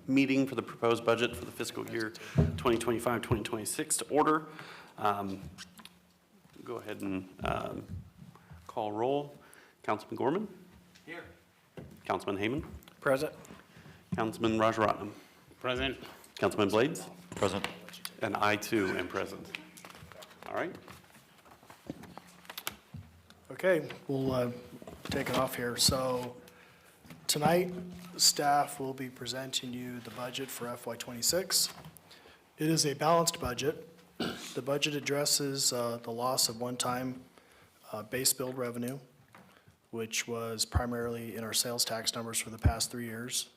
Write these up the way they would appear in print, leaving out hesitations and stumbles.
meeting for the proposed budget for the fiscal year 2025-2026 to order. Go ahead and call roll. Councilman Gorman? Here. Councilman Heyman? Present. Councilman Rajaratnam? Present. Councilman Blades? Present. And I too am present. All right. Okay, we'll take it off here. So tonight, staff will be presenting you the budget for FY26. It is a balanced budget. The budget addresses the loss of one-time base build revenue, which was primarily in our sales tax numbers for the past 3 years.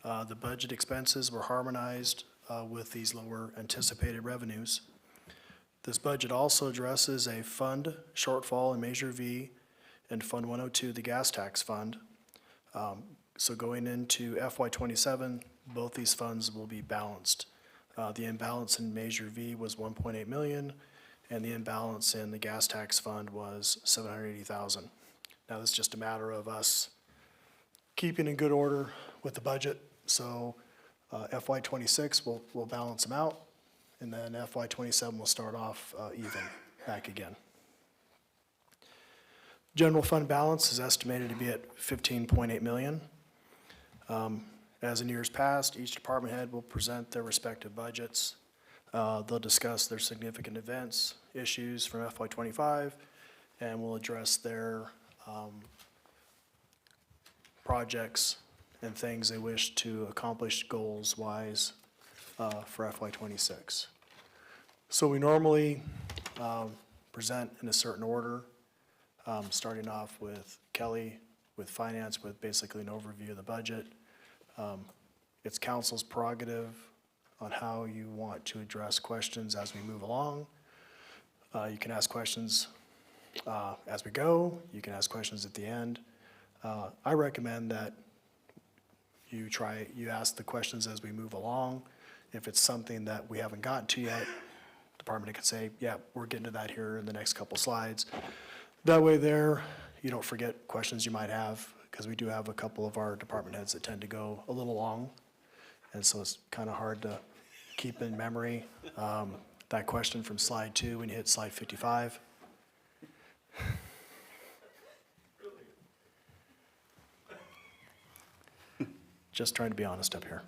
The budget expenses were harmonized with these lower anticipated revenues. This budget also addresses a fund shortfall in Measure V and Fund 102, the gas tax fund. So going into FY27, both these funds will be balanced. The imbalance in Measure V was 1.8 million, and the imbalance in the gas tax fund was 780,000. Now this is just a matter of us keeping in good order with the budget. So FY26 will balance them out, and then FY27 will start off even back again. General fund balance is estimated to be at 15.8 million. As in years past, each department head will present their respective budgets. They'll discuss their significant events, issues from FY25, and we'll address their projects and things they wish to accomplish goals-wise for FY26. So we normally present in a certain order, starting off with Kelly, with finance, with basically an overview of the budget. It's council's prerogative on how you want to address questions as we move along. You can ask questions as we go. You can ask questions at the end. I recommend that you ask the questions as we move along. If it's something that we haven't gotten to yet, the department can say, yeah, we're getting to that here in the next couple slides. That way you don't forget questions you might have, because we do have a couple of our department heads that tend to go a little long. And so it's kind of hard to keep in memory. That question from slide 2 when you hit slide 55. Just trying to be honest up here.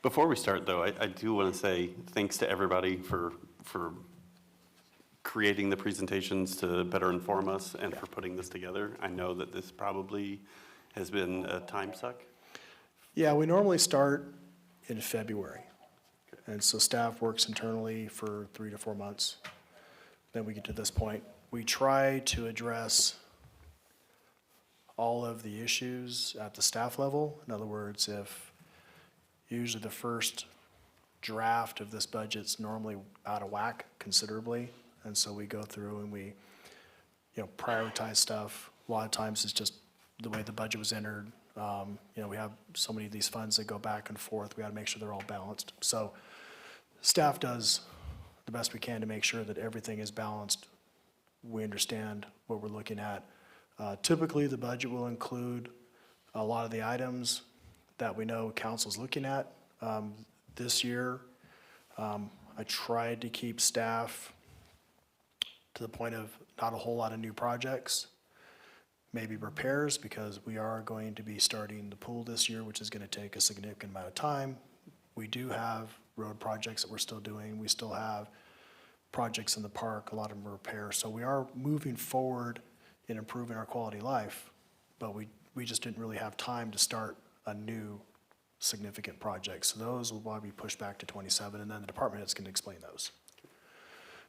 Before we start, though, I do want to say thanks to everybody for creating the presentations to better inform us and for putting this together. I know that this probably has been a time suck. Yeah, we normally start in February. And so staff works internally for 3 to 4 months. Then we get to this point. We try to address all of the issues at the staff level. In other words, if usually the first draft of this budget's normally out of whack considerably, and so we go through and we prioritize stuff. A lot of times it's just the way the budget was entered. We have so many of these funds that go back and forth. We got to make sure they're all balanced. So staff does the best we can to make sure that everything is balanced. We understand what we're looking at. Typically, the budget will include a lot of the items that we know council's looking at. This year, I tried to keep staff to the point of not a whole lot of new projects, maybe repairs, because we are going to be starting the pool this year, which is going to take a significant amount of time. We do have road projects that we're still doing. We still have projects in the park, a lot of them are repairs. So we are moving forward in improving our quality of life, but we just didn't really have time to start a new significant project. So those will probably be pushed back to 27, and then the department heads can explain those.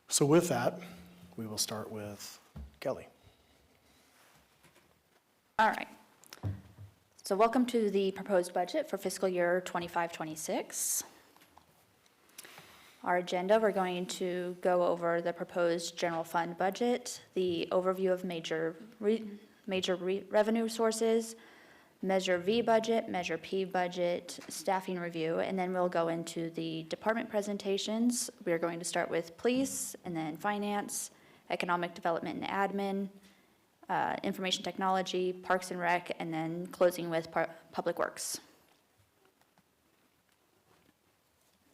So with that, we will start with Kelly. All right. So welcome to the proposed budget for fiscal year 25-26. Our agenda, we're going to go over the proposed general fund budget, the overview of major revenue sources, Measure V budget, Measure P budget, staffing review, and then we'll go into the department presentations. We're going to start with police, and then finance, economic development and admin, information technology, Parks and Rec, and then closing with Public Works.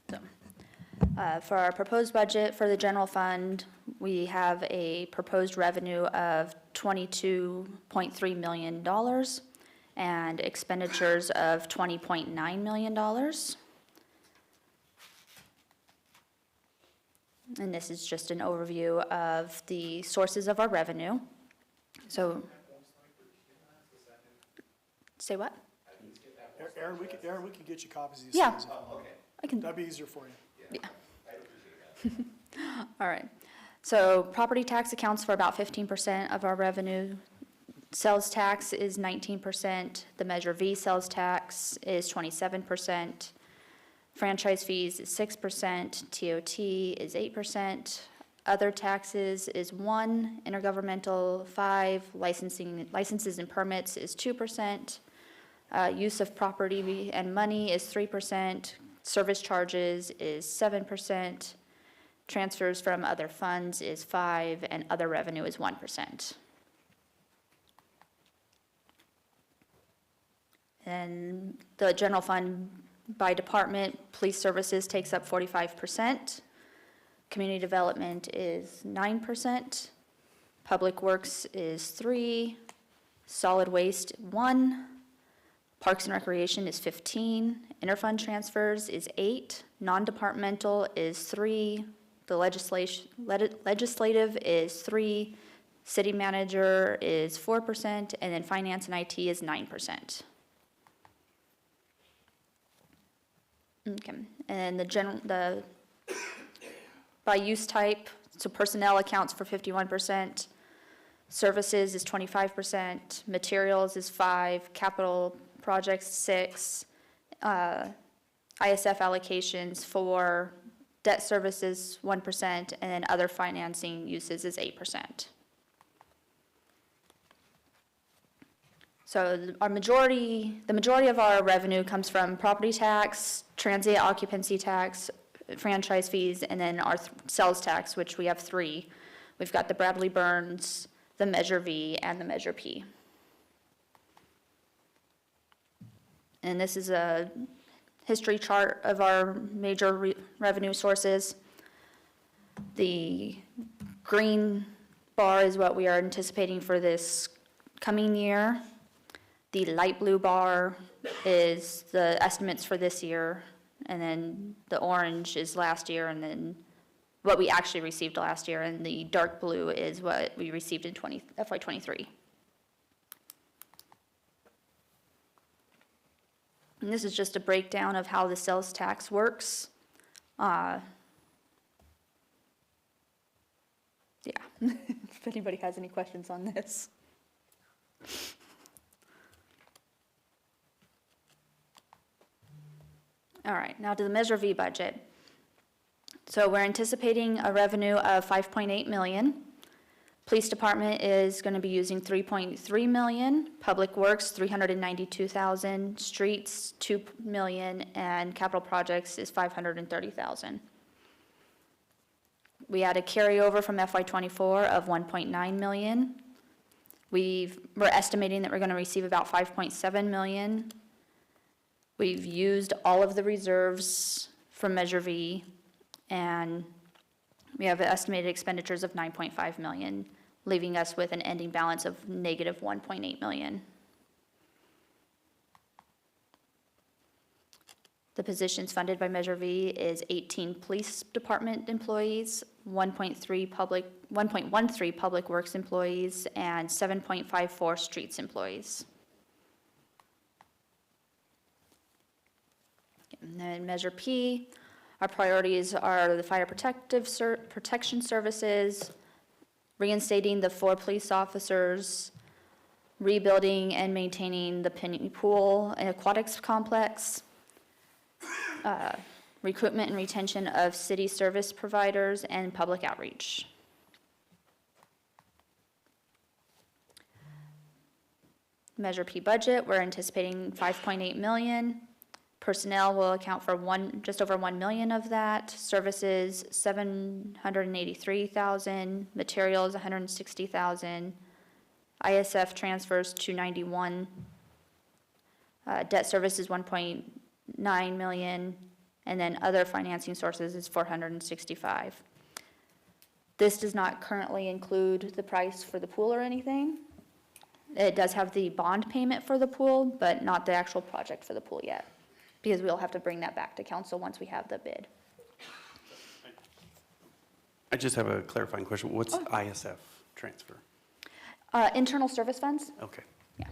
So, for our proposed budget for the general fund, we have a proposed revenue of $22.3 million and expenditures of $20.9 million. And this is just an overview of the sources of our revenue. So, say what? Aaron, we can get you copies of these Yeah. things. I can. That'd be easier for you. Yeah. All right. So property tax accounts for about 15% of our revenue. Sales tax is 19%. The Measure V sales tax is 27%. Franchise fees is 6%. TOT is 8%. Other taxes is 1%. Intergovernmental 5%. Licenses and permits is 2%. Use of property and money is 3%. Service charges is 7%. Transfers from other funds is 5%, and other revenue is 1%. And the general fund by department, police services takes up 45%. Community development is 9%. Public works is 3%. Solid waste 1%. Parks and recreation is 15%. Interfund transfers is 8%. Non-departmental is 3%. The legislative is 3%. City manager is 4%, and then finance and IT is 9%. Okay, and the by use type, so personnel accounts for 51%, services is 25%, materials is 5%, capital projects 6%, ISF allocations 4%, debt services 1%, and then other financing uses is 8%. So the majority of our revenue comes from property tax, transient occupancy tax, franchise fees, and then our sales tax, which we have 3. We've got the Bradley Burns, the Measure V, and the Measure P. And this is a history chart of our major revenue sources. The green bar is what we are anticipating for this coming year. The light blue bar is the estimates for this year, and then the orange is last year, and then what we actually received last year, and the dark blue is what we received in FY23. And this is just a breakdown of how the sales tax works. Yeah, if anybody has any questions on this. All right, now to the Measure V budget. So we're anticipating a revenue of $5.8 million. Police department is going to be using $3.3 million. Public works, $392,000. Streets, $2 million, and capital projects is $530,000. We had a carryover from FY24 of $1.9 million. We're estimating that we're going to receive about $5.7 million. We've used all of the reserves from Measure V, and we have estimated expenditures of $9.5 million, leaving us with an ending balance of negative $1.8 million. The positions funded by Measure V is 18 police department employees, 1.13 public works employees, and 7.54 streets employees. And then Measure P, our priorities are the fire protection services, reinstating the 4 police officers, rebuilding and maintaining the Penny Pool and Aquatics Complex, recruitment and retention of city service providers, and public outreach. Measure P budget, we're anticipating $5.8 million. Personnel will account for just over $1 million of that. Services, $783,000. Materials, $160,000. ISF transfers 291. Debt service is 1.9 million, and then other financing sources is 465. This does not currently include the price for the pool or anything. It does have the bond payment for the pool, but not the actual project for the pool yet, because we'll have to bring that back to council once we have the bid. I just have a clarifying question. What's ISF transfer? Internal service funds? Okay, Yeah.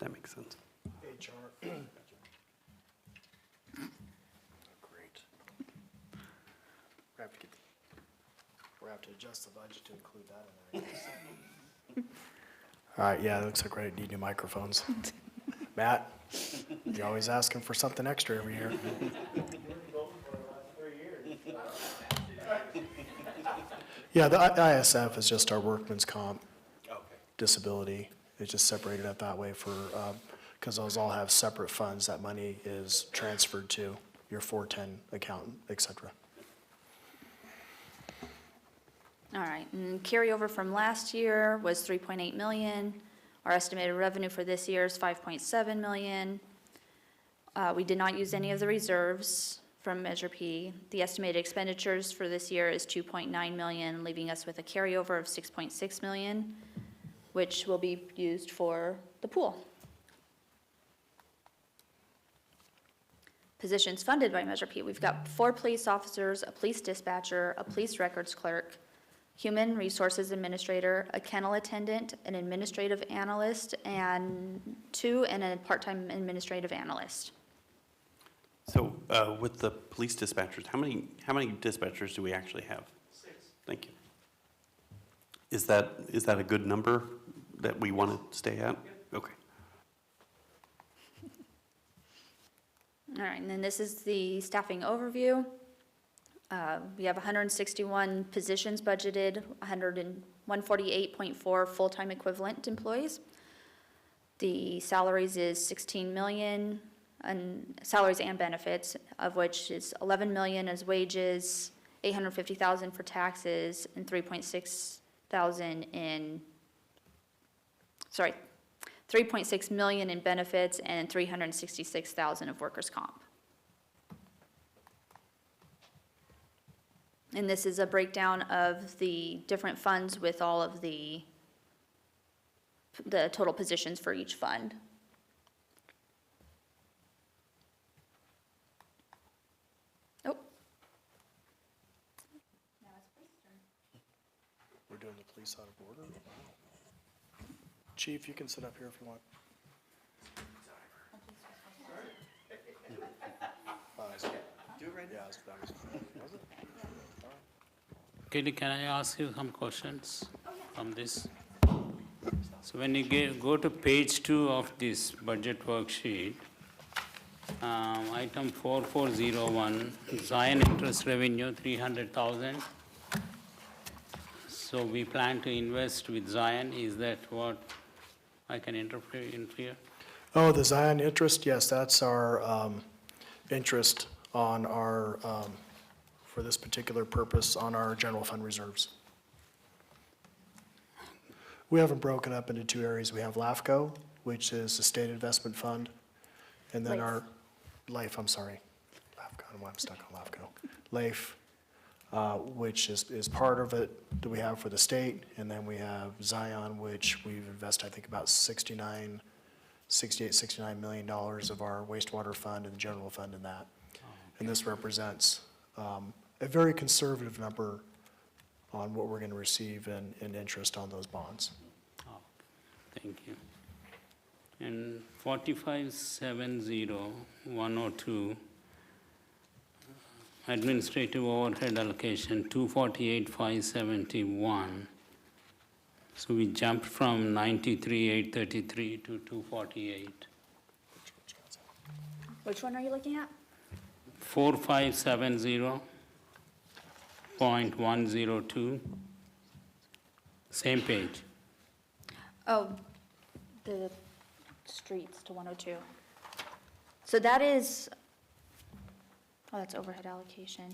that makes sense. HR. Great. We have to adjust the budget to include that in there. All right, yeah, it looks like we need new microphones. Matt, you're always asking for something extra every year. Yeah, the ISF is just our workman's comp disability. It's just separated up that way for, because those all have separate funds that money is transferred to, your 410 account, et cetera. All right, and carryover from last year was 3.8 million. Our estimated revenue for this year is 5.7 million. We did not use any of the reserves from Measure P. The estimated expenditures for this year is 2.9 million, leaving us with a carryover of 6.6 million, which will be used for the pool. Positions funded by Measure P. We've got 4 police officers, a police dispatcher, a police records clerk, human resources administrator, a kennel attendant, an administrative analyst, and 2 and a part-time administrative analyst. So with the police dispatchers, how many dispatchers do we actually have? 6. Thank you. Is that a good number that we want to stay at? Okay. All right, and then this is the staffing overview. We have 161 positions budgeted, 148.4 full-time equivalent employees. The salaries is 16 million, and salaries and benefits, of which is 11 million as wages, 850,000 for taxes, and 3.6 million in benefits and 366,000 of workers' comp. And this is a breakdown of the different funds with all of the total positions for each fund. Oh. We're doing the police out of order? Wow. Chief, you can sit up here if you want. Do it right now. Yeah, was it? Katie, can I ask you some questions from this? So when you go to page 2 of this budget worksheet, item 4401, Zion interest revenue, 300,000. So we plan to invest with Zion, is that what I can interpret in here? Oh, the Zion interest, yes, that's our interest on our, for this particular purpose, on our general fund reserves. We have them broken up into 2 areas. We have LAFCO, which is the state investment fund, and then our LAIF, I'm sorry. LAFCO, I don't know why I'm stuck on LAFCO. LAIF, which is part of it that we have for the state, and then we have Zion, which we've invested, I think, about $68, $69 million of our wastewater fund and the general fund in that. And this represents a very conservative number on what we're going to receive in interest on those bonds. Oh, thank you. And 4570-102, administrative overhead allocation, 248,571. So we jumped from 93,833 to 248. Which one are you looking at? 4570.102, same page. Oh, the streets to 102. So that is, oh, that's overhead allocation.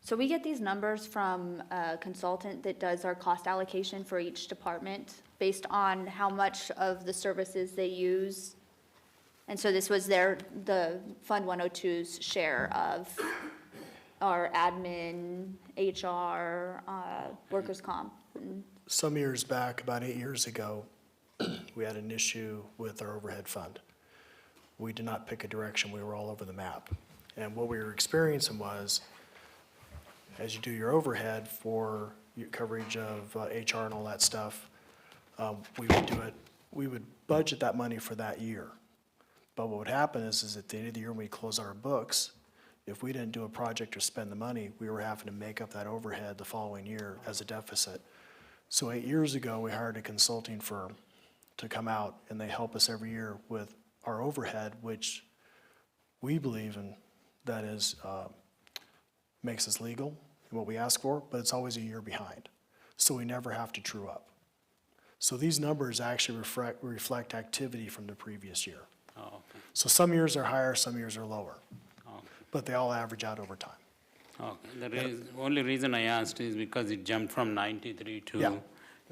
So we get these numbers from a consultant that does our cost allocation for each department based on how much of the services they use. And so this was the Fund 102's share of our admin, HR, workers' comp. Some years back, about 8 years ago, we had an issue with our overhead fund. We did not pick a direction, we were all over the map. And what we were experiencing was, as you do your overhead for your coverage of HR and all that stuff, we would budget that money for that year. But what would happen is at the end of the year, when we close our books, if we didn't do a project or spend the money, we were having to make up that overhead the following year as a deficit. So 8 years ago, we hired a consulting firm to come out, and they help us every year with our overhead, which we believe in, that is, makes us legal in what we ask for, but it's always a year behind. So we never have to true up. So these numbers actually reflect activity from the previous year. Oh, okay, So some years are higher, some years are lower, okay. but they all average out over time. Okay, the only reason I asked is because it jumped from 93 to Yeah.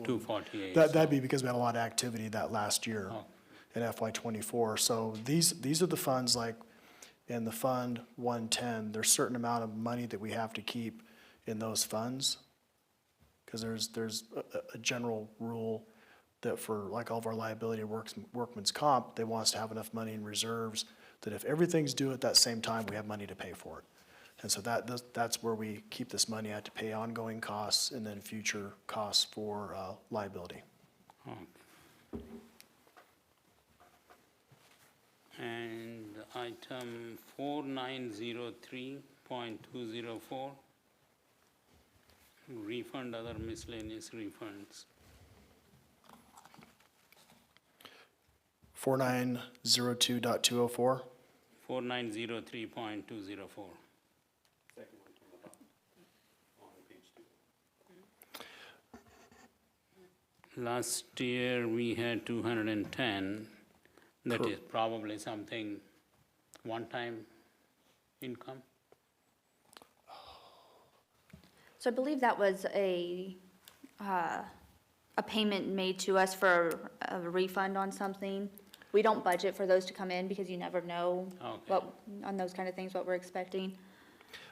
248. That'd be because we had a lot of activity that last year Oh. in FY '24. So these are the funds, like in the Fund 110, there's a certain amount of money that we have to keep in those funds. Because there's a general rule that for like all of our liability and workman's comp, they want us to have enough money in reserves that if everything's due at that same time, we have money to pay for it. And so that's where we keep this money at to pay ongoing costs and then future costs for liability. Okay. And item 4903.204, refund other miscellaneous refunds. 4902.204. 4903.204. Last year, we had 210. That is probably something one-time income. So I believe that was a payment made to us for a refund on something. We don't budget for those to come in because you never know Okay. on those kind of things, what we're expecting.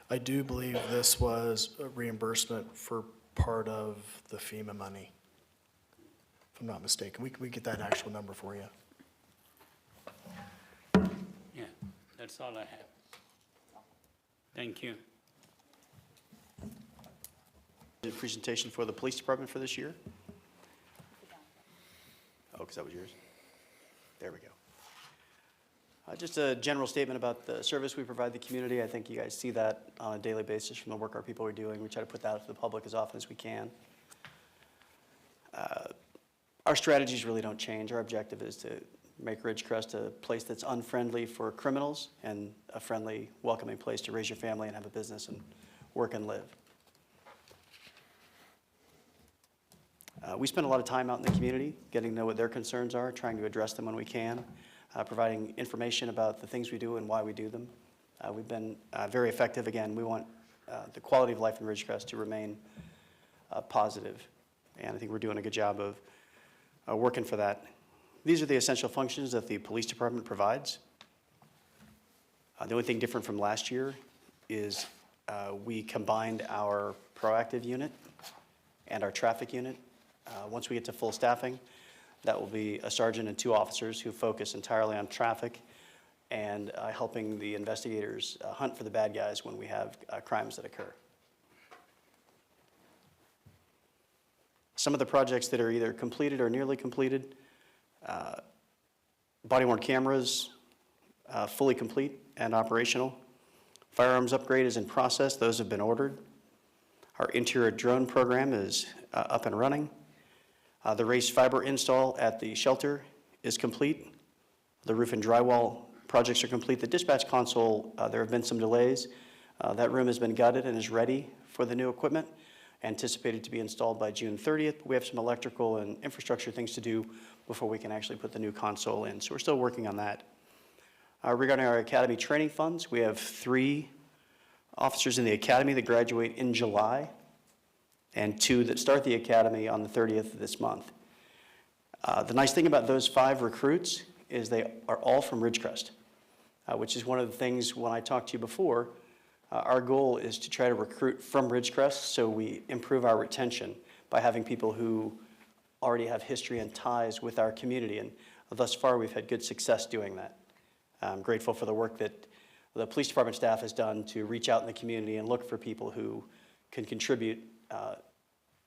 I do believe this was a reimbursement for part of the FEMA money, if I'm not mistaken. We can get that actual number for you. Yeah, that's all I have. Thank you. The presentation for the police department for this year? Oh, because that was yours? There we go. Just a general statement about the service we provide the community. I think you guys see that on a daily basis from the work our people are doing. We try to put that out to the public as often as we can. Our strategies really don't change. Our objective is to make Ridgecrest a place that's unfriendly for criminals and a friendly, welcoming place to raise your family and have a business and work and live. We spend a lot of time out in the community, getting to know what their concerns are, trying to address them when we can, providing information about the things we do and why we do them. We've been very effective. Again, we want the quality of life in Ridgecrest to remain positive, and I think we're doing a good job of working for that. These are the essential functions that the police department provides. The only thing different from last year is we combined our proactive unit and our traffic unit. Once we get to full staffing, that will be a sergeant and 2 officers who focus entirely on traffic and helping the investigators hunt for the bad guys when we have crimes that occur. Some of the projects that are either completed or nearly completed, body-worn cameras, fully complete and operational. Firearms upgrade is in process. Those have been ordered. Our interior drone program is up and running. The raised fiber install at the shelter is complete. The roof and drywall projects are complete. The dispatch console, there have been some delays. That room has been gutted and is ready for the new equipment, anticipated to be installed by June 30th. We have some electrical and infrastructure things to do before we can actually put the new console in. So we're still working on that. Regarding our academy training funds, we have 3 officers in the academy that graduate in July, and 2 that start the academy on the 30th of this month. The nice thing about those 5 recruits is they are all from Ridgecrest, which is one of the things when I talked to you before, our goal is to try to recruit from Ridgecrest so we improve our retention by having people who already have history and ties with our community. And thus far, we've had good success doing that. I'm grateful for the work that the police department staff has done to reach out in the community and look for people who can contribute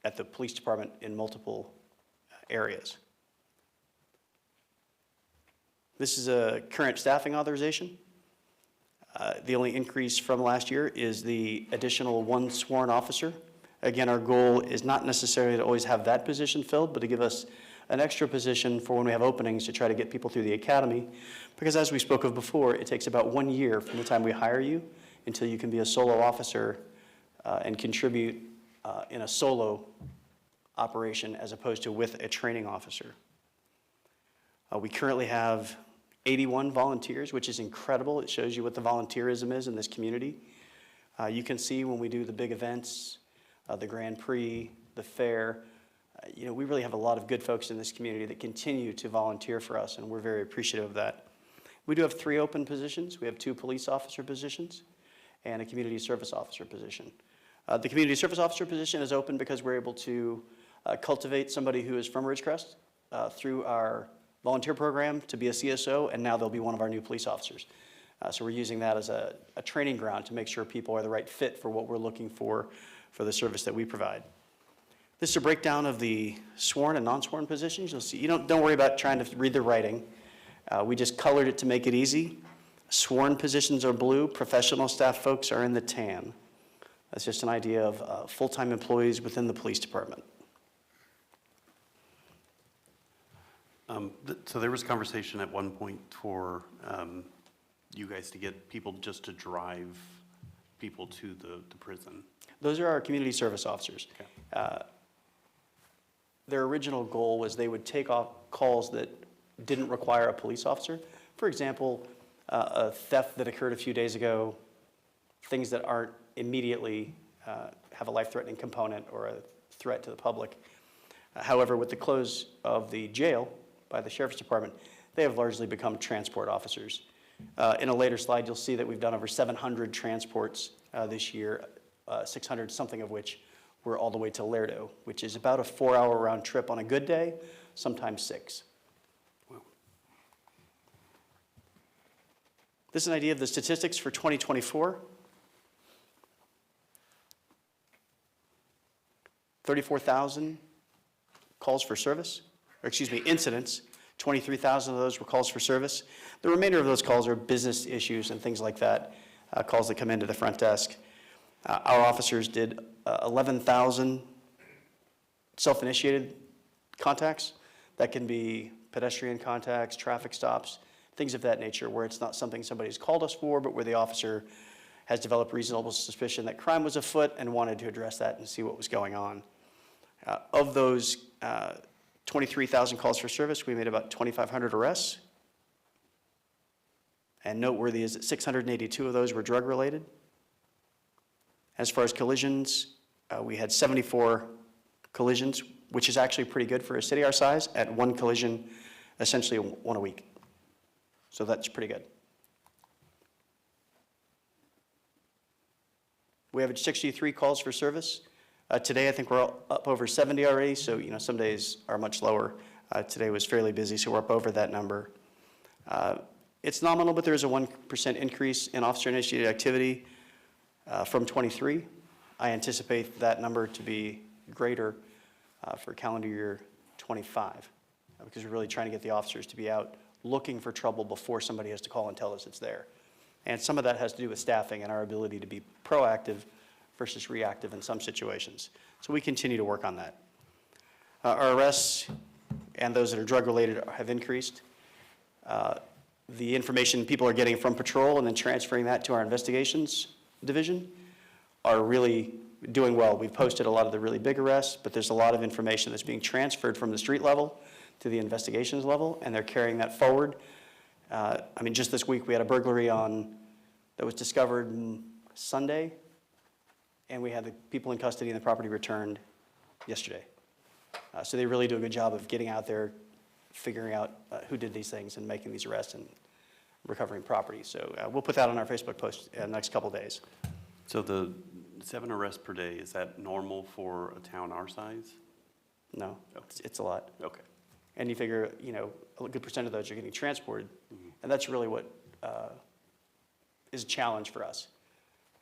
at the police department in multiple areas. This is a current staffing authorization. The only increase from last year is the additional 1 sworn officer. Again, our goal is not necessarily to always have that position filled, but to give us an extra position for when we have openings to try to get people through the academy. Because as we spoke of before, it takes about 1 year from the time we hire you until you can be a solo officer and contribute in a solo operation as opposed to with a training officer. We currently have 81 volunteers, which is incredible. It shows you what the volunteerism is in this community. You can see when we do the big events, the Grand Prix, the fair, we really have a lot of good folks in this community that continue to volunteer for us, and we're very appreciative of that. We do have 3 open positions. We have 2 police officer positions and a community service officer position. The community service officer position is open because we're able to cultivate somebody who is from Ridgecrest through our volunteer program to be a CSO, and now they'll be one of our new police officers. So we're using that as a training ground to make sure people are the right fit for what we're looking for the service that we provide. This is a breakdown of the sworn and non-sworn positions. You'll see, don't worry about trying to read the writing. We just colored it to make it easy. Sworn positions are blue, professional staff folks are in the tan. That's just an idea of full-time employees within the police department. So there was conversation at one point for you guys to get people just to drive people to the prison. Those are our community service officers. Okay. Their original goal was they would take off calls that didn't require a police officer. For example, a theft that occurred a few days ago, things that aren't immediately have a life-threatening component or a threat to the public. However, with the close of the jail by the Sheriff's Department, they have largely become transport officers. In a later slide, you'll see that we've done over 700 transports this year, 600 something of which were all the way to Lerdo, which is about a 4-hour round trip on a good day, sometimes 6. Wow. This is an idea of the statistics for 2024. 34,000 calls for service, or excuse me, incidents. 23,000 of those were calls for service. The remainder of those calls are business issues and things like that, calls that come into the front desk. Our officers did 11,000 self-initiated contacts. That can be pedestrian contacts, traffic stops, things of that nature, where it's not something somebody's called us for, but where the officer has developed reasonable suspicion that crime was afoot and wanted to address that and see what was going on. Of those 23,000 calls for service, we made about 2,500 arrests. And noteworthy is that 682 of those were drug-related. As far as collisions, we had 74 collisions, which is actually pretty good for a city our size, at 1 collision, essentially 1 a week. So that's pretty good. We have 63 calls for service. Today, I think we're up over 70 already, so some days are much lower. Today was fairly busy, so we're up over that number. It's nominal, but there is a 1% increase in officer-initiated activity from 23. I anticipate that number to be greater for calendar year 25, because we're really trying to get the officers to be out looking for trouble before somebody has to call and tell us it's there. And some of that has to do with staffing and our ability to be proactive versus reactive in some situations. So we continue to work on that. Our arrests and those that are drug-related have increased. The information people are getting from patrol and then transferring that to our investigations division are really doing well. We've posted a lot of the really big arrests, but there's a lot of information that's being transferred from the street level to the investigations level, and they're carrying that forward. Just this week we had a burglary that was discovered Sunday, and we had the people in custody and the property returned yesterday. So they really do a good job of getting out there, figuring out who did these things and making these arrests and recovering property. So we'll put that on our Facebook post in the next couple of days. So the 7 arrests per day, is that normal for a town our size? No, it's a lot. Okay. And you figure, you know, a good percent of those are getting transported. And that's really what is a challenge for us.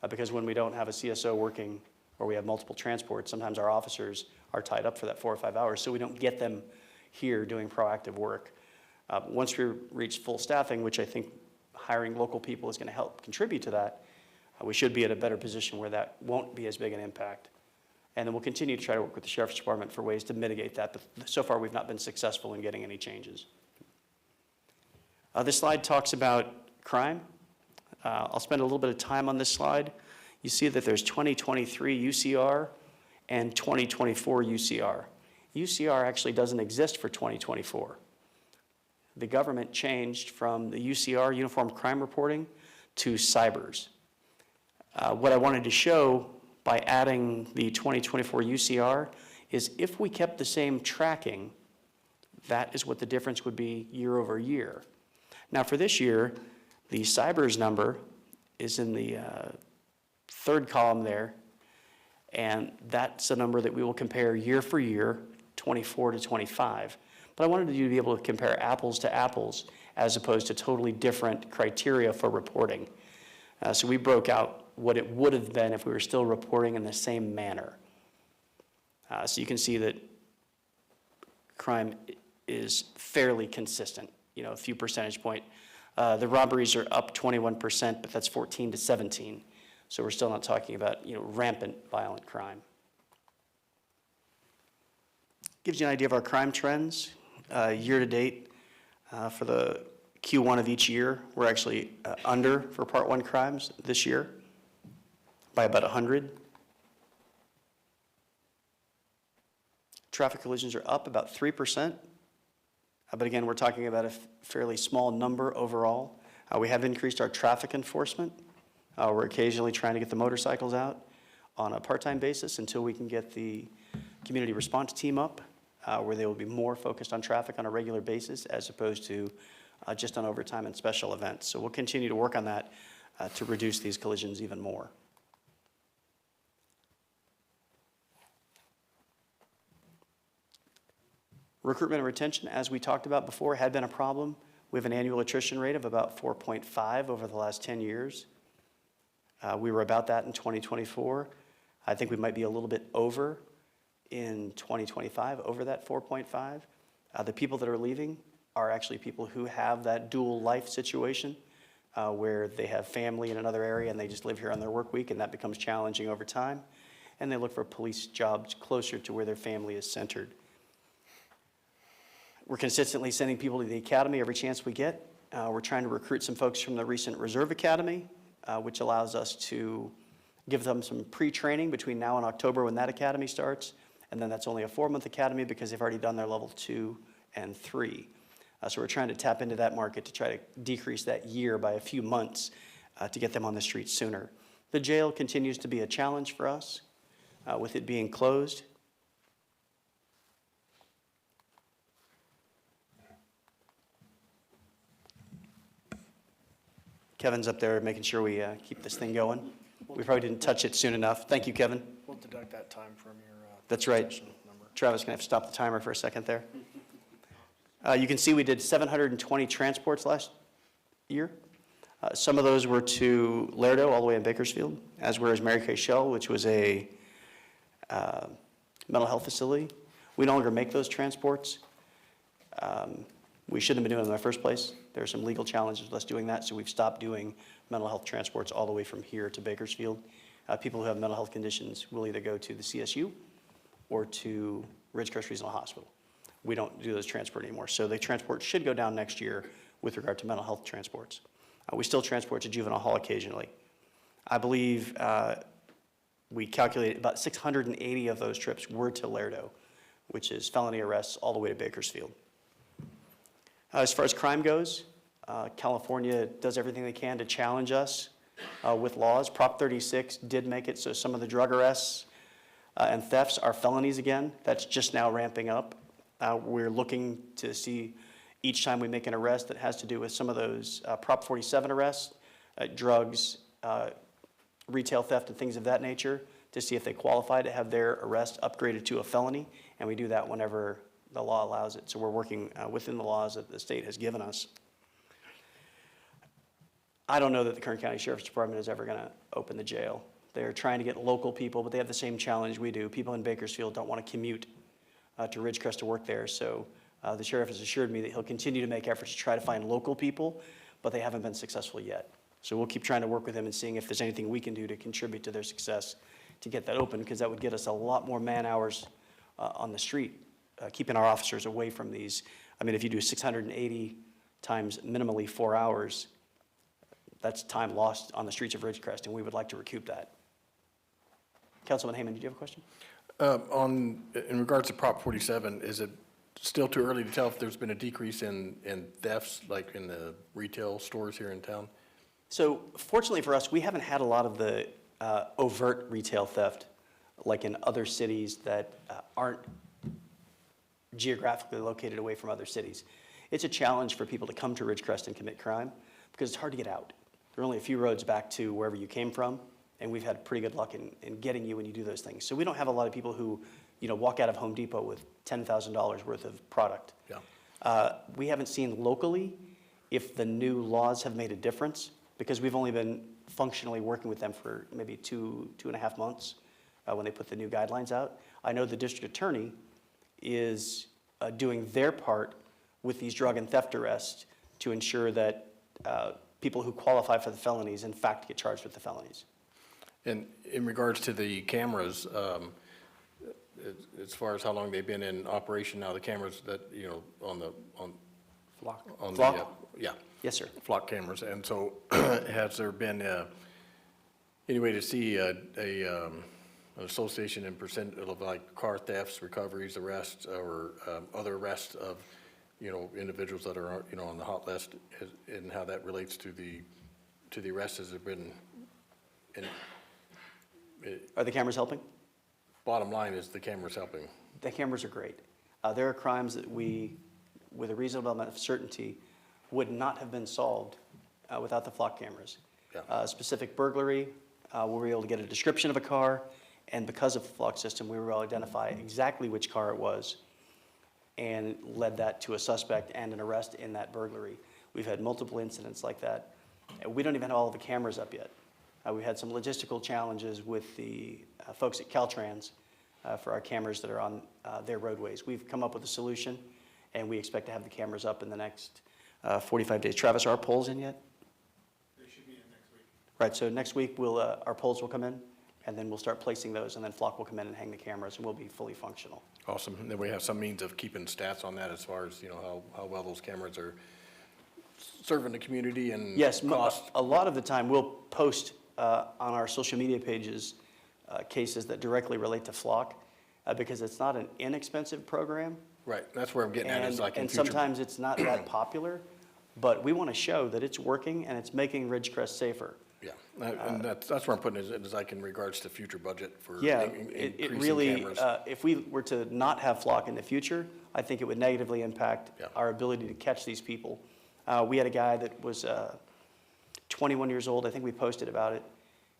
Because when we don't have a CSO working or we have multiple transports, sometimes our officers are tied up for that 4 or 5 hours, so we don't get them here doing proactive work. Once we reach full staffing, which I think hiring local people is going to help contribute to that, we should be at a better position where that won't be as big an impact. And then we'll continue to try to work with the Sheriff's Department for ways to mitigate that, but so far we've not been successful in getting any changes. This slide talks about crime. I'll spend a little bit of time on this slide. You see that there's 2023 UCR and 2024 UCR. UCR actually doesn't exist for 2024. The government changed from the UCR, Uniform Crime Reporting, to CYBERS. What I wanted to show by adding the 2024 UCR is if we kept the same tracking, that is what the difference would be year over year. Now for this year, the CYBERS number is in the third column there, and that's a number that we will compare year for year, 24 to 25. But I wanted you to be able to compare apples to apples as opposed to totally different criteria for reporting. So we broke out what it would have been if we were still reporting in the same manner. So you can see that crime is fairly consistent, you know, a few percentage point. The robberies are up 21%, but that's 14 to 17. So we're still not talking about, you know, rampant violent crime. Gives you an idea of our crime trends. Year to date, for the Q1 of each year, we're actually under for Part 1 crimes this year by about 100. Traffic collisions are up about 3%. But again, we're talking about a fairly small number overall. We have increased our traffic enforcement. We're occasionally trying to get the motorcycles out on a part-time basis until we can get the community response team up, where they will be more focused on traffic on a regular basis as opposed to just on overtime and special events. So we'll continue to work on that to reduce these collisions even more. Recruitment and retention, as we talked about before, had been a problem. We have an annual attrition rate of about 4.5 over the last 10 years. We were about that in 2024. I think we might be a little bit over in 2025, over that 4.5. The people that are leaving are actually people who have that dual life situation where they have family in another area and they just live here on their work week, and that becomes challenging over time. And they look for police jobs closer to where their family is centered. We're consistently sending people to the academy every chance we get. We're trying to recruit some folks from the recent Reserve Academy, which allows us to give them some pre-training between now and October when that academy starts. And then that's only a 4-month academy because they've already done their level 2 and 3. So we're trying to tap into that market to try to decrease that year by a few months to get them on the streets sooner. The jail continues to be a challenge for us with it being closed. Kevin's up there making sure we keep this thing going. We probably didn't touch it soon enough. Thank you, Kevin. We'll deduct that time from your That's right. session number. Travis, can I have to stop the timer for a second there? You can see we did 720 transports last year. Some of those were to Lerdo, all the way in Bakersfield, as were as Mary Kay Shell, which was a mental health facility. We no longer make those transports. We shouldn't have been doing them in the first place. There are some legal challenges with us doing that, so we've stopped doing mental health transports all the way from here to Bakersfield. People who have mental health conditions will either go to the CSU or to Ridgecrest Regional Hospital. We don't do those transport anymore. So the transport should go down next year with regard to mental health transports. We still transport to juvenile hall occasionally. I believe we calculated about 680 of those trips were to Lerdo, which is felony arrests all the way to Bakersfield. As far as crime goes, California does everything they can to challenge us with laws. Prop 36 did make it so some of the drug arrests and thefts are felonies again. That's just now ramping up. We're looking to see each time we make an arrest that has to do with some of those Prop 47 arrests, drugs, retail theft, and things of that nature, to see if they qualify to have their arrest upgraded to a felony, and we do that whenever the law allows it. So we're working within the laws that the state has given us. I don't know that the Kern County Sheriff's Department is ever going to open the jail. They're trying to get local people, but they have the same challenge we do. People in Bakersfield don't want to commute to Ridgecrest to work there, so the sheriff has assured me that he'll continue to make efforts to try to find local people, but they haven't been successful yet. So we'll keep trying to work with them and seeing if there's anything we can do to contribute to their success to get that open, because that would get us a lot more man-hours on the street, keeping our officers away from these. I mean, if you do 680 times minimally 4 hours, that's time lost on the streets of Ridgecrest, and we would like to recoup that. Councilman Heyman, did you have a question? In regards to Prop 47, is it still too early to tell if there's been a decrease in thefts, like in the retail stores here in town? So fortunately for us, we haven't had a lot of the overt retail theft like in other cities that aren't geographically located away from other cities. It's a challenge for people to come to Ridgecrest and commit crime because it's hard to get out. There are only a few roads back to wherever you came from, and we've had pretty good luck in getting you when you do those things. So we don't have a lot of people who, walk out of Home Depot with $10,000 worth of product. Yeah. We haven't seen locally if the new laws have made a difference, because we've only been functionally working with them for maybe two and a half months when they put the new guidelines out. I know the district attorney is doing their part with these drug and theft arrests to ensure that people who qualify for the felonies, in fact, get charged with the felonies. And in regards to the cameras, as far as how long they've been in operation now, the cameras that, on Flock. the, Flock? yeah, Yes, sir. flock cameras. And so has there been any way to see an association in percent of like car thefts, recoveries, arrests, or other arrests of, individuals that are, on the hot list, and how that relates to the arrests? Has there been, Are the cameras helping? bottom line is the cameras helping? The cameras are great. There are crimes that we, with a reasonable amount of certainty, would not have been solved without the flock cameras. Yeah. Specific burglary, we were able to get a description of a car, and because of the flock system, we were able to identify exactly which car it was and led that to a suspect and an arrest in that burglary. We've had multiple incidents like that. We don't even have all of the cameras up yet. We had some logistical challenges with the folks at Caltrans for our cameras that are on their roadways. We've come up with a solution, and we expect to have the cameras up in the next 45 days. Travis, are our polls in yet? They should be in next week. Right, so next week, our polls will come in, and then we'll start placing those, and then Flock will come in and hang the cameras, and we'll be fully functional. Awesome. And then we have some means of keeping stats on that as far as, how well those cameras are serving the community and Yes, cost. a lot of the time, we'll post on our social media pages cases that directly relate to Flock, because it's not an inexpensive program. Right, that's where I'm getting at, is like in And future. sometimes it's not that popular, but we want to show that it's working and it's making Ridgecrest safer. Yeah, and that's where I'm putting it, is like in regards to future budget for Yeah, increasing it really, cameras. if we were to not have Flock in the future, I think it would negatively impact Yeah. our ability to catch these people. We had a guy that was 21 years old, I think we posted about it.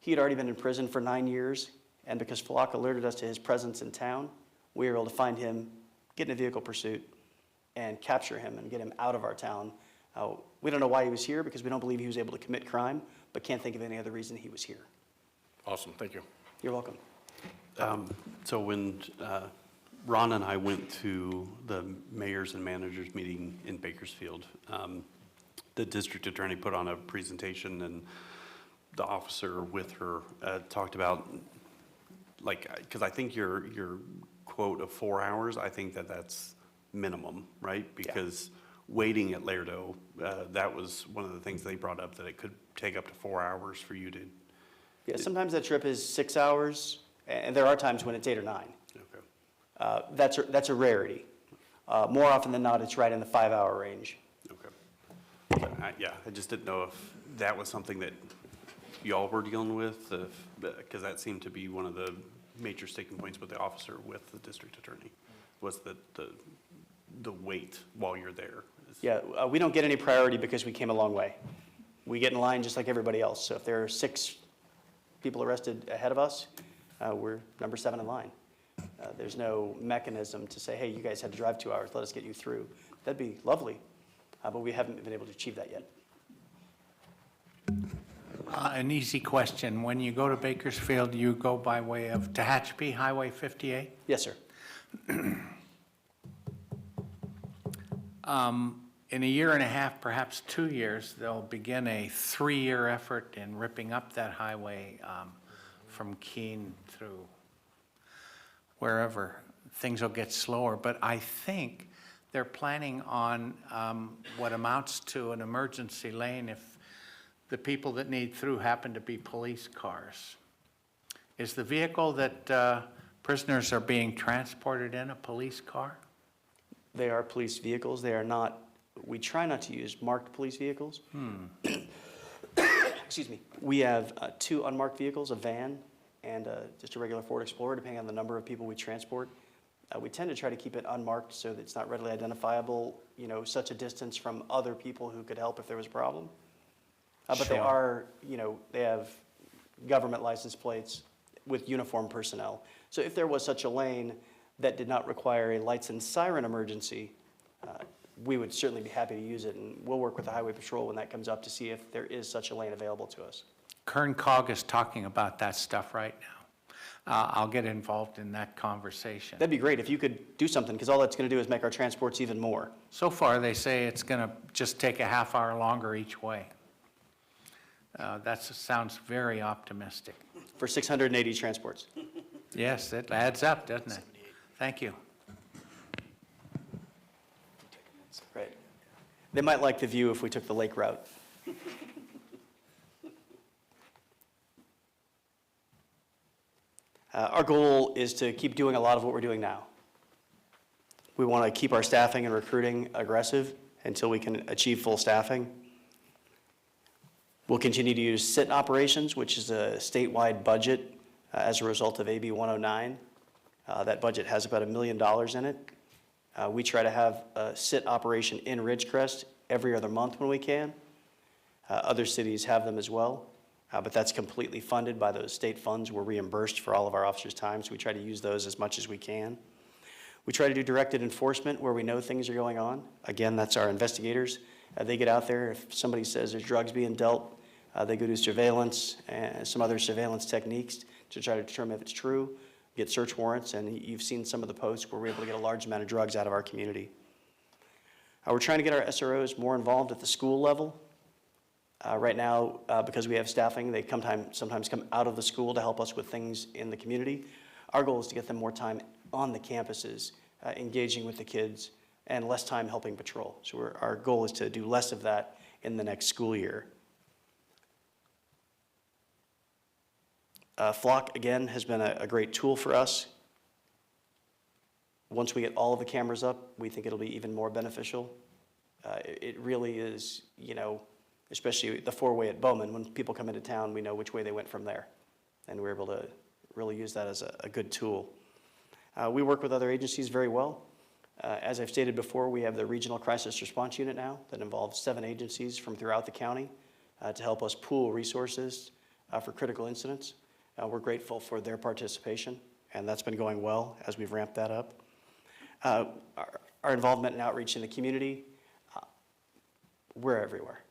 He had already been in prison for 9 years, and because Flock alerted us to his presence in town, we were able to find him, get in a vehicle pursuit, and capture him and get him out of our town. We don't know why he was here, because we don't believe he was able to commit crime, but can't think of any other reason he was here. Awesome, thank you. You're welcome. So when Ron and I went to the mayors and managers meeting in Bakersfield, the district attorney put on a presentation, and the officer with her talked about, because I think your quote of 4 hours, I think that's minimum, right? Because waiting at Laredo, that was one of the things they brought up, that it could take up to 4 hours for you to. Yeah, sometimes that trip is 6 hours, and there are times when it's 8 or 9. Okay. That's a rarity. More often than not, it's right in the 5-hour range. Okay. Yeah, I just didn't know if that was something that y'all were dealing with, because that seemed to be one of the major sticking points with the officer with the district attorney, was the wait while you're there. Yeah, we don't get any priority because we came a long way. We get in line just like everybody else. So if there are 6 people arrested ahead of us, we're number 7 in line. There's no mechanism to say, hey, you guys had to drive 2 hours, let us get you through. That'd be lovely, but we haven't been able to achieve that yet. An easy question. When you go to Bakersfield, you go by way of Tehachapi Highway 58? Yes, sir. In a year and a half, perhaps 2 years, they'll begin a 3-year effort in ripping up that highway from Keene through wherever. Things will get slower, but I think they're planning on what amounts to an emergency lane if the people that need through happen to be police cars. Is the vehicle that prisoners are being transported in a police car? They are police vehicles. They are not, we try not to use marked police vehicles. Excuse me. We have 2 unmarked vehicles, a van and just a regular Ford Explorer, depending on the number of people we transport. We tend to try to keep it unmarked so that it's not readily identifiable, you know, such a distance from other people who could help if there was a problem. But they Sure. are, you know, they have government license plates with uniformed personnel. So if there was such a lane that did not require a lights and siren emergency, we would certainly be happy to use it, and we'll work with the Highway Patrol when that comes up to see if there is such a lane available to us. Kern Cog is talking about that stuff right now. I'll get involved in that conversation. That'd be great if you could do something, because all that's going to do is make our transports even more. So far, they say it's going to just take a half hour longer each way. That sounds very optimistic. For 680 transports. Yes, it adds up, doesn't it? Thank you. Right. They might like the view if we took the lake route. Our goal is to keep doing a lot of what we're doing now. We want to keep our staffing and recruiting aggressive until we can achieve full staffing. We'll continue to use sit-in operations, which is a statewide budget as a result of AB 109. That budget has about $1 million in it. We try to have a sit operation in Ridgecrest every other month when we can. Other cities have them as well, but that's completely funded by those state funds. We're reimbursed for all of our officers' time, so we try to use those as much as we can. We try to do directed enforcement where we know things are going on. Again, that's our investigators. They get out there. If somebody says there's drugs being dealt, they go do surveillance and some other surveillance techniques to try to determine if it's true, get search warrants, and you've seen some of the posts where we're able to get a large amount of drugs out of our community. We're trying to get our SROs more involved at the school level. Right now, because we have staffing, they sometimes come out of the school to help us with things in the community. Our goal is to get them more time on the campuses, engaging with the kids, and less time helping patrol. So our goal is to do less of that in the next school year. Flock, again, has been a great tool for us. Once we get all of the cameras up, we think it'll be even more beneficial. It really is, you know, especially the 4-way at Bowman. When people come into town, we know which way they went from there. And we're able to really use that as a good tool. We work with other agencies very well. As I've stated before, we have the Regional Crisis Response Unit now that involves 7 agencies from throughout the county to help us pool resources for critical incidents. We're grateful for their participation, and that's been going well as we've ramped that up. Our involvement in outreach in the community, we're everywhere.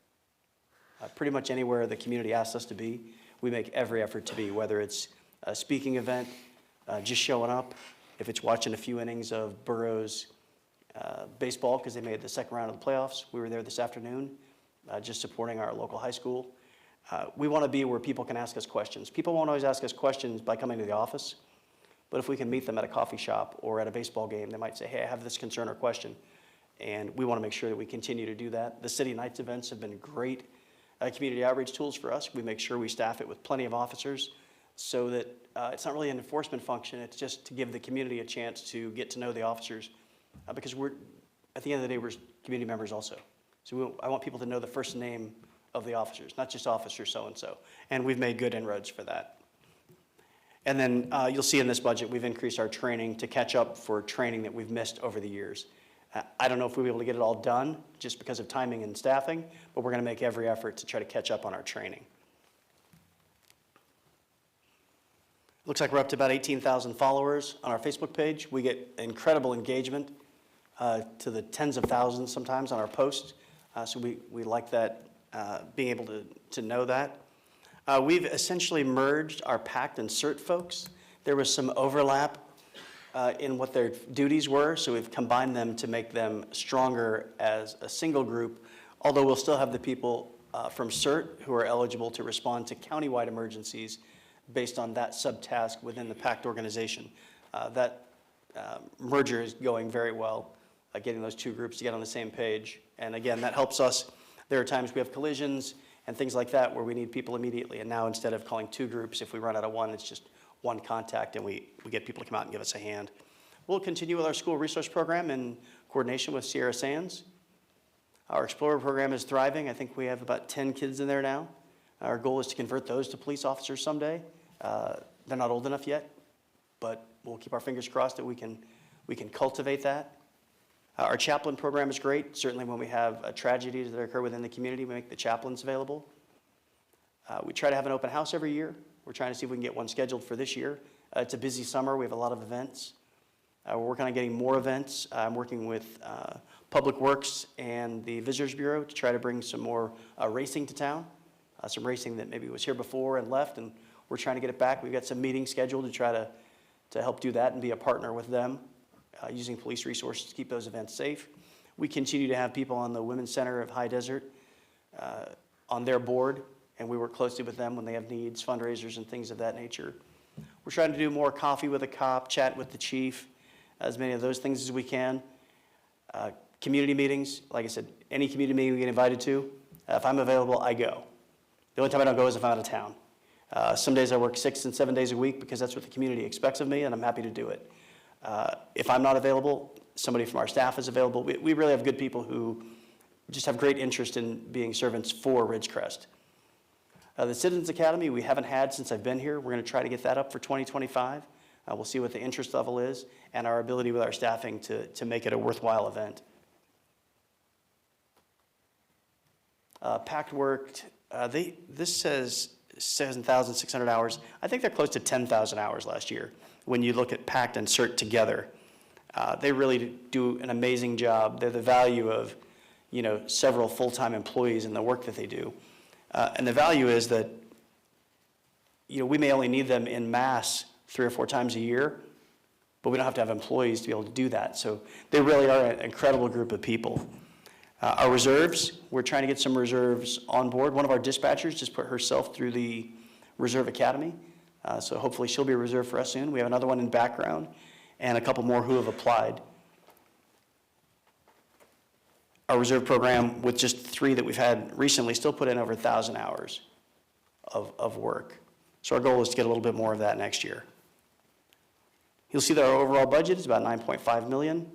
Pretty much anywhere the community asks us to be, we make every effort to be, whether it's a speaking event, just showing up, if it's watching a few innings of Burroughs baseball because they made the second round of the playoffs. We were there this afternoon, just supporting our local high school. We want to be where people can ask us questions. People won't always ask us questions by coming to the office, but if we can meet them at a coffee shop or at a baseball game, they might say, hey, I have this concern or question. And we want to make sure that we continue to do that. The City Nights events have been great community outreach tools for us. We make sure we staff it with plenty of officers so that it's not really an enforcement function, it's just to give the community a chance to get to know the officers because we're, at the end of the day, we're community members also. So I want people to know the first name of the officers, not just officer so-and-so. And we've made good inroads for that. And then you'll see in this budget, we've increased our training to catch up for training that we've missed over the years. I don't know if we'll be able to get it all done just because of timing and staffing, but we're going to make every effort to try to catch up on our training. Looks like we're up to about 18,000 followers on our Facebook page. We get incredible engagement to the tens of thousands sometimes on our posts. So we like that, being able to know that. We've essentially merged our PACT and CERT folks. There was some overlap in what their duties were, so we've combined them to make them stronger as a single group, although we'll still have the people from CERT who are eligible to respond to countywide emergencies based on that subtask within the PACT organization. That merger is going very well, getting those two groups to get on the same page. And again, that helps us. There are times we have collisions and things like that where we need people immediately. And now instead of calling two groups, if we run out of one, it's just one contact and we get people to come out and give us a hand. We'll continue with our school resource program in coordination with Sierra Sands. Our Explorer program is thriving. I think we have about 10 kids in there now. Our goal is to convert those to police officers someday. They're not old enough yet, but we'll keep our fingers crossed that we can cultivate that. Our chaplain program is great. Certainly when we have tragedies that occur within the community, we make the chaplains available. We try to have an open house every year. We're trying to see if we can get one scheduled for this year. It's a busy summer. We have a lot of events. We're working on getting more events. I'm working with Public Works and the Visitors Bureau to try to bring some more racing to town, some racing that maybe was here before and left, and we're trying to get it back. We've got some meetings scheduled to try to help do that and be a partner with them, using police resources to keep those events safe. We continue to have people on the Women's Center of High Desert on their board, and we work closely with them when they have needs, fundraisers, and things of that nature. We're trying to do more coffee with a cop, chat with the chief, as many of those things as we can. Community meetings, like I said, any community meeting we get invited to, if I'm available, I go. The only time I don't go is if I'm out of town. Some days I work 6 and 7 days a week because that's what the community expects of me, and I'm happy to do it. If I'm not available, somebody from our staff is available. We really have good people who just have great interest in being servants for Ridgecrest. The Citizens Academy we haven't had since I've been here. We're going to try to get that up for 2025. We'll see what the interest level is and our ability with our staffing to make it a worthwhile event. PACT worked, this says 7,600 hours. I think they're close to 10,000 hours last year when you look at PACT and CERT together. They really do an amazing job. They're the value of, several full-time employees in the work that they do. And the value is that, we may only need them in mass 3 or 4 times a year, but we don't have to have employees to be able to do that. So they really are an incredible group of people. Our reserves, we're trying to get some reserves on board. One of our dispatchers just put herself through the Reserve Academy. So hopefully she'll be a reserve for us soon. We have another one in background and a couple more who have applied. Our reserve program, with just 3 that we've had recently, still put in over 1,000 hours of work. So our goal is to get a little bit more of that next year. You'll see that our overall budget is about $9.5 million,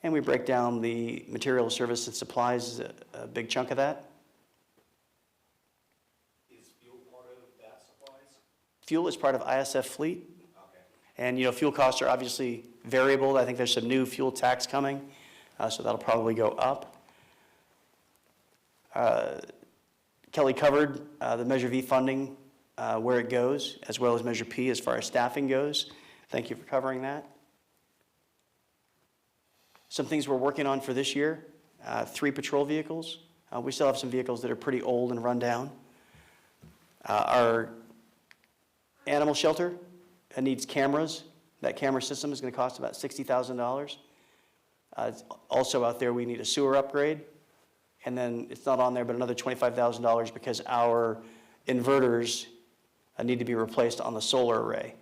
and we break down the material, service, and supplies as a big chunk of that. Is fuel part of that supplies? Fuel is part of ISF fleet. Okay. And, fuel costs are obviously variable. I think there's some new fuel tax coming, so that'll probably go up. Kelly covered the Measure V funding, where it goes, as well as Measure P as far as staffing goes. Thank you for covering that. Some things we're working on for this year, 3 patrol vehicles. We still have some vehicles that are pretty old and run down. Our animal shelter needs cameras. That camera system is going to cost about $60,000. Also out there, we need a sewer upgrade. And then it's not on there, but another $25,000 because our inverters need to be replaced on the solar array.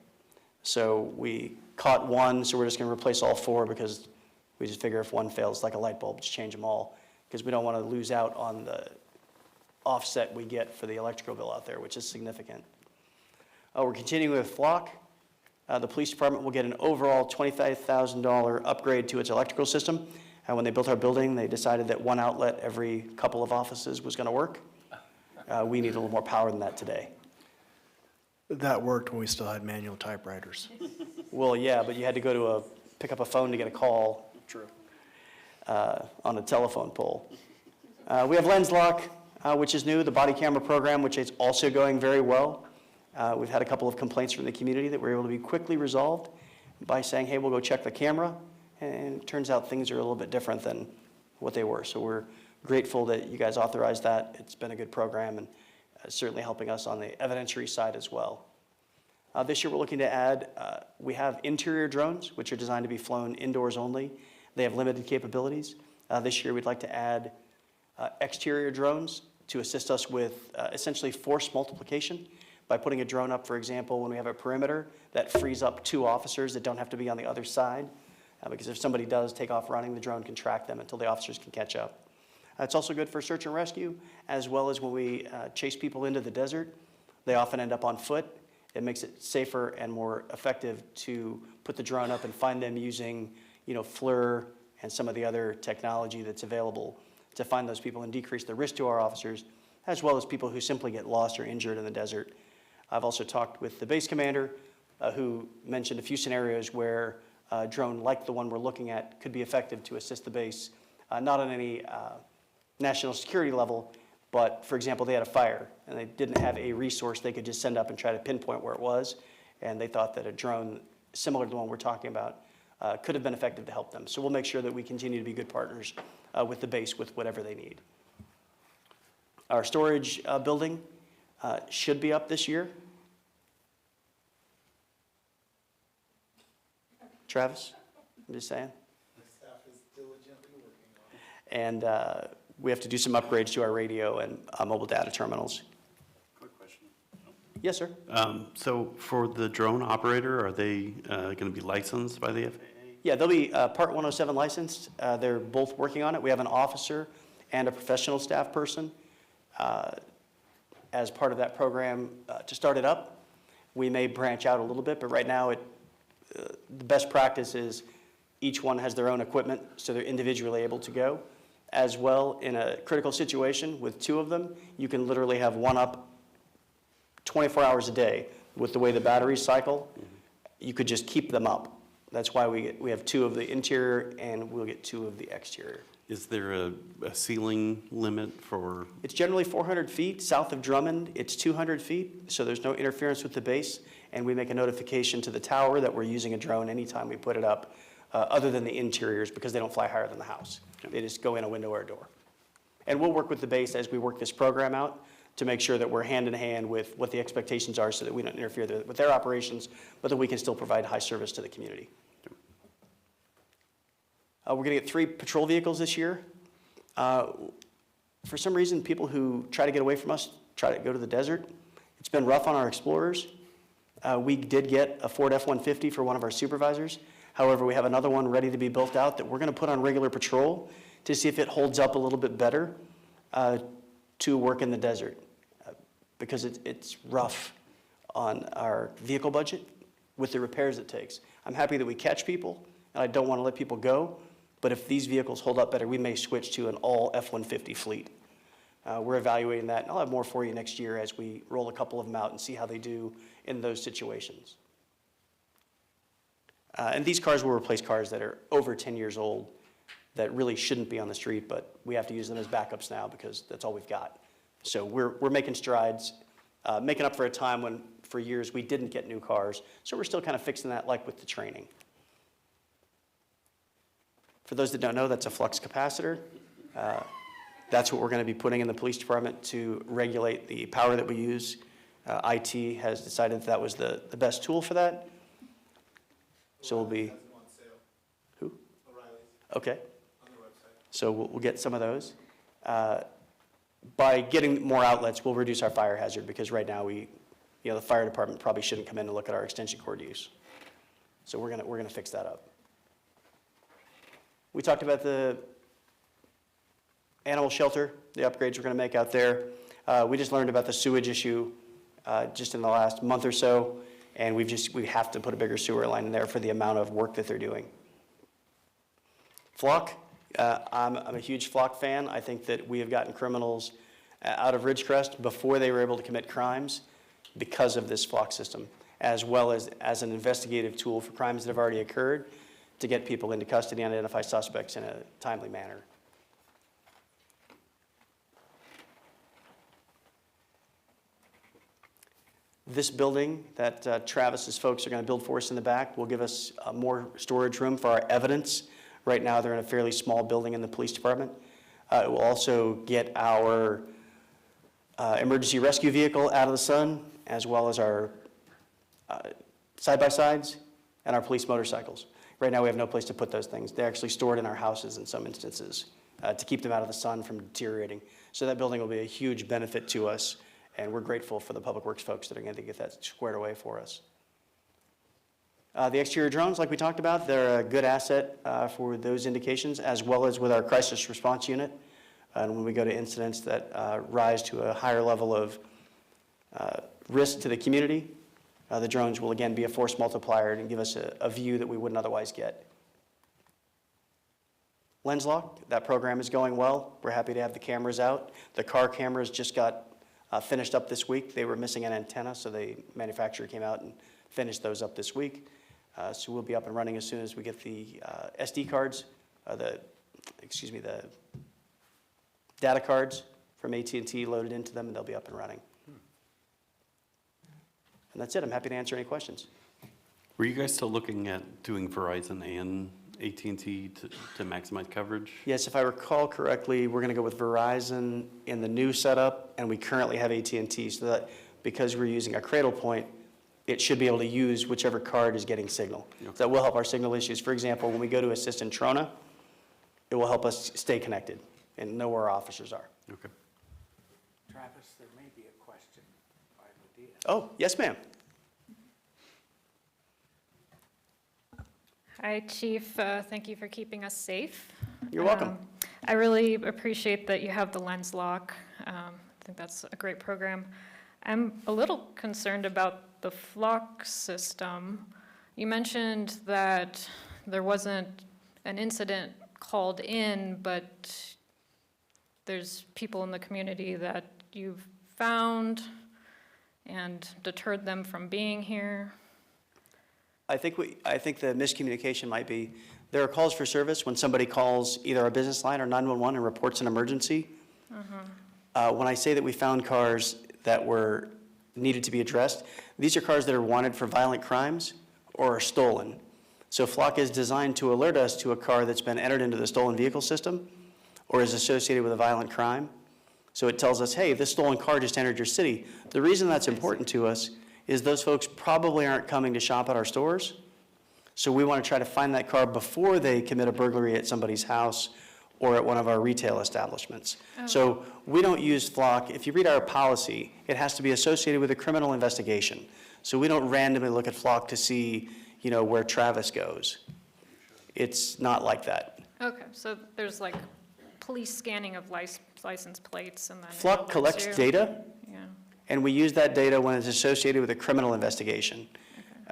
So we caught one, so we're just going to replace all 4 because we just figure if one fails, like a light bulb, just change them all, because we don't want to lose out on the offset we get for the electrical bill out there, which is significant. We're continuing with Flock. The police department will get an overall $25,000 upgrade to its electrical system. When they built our building, they decided that one outlet every couple of offices was going to work. We need a little more power than that today. That worked when we still had manual typewriters. Well, yeah, but you had to go to pick up a phone to get a call. True. On a telephone pole. We have Lens Lock, which is new, the body camera program, which is also going very well. We've had a couple of complaints from the community that were able to be quickly resolved by saying, hey, we'll go check the camera. And it turns out things are a little bit different than what they were. So we're grateful that you guys authorized that. It's been a good program and certainly helping us on the evidentiary side as well. This year we're looking to add, we have interior drones, which are designed to be flown indoors only. They have limited capabilities. This year we'd like to add exterior drones to assist us with essentially force multiplication by putting a drone up, for example, when we have a perimeter that frees up 2 officers that don't have to be on the other side. Because if somebody does take off running, the drone can track them until the officers can catch up. It's also good for search and rescue, as well as when we chase people into the desert. They often end up on foot. It makes it safer and more effective to put the drone up and find them using, FLIR and some of the other technology that's available to find those people and decrease the risk to our officers, as well as people who simply get lost or injured in the desert. I've also talked with the base commander, who mentioned a few scenarios where a drone like the one we're looking at could be effective to assist the base, not on any national security level, but for example, they had a fire and they didn't have a resource they could just send up and try to pinpoint where it was, and they thought that a drone similar to the one we're talking about could have been effective to help them. So we'll make sure that we continue to be good partners with the base with whatever they need. Our storage building should be up this year. Travis, I'm just saying. The staff is diligently working on it. And we have to do some upgrades to our radio and mobile data terminals. Quick question. Yes, sir. So for the drone operator, are they going to be licensed by the FAA? Yeah, they'll be Part 107 licensed. They're both working on it. We have an officer and a professional staff person as part of that program to start it up. We may branch out a little bit, but right now the best practice is each one has their own equipment, so they're individually able to go. As well, in a critical situation with 2 of them, you can literally have one up 24 hours a day. With the way the batteries cycle, you could just keep them up. That's why we have 2 of the interior and we'll get 2 of the exterior. Is there a ceiling limit for? It's generally 400 feet. South of Drummond, it's 200 feet, so there's no interference with the base. And we make a notification to the tower that we're using a drone anytime we put it up, other than the interiors, because they don't fly higher than the house. They just go in a window or a door. And we'll work with the base as we work this program out to make sure that we're hand in hand with what the expectations are so that we don't interfere with their operations, but that we can still provide high service to the community. We're going to get 3 patrol vehicles this year. For some reason, people who try to get away from us try to go to the desert. It's been rough on our Explorers. We did get a Ford F-150 for one of our supervisors. However, we have another one ready to be built out that we're going to put on regular patrol to see if it holds up a little bit better to work in the desert, because it's rough on our vehicle budget with the repairs it takes. I'm happy that we catch people, and I don't want to let people go, but if these vehicles hold up better, we may switch to an all F-150 fleet. We're evaluating that, and I'll have more for you next year as we roll a couple of them out and see how they do in those situations. And these cars will replace cars that are over 10 years old that really shouldn't be on the street, but we have to use them as backups now because that's all we've got. So we're making strides, making up for a time when, for years, we didn't get new cars. So we're still kind of fixing that, like with the training. For those that don't know, that's a flux capacitor. That's what we're going to be putting in the police department to regulate the power that we use. IT has decided that was the best tool for that. So we'll be, who? O'Reilly's Okay. on their website. So we'll get some of those. By getting more outlets, we'll reduce our fire hazard because right now the fire department probably shouldn't come in and look at our extension cord use. So we're gonna fix that up. We talked about the animal shelter, the upgrades we're gonna make out there. We just learned about the sewage issue just in the last month or so, and we have to put a bigger sewer line in there for the amount of work that they're doing. Flock, I'm a huge Flock fan. I think that we have gotten criminals out of Ridgecrest before they were able to commit crimes because of this flock system, as well as an investigative tool for crimes that have already occurred to get people into custody and identify suspects in a timely manner. This building that Travis's folks are going to build for us in the back will give us more storage room for our evidence. Right now, they're in a fairly small building in the police department. It will also get our emergency rescue vehicle out of the sun, as well as our side-by-sides and our police motorcycles. Right now, we have no place to put those things. They're actually stored in our houses in some instances to keep them out of the sun from deteriorating. So that building will be a huge benefit to us, and we're grateful for the Public Works folks that are going to get that squared away for us. The exterior drones, like we talked about, they're a good asset for those indications, as well as with our crisis response unit. And when we go to incidents that rise to a higher level of risk to the community, the drones will again be a force multiplier and give us a view that we wouldn't otherwise get. LensLock, that program is going well. We're happy to have the cameras out. The car cameras just got finished up this week. They were missing an antenna, so the manufacturer came out and finished those up this week. So we'll be up and running as soon as we get the SD cards, the data cards from AT&T loaded into them, and they'll be up and running. And that's it. I'm happy to answer any questions. Were you guys still looking at doing Verizon and AT&T to maximize coverage? Yes, if I recall correctly, we're going to go with Verizon in the new setup, and we currently have AT&T, so that because we're using a cradle point, it should be able to use whichever card is getting signal. Yeah. So that will help our signal issues. For example, when we go to assist in Trona, it will help us stay connected and know where our officers are. Okay. Travis, there may be a question by Lydia. Oh, yes, ma'am. Hi, Chief. Thank you for keeping us safe. You're welcome. I really appreciate that you have the LensLock. I think that's a great program. I'm a little concerned about the flock system. You mentioned that there wasn't an incident called in, but there's people in the community that you've found and deterred them from being here. I think the miscommunication might be, there are calls for service when somebody calls either our business line or 911 and reports an emergency. When I say that we found cars that were needed to be addressed, these are cars that are wanted for violent crimes or are stolen. So Flock is designed to alert us to a car that's been entered into the stolen vehicle system or is associated with a violent crime. So it tells us, hey, this stolen car just entered your city. The reason that's important to us is those folks probably aren't coming to shop at our stores. So we want to try to find that car before they commit a burglary at somebody's house or at one of our retail establishments. So we don't use Flock. If you read our policy, it has to be associated with a criminal investigation. So we don't randomly look at Flock to see, where Travis goes. It's not like that. Okay, so there's like police scanning of license plates and then. it Flock alerts collects you. data, Yeah, and we use that data when it's associated with a criminal investigation.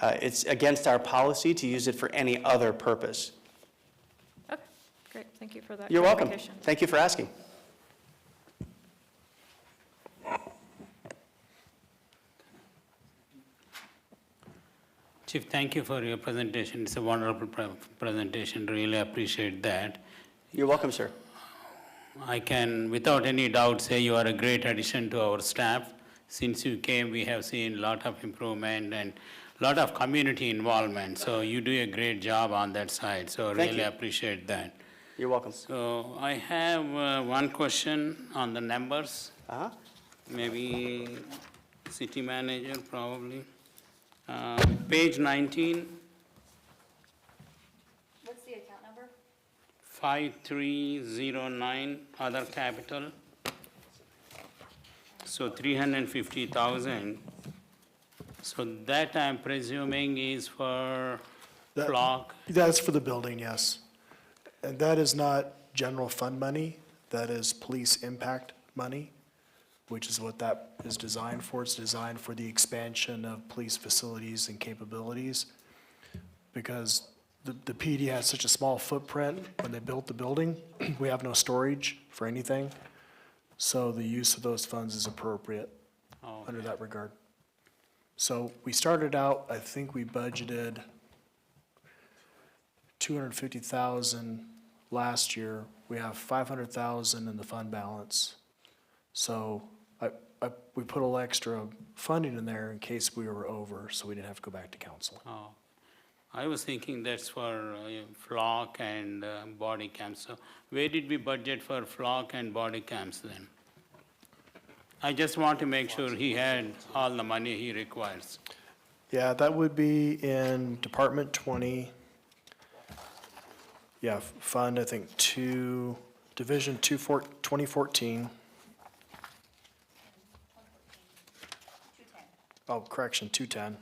It's against our policy to use it for any other purpose. okay, great, thank you for that You're welcome. clarification. Thank you for asking. Chief, thank you for your presentation. It's a wonderful presentation. Really appreciate that. You're welcome, sir. I can, without any doubt, say you are a great addition to our staff. Since you came, we have seen a lot of improvement and a lot of community involvement. So you do a great job on that side. So Thank really you. appreciate that. You're welcome. So I have one question on the numbers. Uh-huh. Maybe city manager probably. Page 19, What's the account number? 5309, other capital. So 350,000. So that I'm presuming is for That- Flock. That's for the building, yes. And that is not general fund money, that is police impact money, which is what that is designed for. It's designed for the expansion of police facilities and capabilities. Because the PD has such a small footprint, when they built the building, we have no storage for anything. So the use of those funds is appropriate Oh, under that regard. So we started out, I think we budgeted 250,000 last year. We have 500,000 in the fund balance. So we put a little extra funding in there in case we were over, so we didn't have to go back to council. oh. I was thinking that's for flock and body cams. So where did we budget for flock and body cams then? I just want to make sure he had all the money he requires. Yeah, that would be in Department 20. Yeah, Fund, I think, Division 2014. Oh, correction, 210.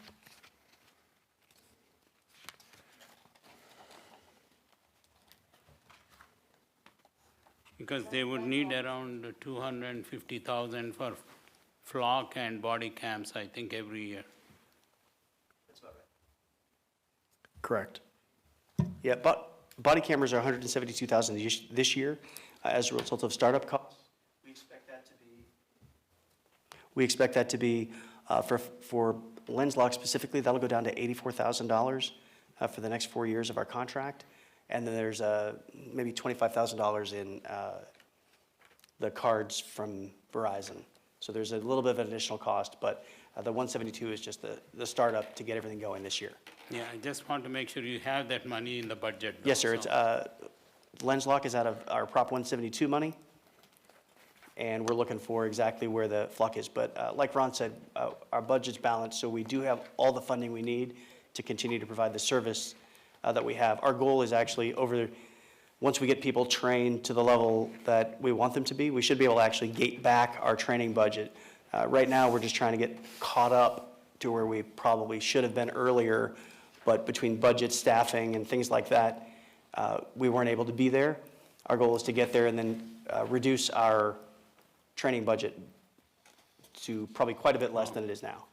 Because they would need around 250,000 for flock and body cams, I think, every year. Correct. Yeah, but body cameras are 172,000 this year as a result of startup costs. We expect that to be, for LensLock specifically, that'll go down to $84,000 for the next 4 years of our contract. And then there's maybe $25,000 in the cards from Verizon. So there's a little bit of an additional cost, but the 172 is just the startup to get everything going this year. Yeah, I just want to make sure you have that money in the budget. though, Yes, sir. It's, so- LensLock is out of our Prop 172 money, and we're looking for exactly where the flock is. But like Ron said, our budget's balanced, so we do have all the funding we need to continue to provide the service that we have. Our goal is actually once we get people trained to the level that we want them to be, we should be able to actually gate back our training budget. Right now, we're just trying to get caught up to where we probably should have been earlier, but between budget, staffing, and things like that, we weren't able to be there. Our goal is to get there and then reduce our training budget to probably quite a bit less than it is now.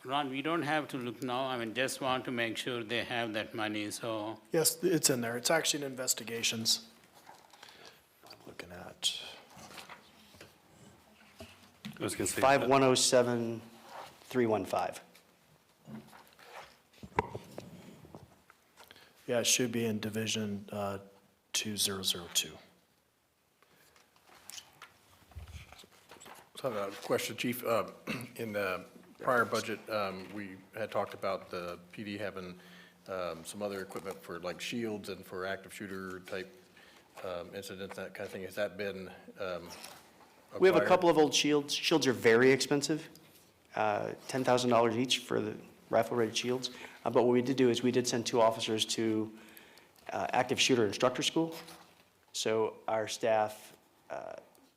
Ron, we don't have to look now, I mean, just want to make sure they have that money, so, Yes, it's in there. It's actually in investigations. Looking at, I was going to say. 5107315. yeah, it should be in Division 2002. So I have a question, Chief. In the prior budget, we had talked about the PD having some other equipment for like shields and for active shooter type incidents, that kind of thing. Has that been We have a acquired? couple of old shields. Shields are very expensive, $10,000 each for the rifle-rated shields. But what we did do is we did send 2 officers to active shooter instructor school. So our staff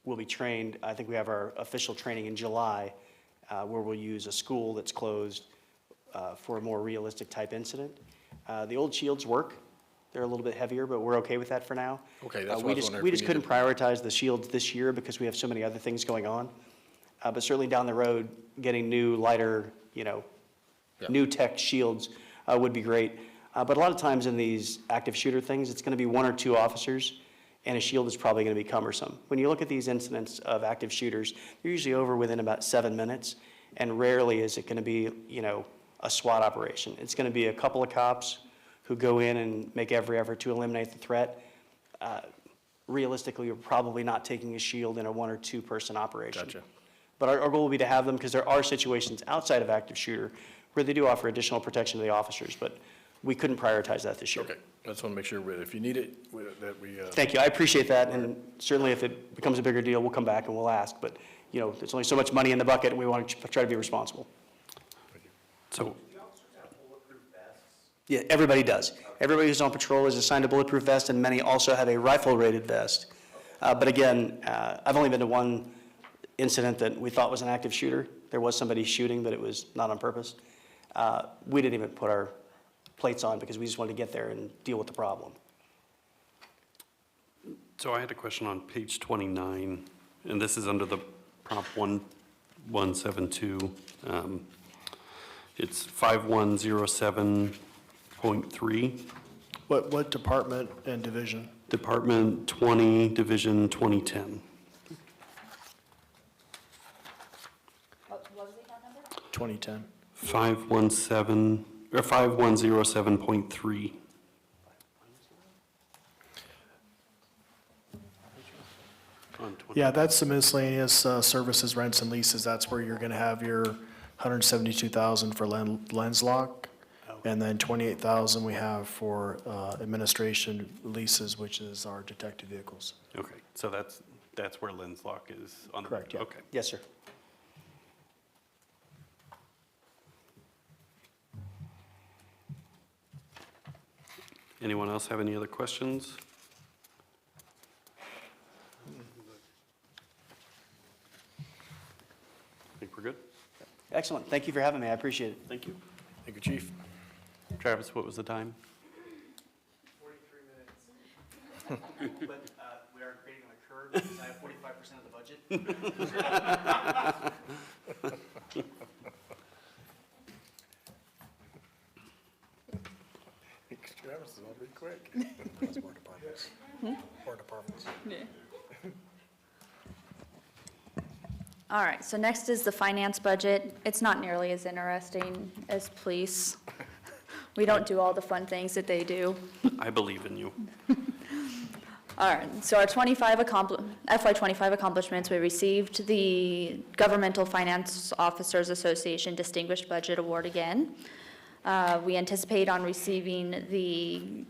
will be trained, I think we have our official training in July, where we'll use a school that's closed for a more realistic type incident. The old shields work. They're a little bit heavier, but we're okay with that for now. Okay, that's what I We was just, wondering if we we just couldn't needed- prioritize the shields this year because we have so many other things going on. But certainly down the road, getting new, lighter, Yeah. new tech shields would be great. But a lot of times in these active shooter things, it's going to be 1 or 2 officers, and a shield is probably going to be cumbersome. When you look at these incidents of active shooters, they're usually over within about 7 minutes, and rarely is it going to be, a SWAT operation. It's going to be a couple of cops who go in and make every effort to eliminate the threat. Realistically, we're probably not taking a shield in a 1 or 2 person operation. Gotcha. But our goal will be to have them, because there are situations outside of active shooter where they do offer additional protection to the officers, but we couldn't prioritize that this year. Okay, I just want to make sure if you need it, that we, Thank you, I appreciate that, and certainly if it becomes a bigger deal, we'll come back and we'll ask, but, there's only so much money in the bucket, and we want to try to be responsible. So, Yeah, everybody does. Everybody who's on patrol is assigned a bulletproof vest, and many also have a rifle-rated vest. But again, I've only been to one incident that we thought was an active shooter. There was somebody shooting, but it was not on purpose. We didn't even put our plates on because we just wanted to get there and deal with the problem. so I had a question on page 29, and this is under the Prop 1172. It's 5107.3. What department and division? Department 20, Division 2010. What was the account number? 2010. 517, or 5107.3. On 20. Yeah, that's the miscellaneous services, rents, and leases. That's where you're going to have your 172,000 for lens lock, and then 28,000 we have for administration leases, which is our detective vehicles. Okay, so that's where Lens Lock is on the. Correct, yeah. Okay. Yes, sir. Anyone else have any other questions? I think we're good. Excellent. Thank you for having me. I appreciate it. Thank you. Thank you, Chief. Travis, what was the time? 43 minutes. But we are creating a curve because I have 45% of the budget. Travis is already quick. That's more departments. More departments. All right, so next is the finance budget. It's not nearly as interesting as police. We don't do all the fun things that they do. I believe in you. All right, so our FY25 accomplishments, we received the Governmental Finance Officers Association Distinguished Budget Award again. We anticipate on receiving the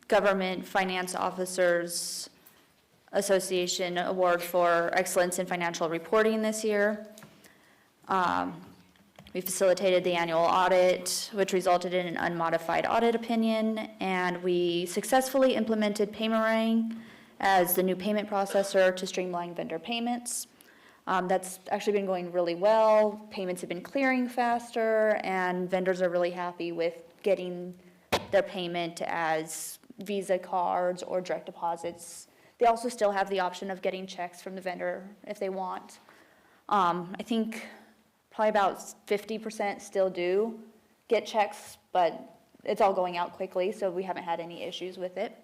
Government Finance Officers Association Award for Excellence in Financial Reporting this year. We facilitated the annual audit, which resulted in an unmodified audit opinion, and we successfully implemented Paymerang as the new payment processor to streamline vendor payments. That's actually been going really well. Payments have been clearing faster, and vendors are really happy with getting their payment as Visa cards or direct deposits. They also still have the option of getting checks from the vendor if they want. I think probably about 50% still do get checks, but it's all going out quickly, so we haven't had any issues with it.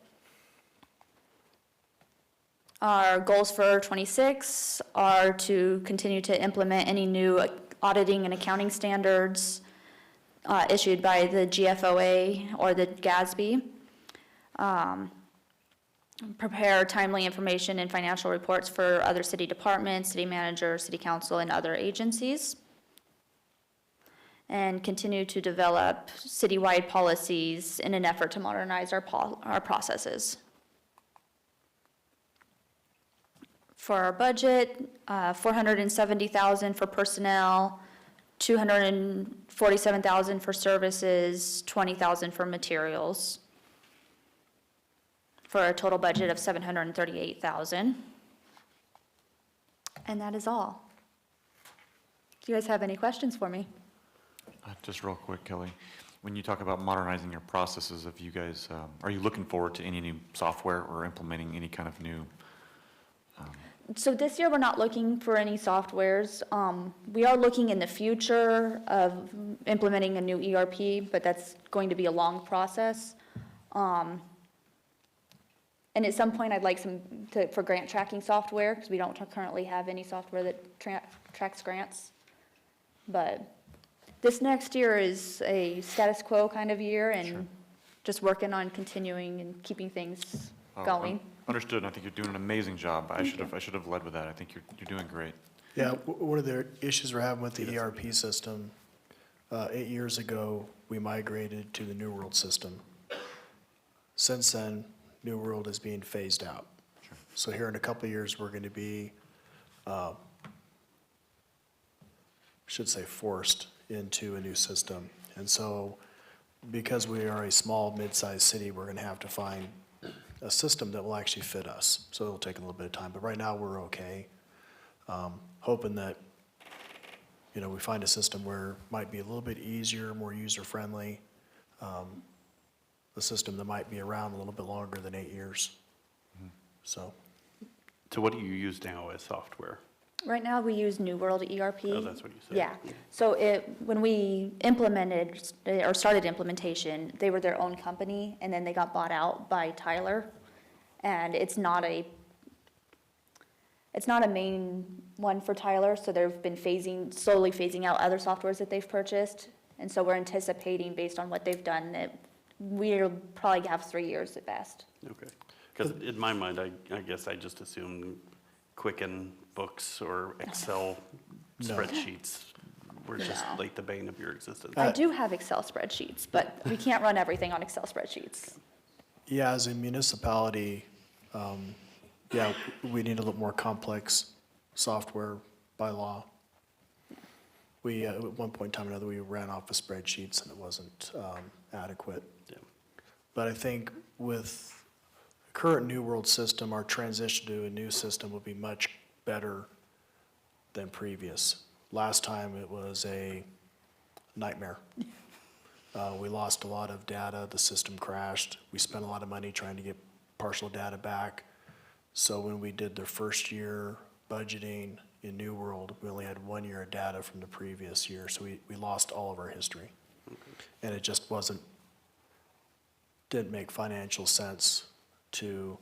Our goals for '26 are to continue to implement any new auditing and accounting standards issued by the GFOA or the GASB. Prepare timely information and financial reports for other city departments, city manager, city council, and other agencies. And continue to develop citywide policies in an effort to modernize our processes. For our budget, $470,000 for personnel, $247,000 for services, $20,000 for materials, for a total budget of $738,000. And that is all. Do you guys have any questions for me? Just real quick, Kelly, when you talk about modernizing your processes, if you guys, are you looking forward to any new software or implementing any kind of new? So this year, we're not looking for any softwares. We are looking in the future of implementing a new ERP, but that's going to be a long process. And at some point, I'd like for grant tracking software, because we don't currently have any software that tracks grants. But this next year is a status quo kind of year, and just working on continuing and keeping things going. Understood, and I think you're doing an amazing job. I should have led with that. I think you're doing great. Yeah, one of the issues we're having with the ERP system, 8 years ago, we migrated to the New World system. Since then, New World is being phased out. So here in a couple of years, we're going to be, forced into a new system. And so, because we are a small, mid-sized city, we're going to have to find a system that will actually fit us. So it'll take a little bit of time, but right now we're okay. Hoping that, we find a system where it might be a little bit easier, more user-friendly, a system that might be around a little bit longer than 8 years. So, So what do you use now as software? Right now, we use New World ERP. Oh, that's what you said. Yeah. So when we implemented, or started implementation, they were their own company, and then they got bought out by Tyler. And it's not a main one for Tyler, so they've been slowly phasing out other softwares that they've purchased. And so we're anticipating, based on what they've done, that we'll probably have 3 years at best. Okay. Because in my mind, I guess I just assumed Quicken books or Excel No. spreadsheets were just No. like the bane of your existence. I do have Excel spreadsheets, but we can't run everything on Excel spreadsheets. Yeah, as a municipality, yeah, we need a little more complex software by law. We, at one point in time or another, we ran off of spreadsheets and it wasn't adequate. Yeah. But I think with the current New World system, our transition to a new system will be much better than previous. Last time it was a nightmare. We lost a lot of data, the system crashed, we spent a lot of money trying to get partial data back. So when we did the first year budgeting in New World, we only had 1 year of data from the previous year, so we lost all of our history. And it just didn't make financial sense to,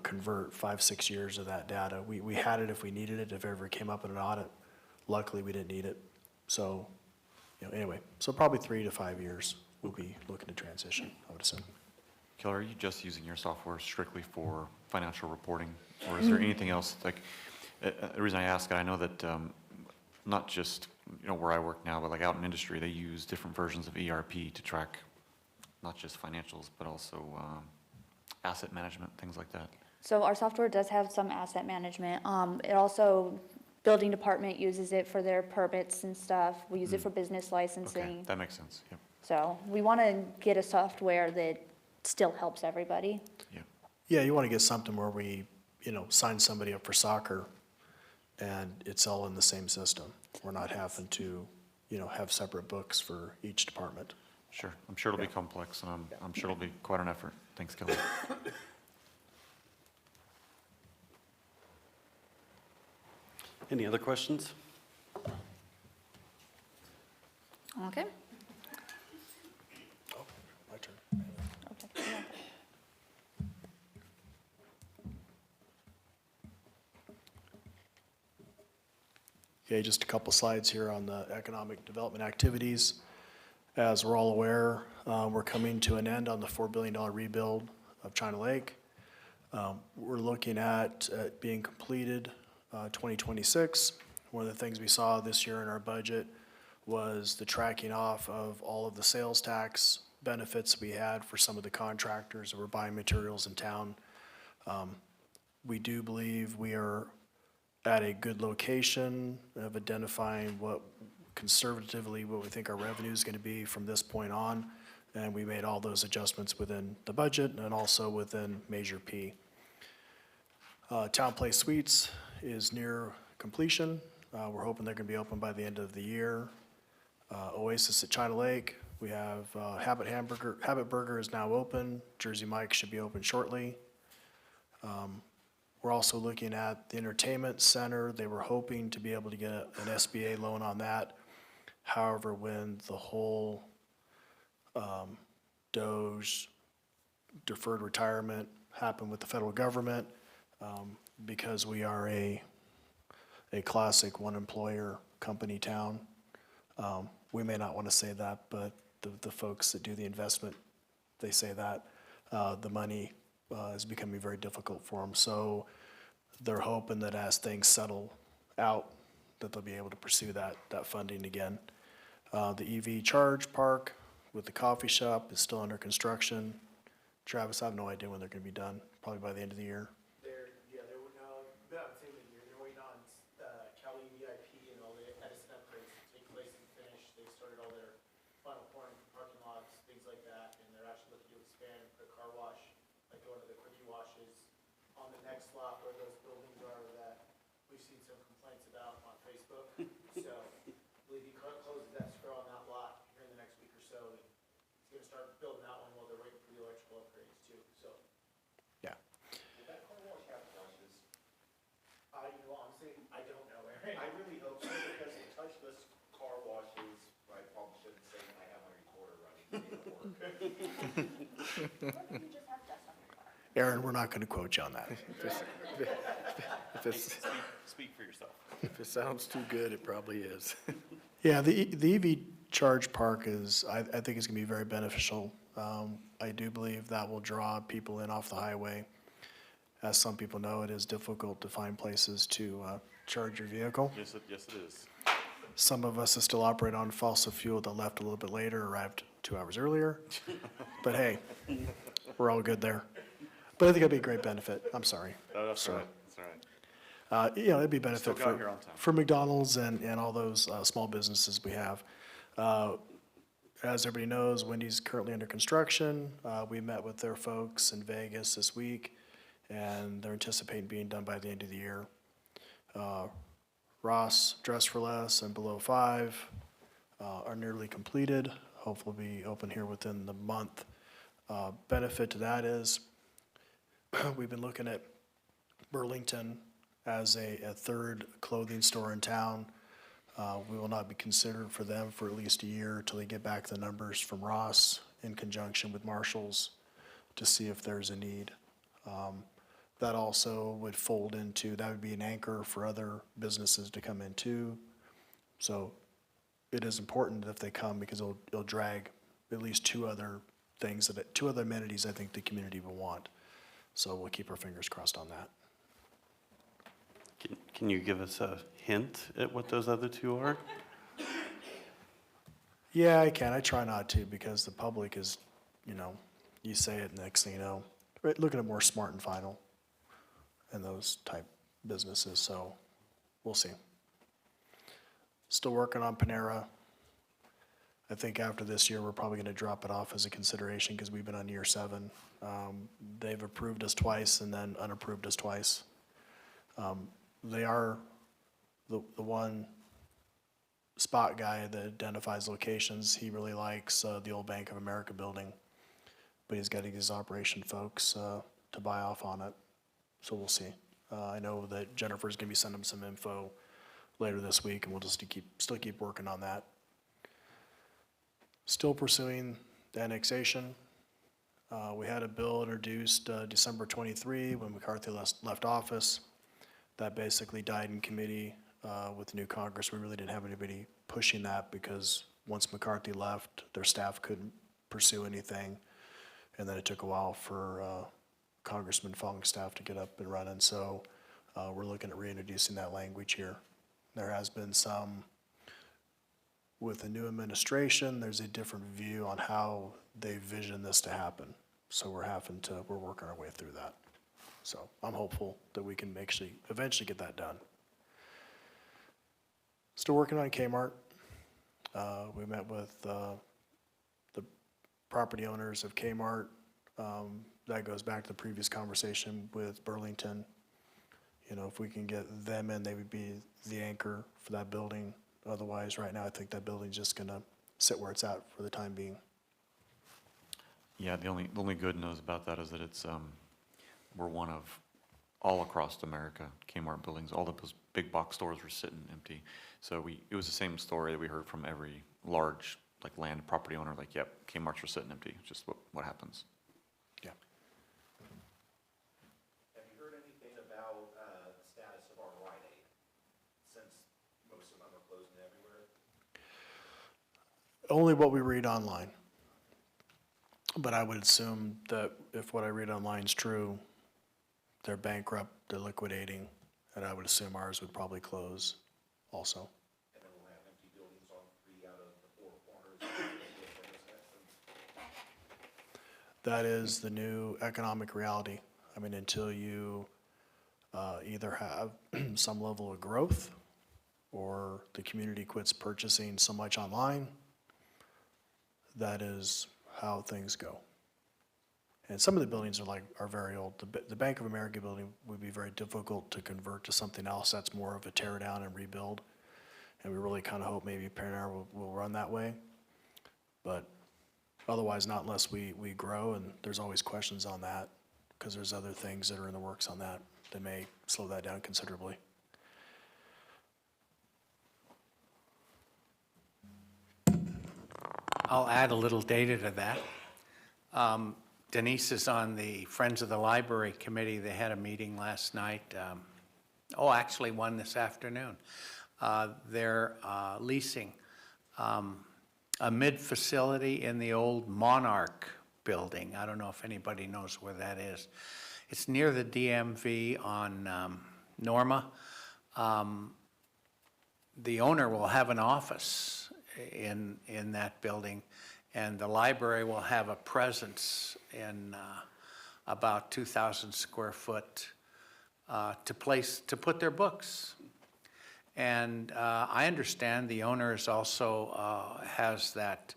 convert 5, 6 years of that data. We had it if we needed it, if it ever came up in an audit. Luckily, we didn't need it. So, anyway, so probably 3 to 5 years we'll be looking to transition, I would assume. Kelly, are you just using your software strictly for financial reporting? Or is there anything else, like, the reason I ask, I know that not just, where I work now, but like out in industry, they use different versions of ERP to track not just financials, but also asset management, things like that. So our software does have some asset management. It also, building department uses it for their permits and stuff. We use it for business Okay, licensing. that makes sense, yep, So we want to get a software that still helps everybody. yep. Yeah, you want to get something where we, sign somebody up for soccer and it's all in the same system. We're not having to, have separate books for each department. Sure, I'm sure it'll be complex, and I'm sure it'll be quite an effort. Thanks, Kelly. Any other questions? Okay? My turn. Okay. Okay, just a couple slides here on the economic development activities. As we're all aware, we're coming to an end on the $4 billion rebuild of China Lake. We're looking at being completed 2026. One of the things we saw this year in our budget was the tracking off of all of the sales tax benefits we had for some of the contractors that were buying materials in town. We do believe we are at a good location of identifying what conservatively what we think our revenue is going to be from this point on. And we made all those adjustments within the budget and also within Measure P. Town Place Suites is near completion. We're hoping they're going to be open by the end of the year. Oasis at China Lake, we have Habit Burger is now open. Jersey Mike should be open shortly. We're also looking at the entertainment center. They were hoping to be able to get an SBA loan on that. However, when the whole DOGE deferred retirement happened with the federal government, because we are a classic one employer company town, we may not want to say that, but the folks that do the investment, they say that the money is becoming very difficult for them. So they're hoping that as things settle out, that they'll be able to pursue that funding again. The EV charge park with the coffee shop is still under construction. Travis, I have no idea when they're going to be done, probably by the end of the year. They're about the same year, they're waiting on Cali VIP and all the Edison upgrades to take place and finish. They started all their final pouring for parking lots, things like that, and they're actually looking to expand, put a car wash, like going to the quickie washes on the next lot where those buildings are that we've seen some complaints about on Facebook. So, I believe he closes that scroll on that lot here in the next week or so, and he's gonna start building that one while they're waiting for the electrical upgrades too, so. Yeah. Will that car wash have flushes? Honestly, I don't know, Aaron. I really hope so, because the touchless car washes, I probably shouldn't say I have my recorder running. Aaron, we're not going to quote you on that. If it's, Speak for yourself. if it sounds too good, it probably is. Yeah, the EV charge park is, I think it's gonna be very beneficial. I do believe that will draw people in off the highway. As some people know, it is difficult to find places to charge your vehicle. Yes, it is. Some of us that still operate on fossil fuel that left a little bit later, arrived 2 hours earlier. But hey, we're all good there. But I think it'd be a great benefit. I'm sorry. That's Sorry. all right, that's all right. You know, it'd be a benefit Still got here on time. for McDonald's and all those small businesses we have. As everybody knows, Wendy's currently under construction. We met with their folks in Vegas this week, and they're anticipating being done by the end of the year. Ross, Dress for Less, and Below Five are nearly completed. Hopefully be open here within the month. Benefit to that is we've been looking at Burlington as a third clothing store in town. We will not be considered for them for at least a year till they get back the numbers from Ross in conjunction with Marshalls to see if there's a need. That also would fold into, that would be an anchor for other businesses to come in too. So it is important that if they come because it'll drag at least two other amenities I think the community will want. So we'll keep our fingers crossed on that. Can you give us a hint at what those other two are? Yeah, I can. I try not to because the public is, you know, you say it, next thing you know, right, looking at more Smart and Final and those type businesses. So we'll see. Still working on Panera. I think after this year, we're probably going to drop it off as a consideration because we've been on year 7. They've approved us twice and then unapproved us twice. They are the one spot guy that identifies locations. He really likes the old Bank of America building, but he's got to get his operation folks to buy off on it. So we'll see. I know that Jennifer's going to be sending him some info later this week, and we'll just still keep working on that. Still pursuing the annexation. We had a bill introduced December 23 when McCarthy left office. That basically died in committee with the new Congress. We really didn't have anybody pushing that because once McCarthy left, their staff couldn't pursue anything. And then it took a while for Congressman Fong's staff to get up and running. So we're looking at reintroducing that language here. There has been some, with the new administration, there's a different view on how they vision this to happen. So we're working our way through that. So I'm hopeful that we can actually eventually get that done. Still working on Kmart. We met with the property owners of Kmart. That goes back to the previous conversation with Burlington. You know, if we can get them in, they would be the anchor for that building. Otherwise, right now, I think that building's just gonna sit where it's at for the time being. Yeah, the only good news about that is that it's, we're one of, all across America, Kmart buildings, all of those big box stores were sitting empty. So it was the same story that we heard from every large, like, land property owner, like, yep, Kmart's were sitting empty, just what happens. Yeah. Have you heard anything about the status of our Rite Aid, since most of them are closing everywhere? Only what we read online. But I would assume that if what I read online is true, they're bankrupt, they're liquidating, and I would assume ours would probably close also. And then we'll have empty buildings on 3 out of the 4 corners. That is the new economic reality. I mean, until you either have some level of growth or the community quits purchasing so much online, that is how things go. And some of the buildings are very old. The Bank of America building would be very difficult to convert to something else. That's more of a tear down and rebuild. And we really kind of hope maybe Panera will run that way. But otherwise, not unless we grow, and there's always questions on that because there's other things that are in the works on that that may slow that down considerably. I'll add a little data to that. Denise is on the Friends of the Library Committee. They had a meeting last night. Actually one this afternoon. They're leasing a mid-facility in the old Monarch building. I don't know if anybody knows where that is. It's near the DMV on Norma. The owner will have an office in that building, and the library will have a presence in about 2,000 square foot to put their books. And I understand the owner is also has that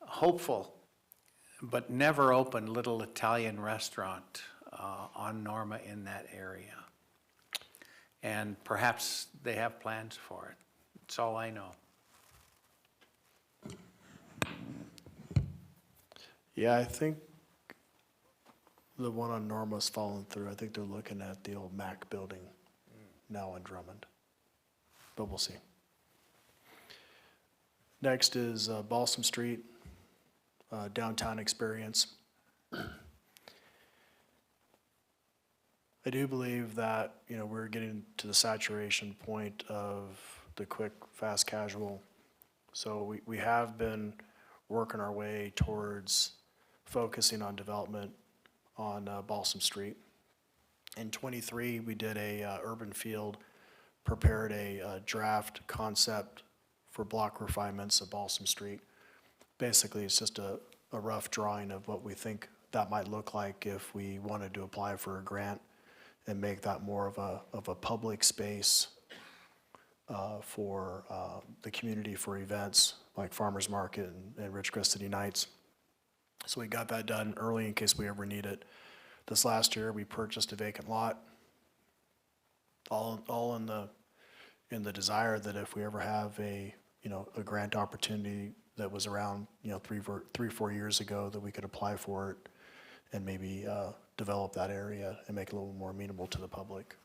hopeful but never open little Italian restaurant on Norma in that area. And perhaps they have plans for it. That's all I know. Yeah, I think the one on Norma's fallen through. I think they're looking at the old Mac building now in Drummond. But we'll see. Next is Balsam Street, downtown experience. I do believe that, we're getting to the saturation point of the quick, fast casual. So we have been working our way towards focusing on development on Balsam Street. In '23, we did Urban Field, prepared a draft concept for block refinements of Balsam Street. Basically, it's just a rough drawing of what we think that might look like if we wanted to apply for a grant and make that more of a public space for the community for events like Farmers Market and Ridgecrest City Nights. So we got that done early in case we ever need it. This last year, we purchased a vacant lot, all in the desire that if we ever have a grant opportunity that was around 3-4 years ago, that we could apply for it and maybe develop that area and make it a little more amenable to the public.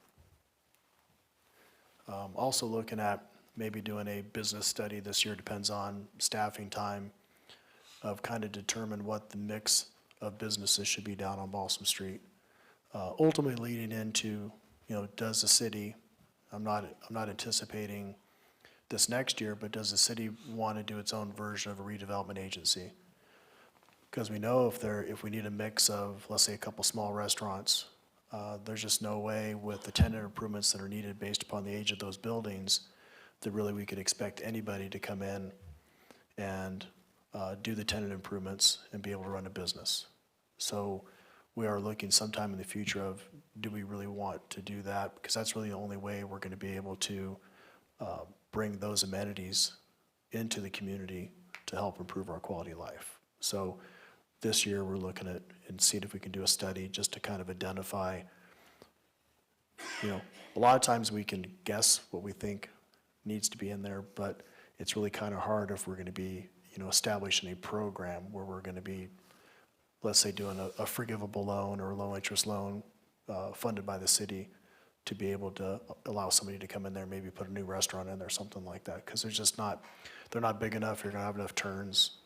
Also looking at maybe doing a business study this year, depends on staffing time, of kind of determine what the mix of businesses should be down on Balsam Street. Ultimately leading into, does the city, I'm not anticipating this next year, but does the city want to do its own version of a redevelopment agency? Because we know if we need a mix of, let's say, a couple small restaurants, there's just no way with the tenant improvements that are needed based upon the age of those buildings that really we could expect anybody to come in and do the tenant improvements and be able to run a business. So we are looking sometime in the future of, do we really want to do that? Because that's really the only way we're going to be able to bring those amenities into the community to help improve our quality of life. So this year, we're looking at and seeing if we can do a study just to kind of identify, a lot of times we can guess what we think needs to be in there, but it's really kind of hard if we're going to be, establishing a program where we're going to be, let's say, doing a forgivable loan or a low interest loan funded by the city to be able to allow somebody to come in there, maybe put a new restaurant in there, something like that. Because they're not big enough, you're going to have enough turns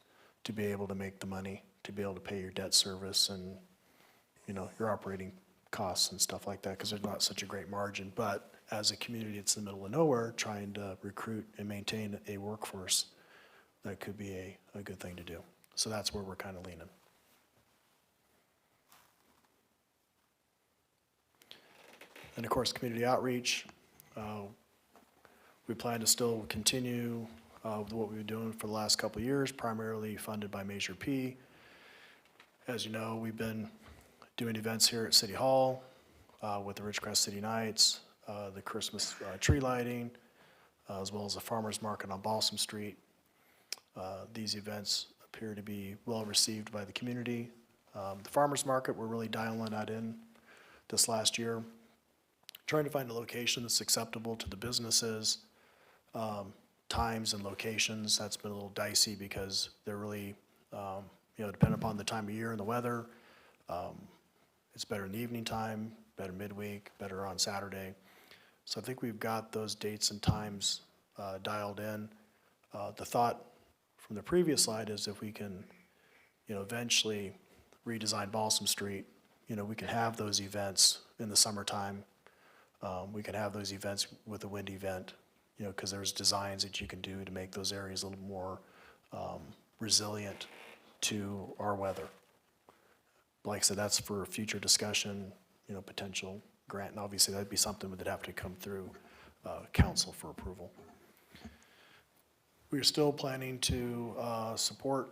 to be able to make the money, to be able to pay your debt service and, your operating costs and stuff like that, because there's not such a great margin. But as a community, it's in the middle of nowhere, trying to recruit and maintain a workforce, that could be a good thing to do. So that's where we're kind of leaning. And of course, community outreach. We plan to still continue with what we've been doing for the last couple of years, primarily funded by Measure P. As you know, we've been doing events here at City Hall with the Ridgecrest City Nights, the Christmas tree lighting, as well as the Farmers Market on Balsam Street. These events appear to be well received by the community. The Farmers Market, we're really dialing that in this last year, trying to find a location that's acceptable to the businesses. Times and locations, that's been a little dicey because they're really, depending upon the time of year and the weather. It's better in the evening time, better midweek, better on Saturday. So I think we've got those dates and times dialed in. The thought from the previous slide is if we can, eventually redesigned Balsam Street, you know, we can have those events in the summertime. We can have those events with a wind event, you know, because there's designs that you can do to make those areas a little more resilient to our weather. Like I said, that's for future discussion, you know, potential grant, and obviously that'd be something that'd have to come through council for approval. We are still planning to support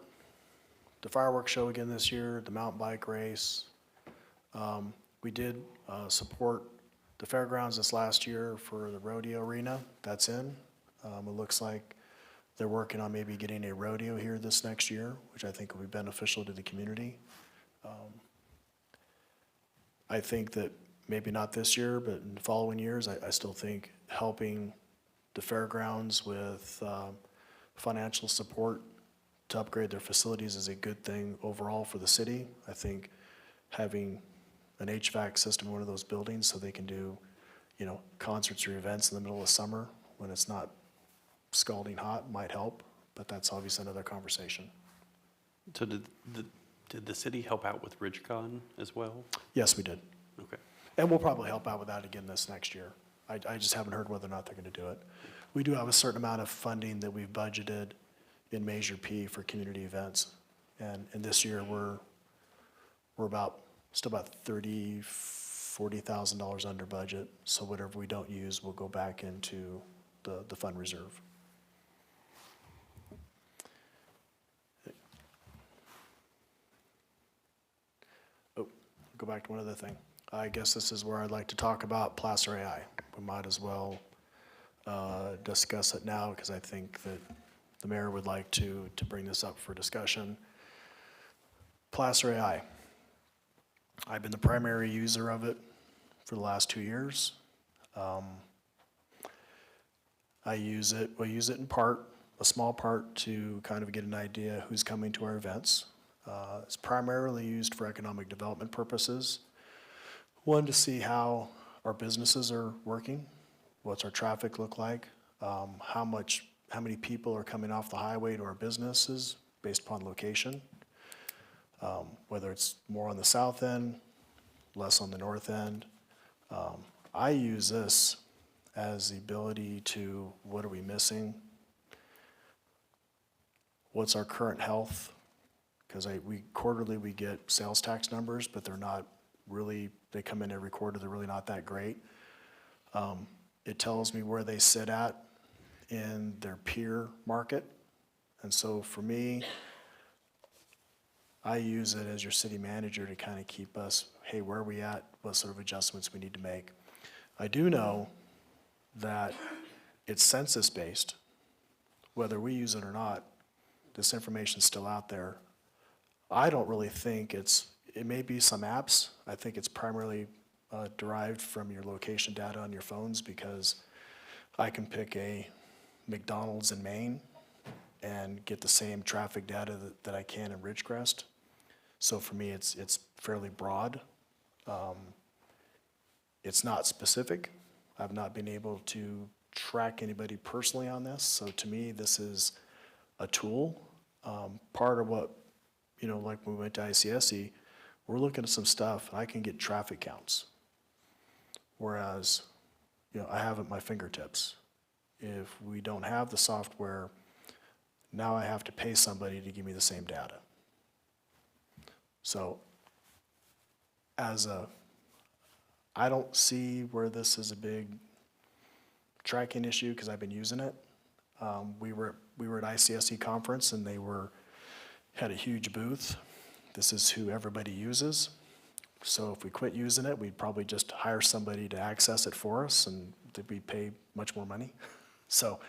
the fireworks show again this year, the mountain bike race. We did support the fairgrounds this last year for the rodeo arena. That's in. It looks like they're working on maybe getting a rodeo here this next year, which I think will be beneficial to the community. I think that maybe not this year, but in the following years, I still think helping the fairgrounds with financial support to upgrade their facilities is a good thing overall for the city. I think having an HVAC system in one of those buildings so they can do, you know, concerts or events in the middle of summer when it's not scalding hot might help, but that's obviously another conversation. So did the city help out with RidgeCon as well? Yes, we did. Okay. And we'll probably help out with that again this next year. I just haven't heard whether or not they're gonna do it. We do have a certain amount of funding that we've budgeted in Measure P for community events. And this year, we're still about $40,000 under budget. So whatever we don't use will go back into the fund reserve. Oh, go back to one other thing. I guess this is where I'd like to talk about Placer AI. We might as well discuss it now because I think that the mayor would like to bring this up for discussion. Placer AI. I've been the primary user of it for the last 2 years. I use it in part, a small part, to kind of get an idea who's coming to our events. It's primarily used for economic development purposes. One, to see how our businesses are working, what's our traffic look like, how many people are coming off the highway to our businesses based upon location, whether it's more on the south end, less on the north end. I use this as the ability to, what are we missing? What's our current health? Because quarterly we get sales tax numbers, but they're not really, they come in every quarter, they're really not that great. It tells me where they sit at in their peer market. And so for me, I use it as your city manager to kind of keep us, hey, where are we at? What sort of adjustments we need to make? I do know that it's census-based. Whether we use it or not, this information's still out there. I don't really think it may be some apps. I think it's primarily derived from your location data on your phones because I can pick a McDonald's in Maine and get the same traffic data that I can in Ridgecrest. So for me, it's fairly broad. It's not specific. I've not been able to track anybody personally on this. So to me, this is a tool. Part of what, you know, like when we went to ICSC, we're looking at some stuff, and I can get traffic counts. Whereas, you know, I have it at my fingertips. If we don't have the software, now I have to pay somebody to give me the same data. So, I don't see where this is a big tracking issue because I've been using it. We were at ICSC conference and they had a huge booth. This is who everybody uses. So if we quit using it, we'd probably just hire somebody to access it for us and we'd pay much more money. So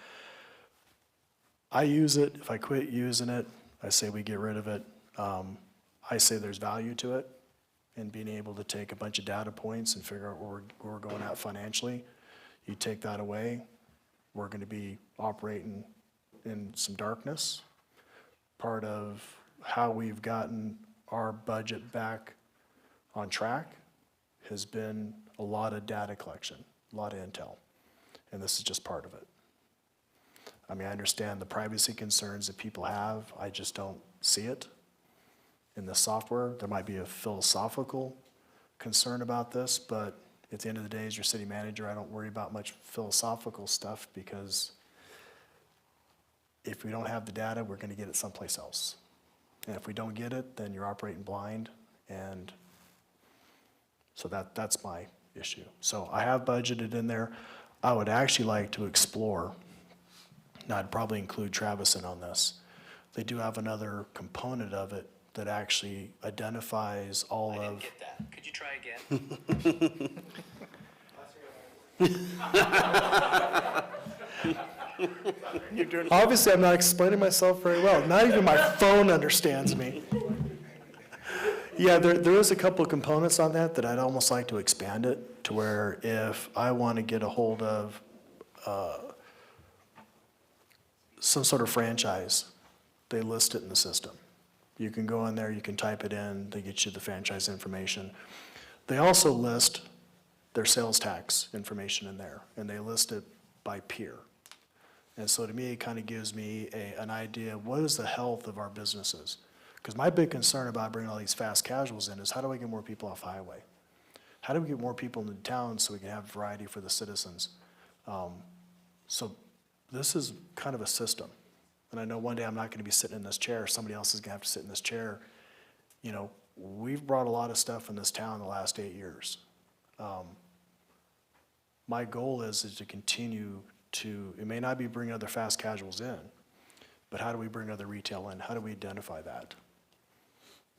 I use it. If I quit using it, I say we get rid of it. I say there's value to it in being able to take a bunch of data points and figure out where we're going at financially. You take that away, we're going to be operating in some darkness. Part of how we've gotten our budget back on track has been a lot of data collection, a lot of intel, and this is just part of it. I mean, I understand the privacy concerns that people have, I just don't see it. in the software. There might be a philosophical concern about this, but at the end of the day, as your city manager, I don't worry about much philosophical stuff because if we don't have the data, we're going to get it someplace else. And if we don't get it, then you're operating blind, and so that's my issue. So I have budgeted in there. I would actually like to explore, and I'd probably include Travis in on this. They do have another component of it that actually identifies all of. that. Could you try again? Obviously, I'm not explaining myself very well. Not even my phone understands me. Yeah, there is a couple of components on that I'd almost like to expand it to where if I want to get a hold of some sort of franchise, they list it in the system. You can go in there, you can type it in, they get you the franchise information. They also list their sales tax information in there, and they list it by peer. And so to me, it kind of gives me an idea of what is the health of our businesses. Because my big concern about bringing all these fast casuals in is how do we get more people off highway? How do we get more people into town so we can have variety for the citizens? So this is kind of a system. And I know one day I'm not going to be sitting in this chair. Somebody else is going to have to sit in this chair. You know, we've brought a lot of stuff in this town in the last 8 years. My goal is to continue to, it may not be bringing other fast casuals in, but how do we bring other retail in? How do we identify that?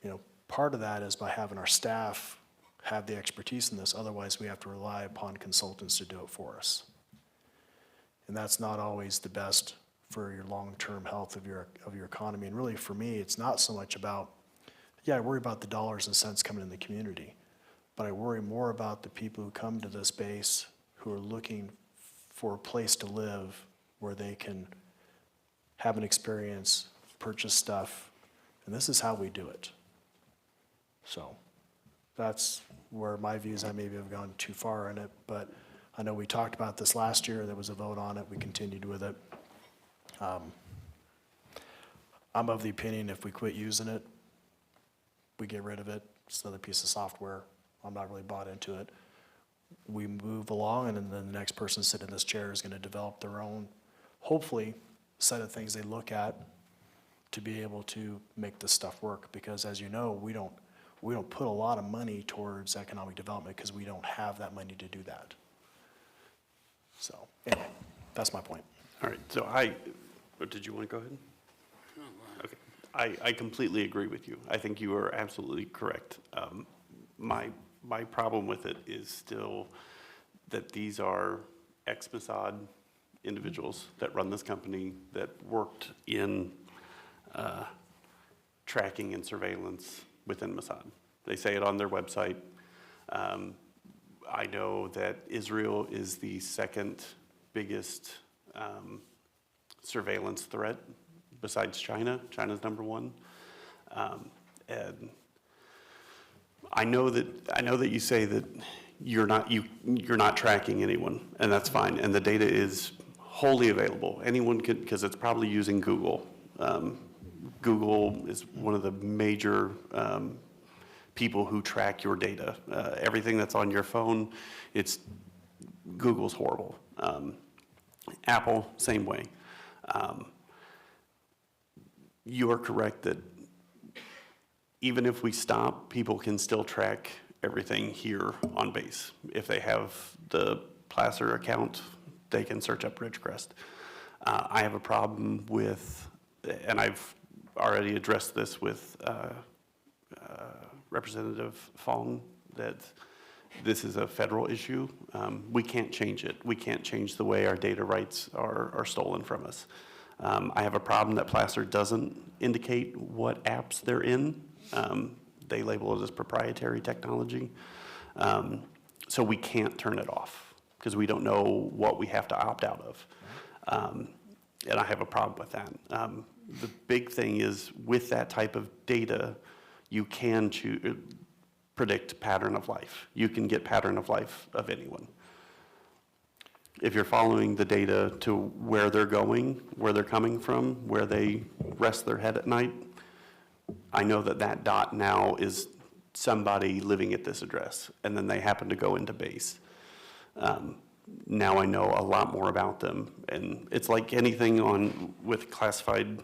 You know, part of that is by having our staff have the expertise in this. Otherwise, we have to rely upon consultants to do it for us. And that's not always the best for your long-term health of your economy. And really, for me, it's not so much about, yeah, I worry about the dollars and cents coming in the community, but I worry more about the people who come to this base who are looking for a place to live where they can have an experience, purchase stuff, and this is how we do it. So that's where my views, I maybe have gone too far in it, but I know we talked about this last year, there was a vote on it, we continued with it. I'm of the opinion if we quit using it, we get rid of it, it's another piece of software, I'm not really bought into it. We move along and then the next person sitting in this chair is gonna develop their own, hopefully, set of things they look at to be able to make this stuff work. Because as you know, we don't put a lot of money towards economic development because we don't have that money to do that. So anyway, that's my point. All right, so did you want to go ahead? Okay, I completely agree with you. I think you are absolutely correct. My problem with it is still that these are ex-Mossad individuals that run this company that worked in tracking and surveillance within Mossad. They say it on their website. I know that Israel is the second biggest surveillance threat besides China. China's number one. And I know that you say that you're not tracking anyone, and that's fine. And the data is wholly available. Anyone can, because it's probably using Google. Google is one of the major people who track your data. Everything that's on your phone, Google's horrible. Apple, same way. You are correct that even if we stop, people can still track everything here on base. If they have the Placer account, they can search up Ridgecrest. I have a problem with, and I've already addressed this with Representative Fong, that this is a federal issue. We can't change it. We can't change the way our data rights are stolen from us. I have a problem that Placer doesn't indicate what apps they're in. They label it as proprietary technology. So we can't turn it off because we don't know what we have to opt out of. And I have a problem with that. The big thing is with that type of data, you can predict pattern of life. You can get pattern of life of anyone. If you're following the data to where they're going, where they're coming from, where they rest their head at night, I know that that dot now is somebody living at this address, and then they happen to go into base. Now I know a lot more about them, and it's like anything with classified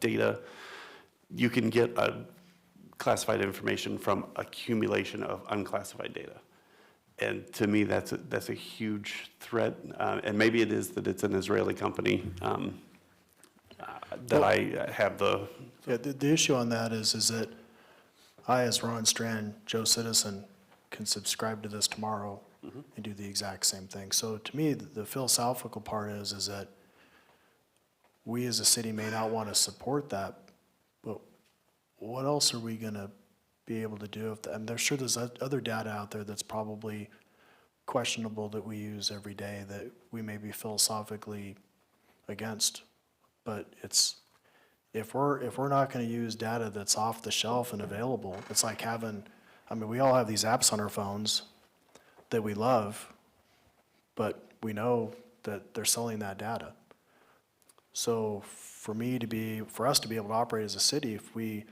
data. You can get classified information from accumulation of unclassified data. And to me, that's a huge threat, and maybe it is that it's an Israeli company that I have the. Yeah, the issue on that is that I, as Ron Strand, Joe Citizen, can subscribe to this tomorrow and do the exact same thing. So to me, the philosophical part is that we as a city may not want to support that, but what else are we gonna be able to do? And there's other data out there that's probably questionable that we use every day that we may be philosophically against. But if we're not gonna use data that's off the shelf and available, it's like we all have these apps on our phones that we love, but we know that they're selling that data. So for us to be able to operate as a city, if we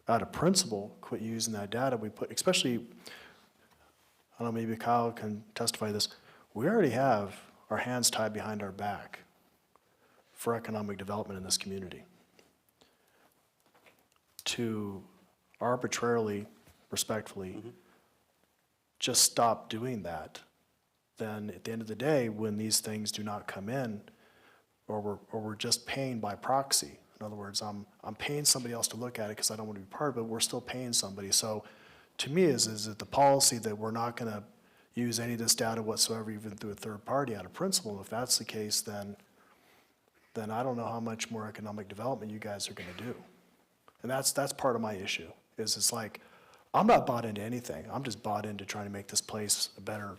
out of principle quit using that data, especially, I don't know, maybe Kyle can testify to this, we already have our hands tied behind our back for economic development in this community. To arbitrarily, respectfully, just stop doing that, then at the end of the day, when these things do not come in, or we're just paying by proxy. In other words, I'm paying somebody else to look at it because I don't want to be part of it, but we're still paying somebody. So to me, is it the policy that we're not going to use any of this data whatsoever, even through a third party out of principle? If that's the case, then I don't know how much more economic development you guys are going to do. And that's part of my issue, is it's like, I'm not bought into anything. I'm just bought into trying to make this place better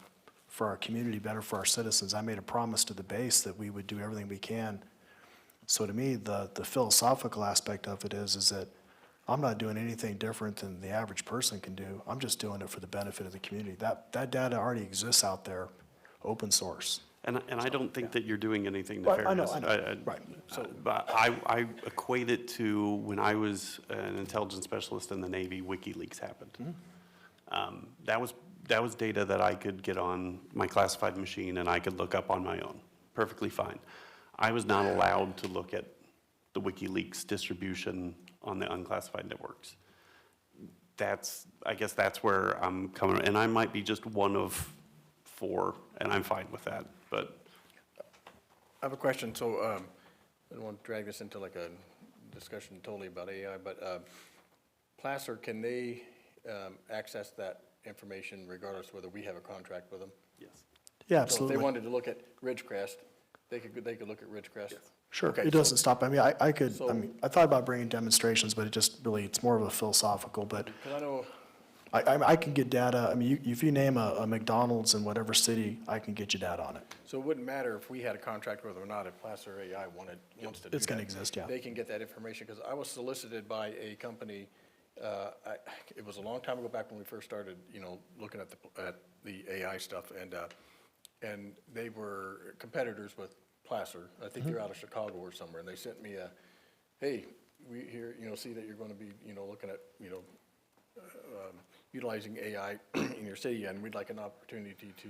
for our community, better for our citizens. I made a promise to the base that we would do everything we can. So to me, the philosophical aspect of it is that I'm not doing anything different than the average person can do. I'm just doing it for the benefit of the community. That data already exists out there, open source. And I don't think that you're doing anything Right, I know, nefarious. right. So, but I equate it to when I was an intelligence specialist in the Navy, WikiLeaks happened. That was data that I could get on my classified machine and I could look up on my own, perfectly fine. I was not allowed to look at the WikiLeaks distribution on the unclassified networks. I guess that's where I'm coming, and I might be just one of 4, and I'm fine with that, but. I have a question. So I don't want to drag this into like a discussion totally about AI, but Placer, can they access that information regardless of whether we have a contract with them? Yes. Yeah, So absolutely. if they wanted to look at Ridgecrest, they could look at Ridgecrest? Sure, Okay, it doesn't stop. I So- I thought about bringing demonstrations, but it's more of a philosophical, but Because I know, I can get data. If you name a McDonald's in whatever city, I can get you data on it. so it wouldn't matter if we had a contract with them or not, if Placer AI wants to do that. It's gonna exist, yeah. They can get that information, because I was solicited by a company, it was a long time ago, back when we first started, looking at the AI stuff, and they were competitors with Placer. I think they're out of Chicago or somewhere, and they sent me hey, we hear, see that you're gonna be, looking at, utilizing AI in your city, and we'd like an opportunity to,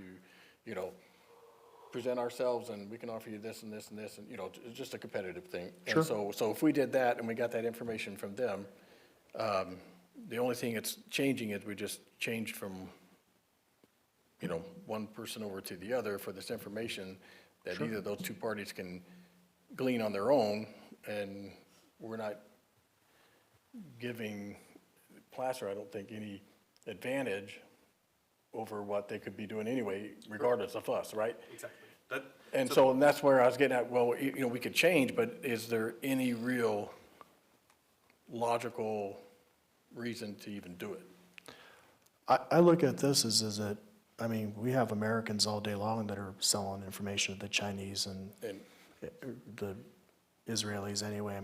present ourselves, and we can offer you this and this and this, and, it's just a competitive thing. Sure. And so if we did that and we got that information from them, the only thing that's changing is we just changed from, one person over to the other for this information that either those two parties can glean on their own, and we're not giving Placer, I don't think, any advantage over what they could be doing anyway, regardless of us, right? Exactly. And so that's where I was getting at, well, we could change, but is there any real logical reason to even do it? I look at this as that, we have Americans all day long that are selling information to the Chinese and the Israelis anyway.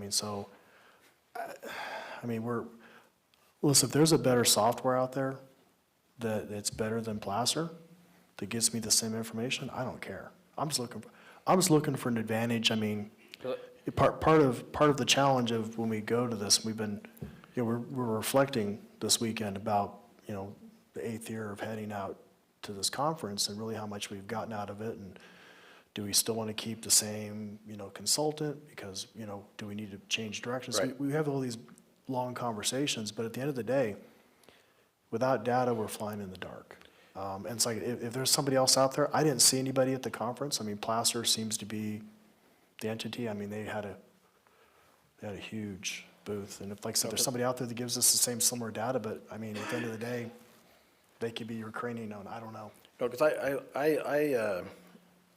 Listen, if there's a better software out there that it's better than Placer, that gets me the same information, I don't care. I'm just looking for an advantage. part of the challenge of when we go to this, we've been, we're reflecting this weekend about, the 8th year of heading out to this conference and really how much we've gotten out of it, and do we still want to keep the same, consultant, because, do we need to change directions? Right. We have all these long conversations, but at the end of the day, without data, we're flying in the dark. And it's like, if there's somebody else out there, I didn't see anybody at the conference. I mean, Placer seems to be the entity. I mean, they had a huge booth, and if, like I said, there's somebody out there that gives us the same similar data, but I mean, at the end of the day, they could be your crane on, I don't know. No, because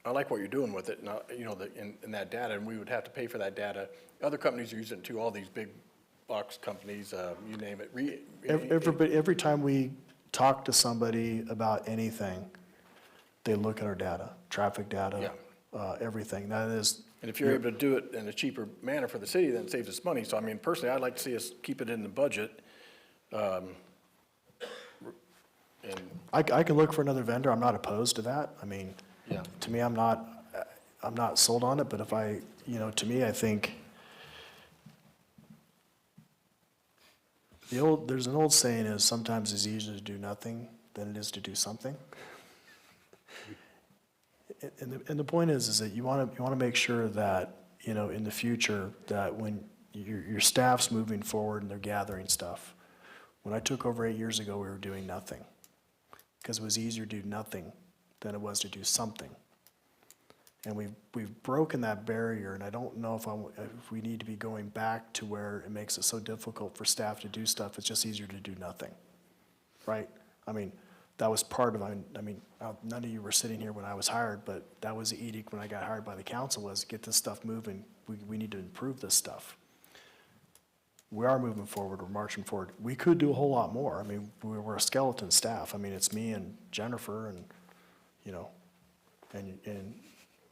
I like what you're doing with it, now, in that data, and we would have to pay for that data. Other companies are using it too, all these big box companies, you name it. Every time we talk to somebody about anything, they look at our data, traffic data, everything. That is. And if you're able to do it in a cheaper manner for the city, then it saves us money. So I mean, personally, I'd like to see us keep it in the budget. And I can look for another vendor. I'm not opposed to that. I mean, Yeah. to me, I'm not sold on it, but if to me, I think there's an old saying is sometimes it's easier to do nothing than it is to do something. And the point is that you want to make sure that, in the future, that when your staff's moving forward and they're gathering stuff. When I took over 8 years ago, we were doing nothing, because it was easier to do nothing than it was to do something. And we've broken that barrier, and I don't know if we need to be going back to where it makes it so difficult for staff to do stuff. It's just easier to do nothing, right? I mean, that was part of, none of you were sitting here when I was hired, but that was the edict when I got hired by the council, was get this stuff moving. We need to improve this stuff. We are moving forward, we're marching forward. We could do a whole lot more. I mean, we're a skeleton staff. I mean, it's me and Jennifer and, and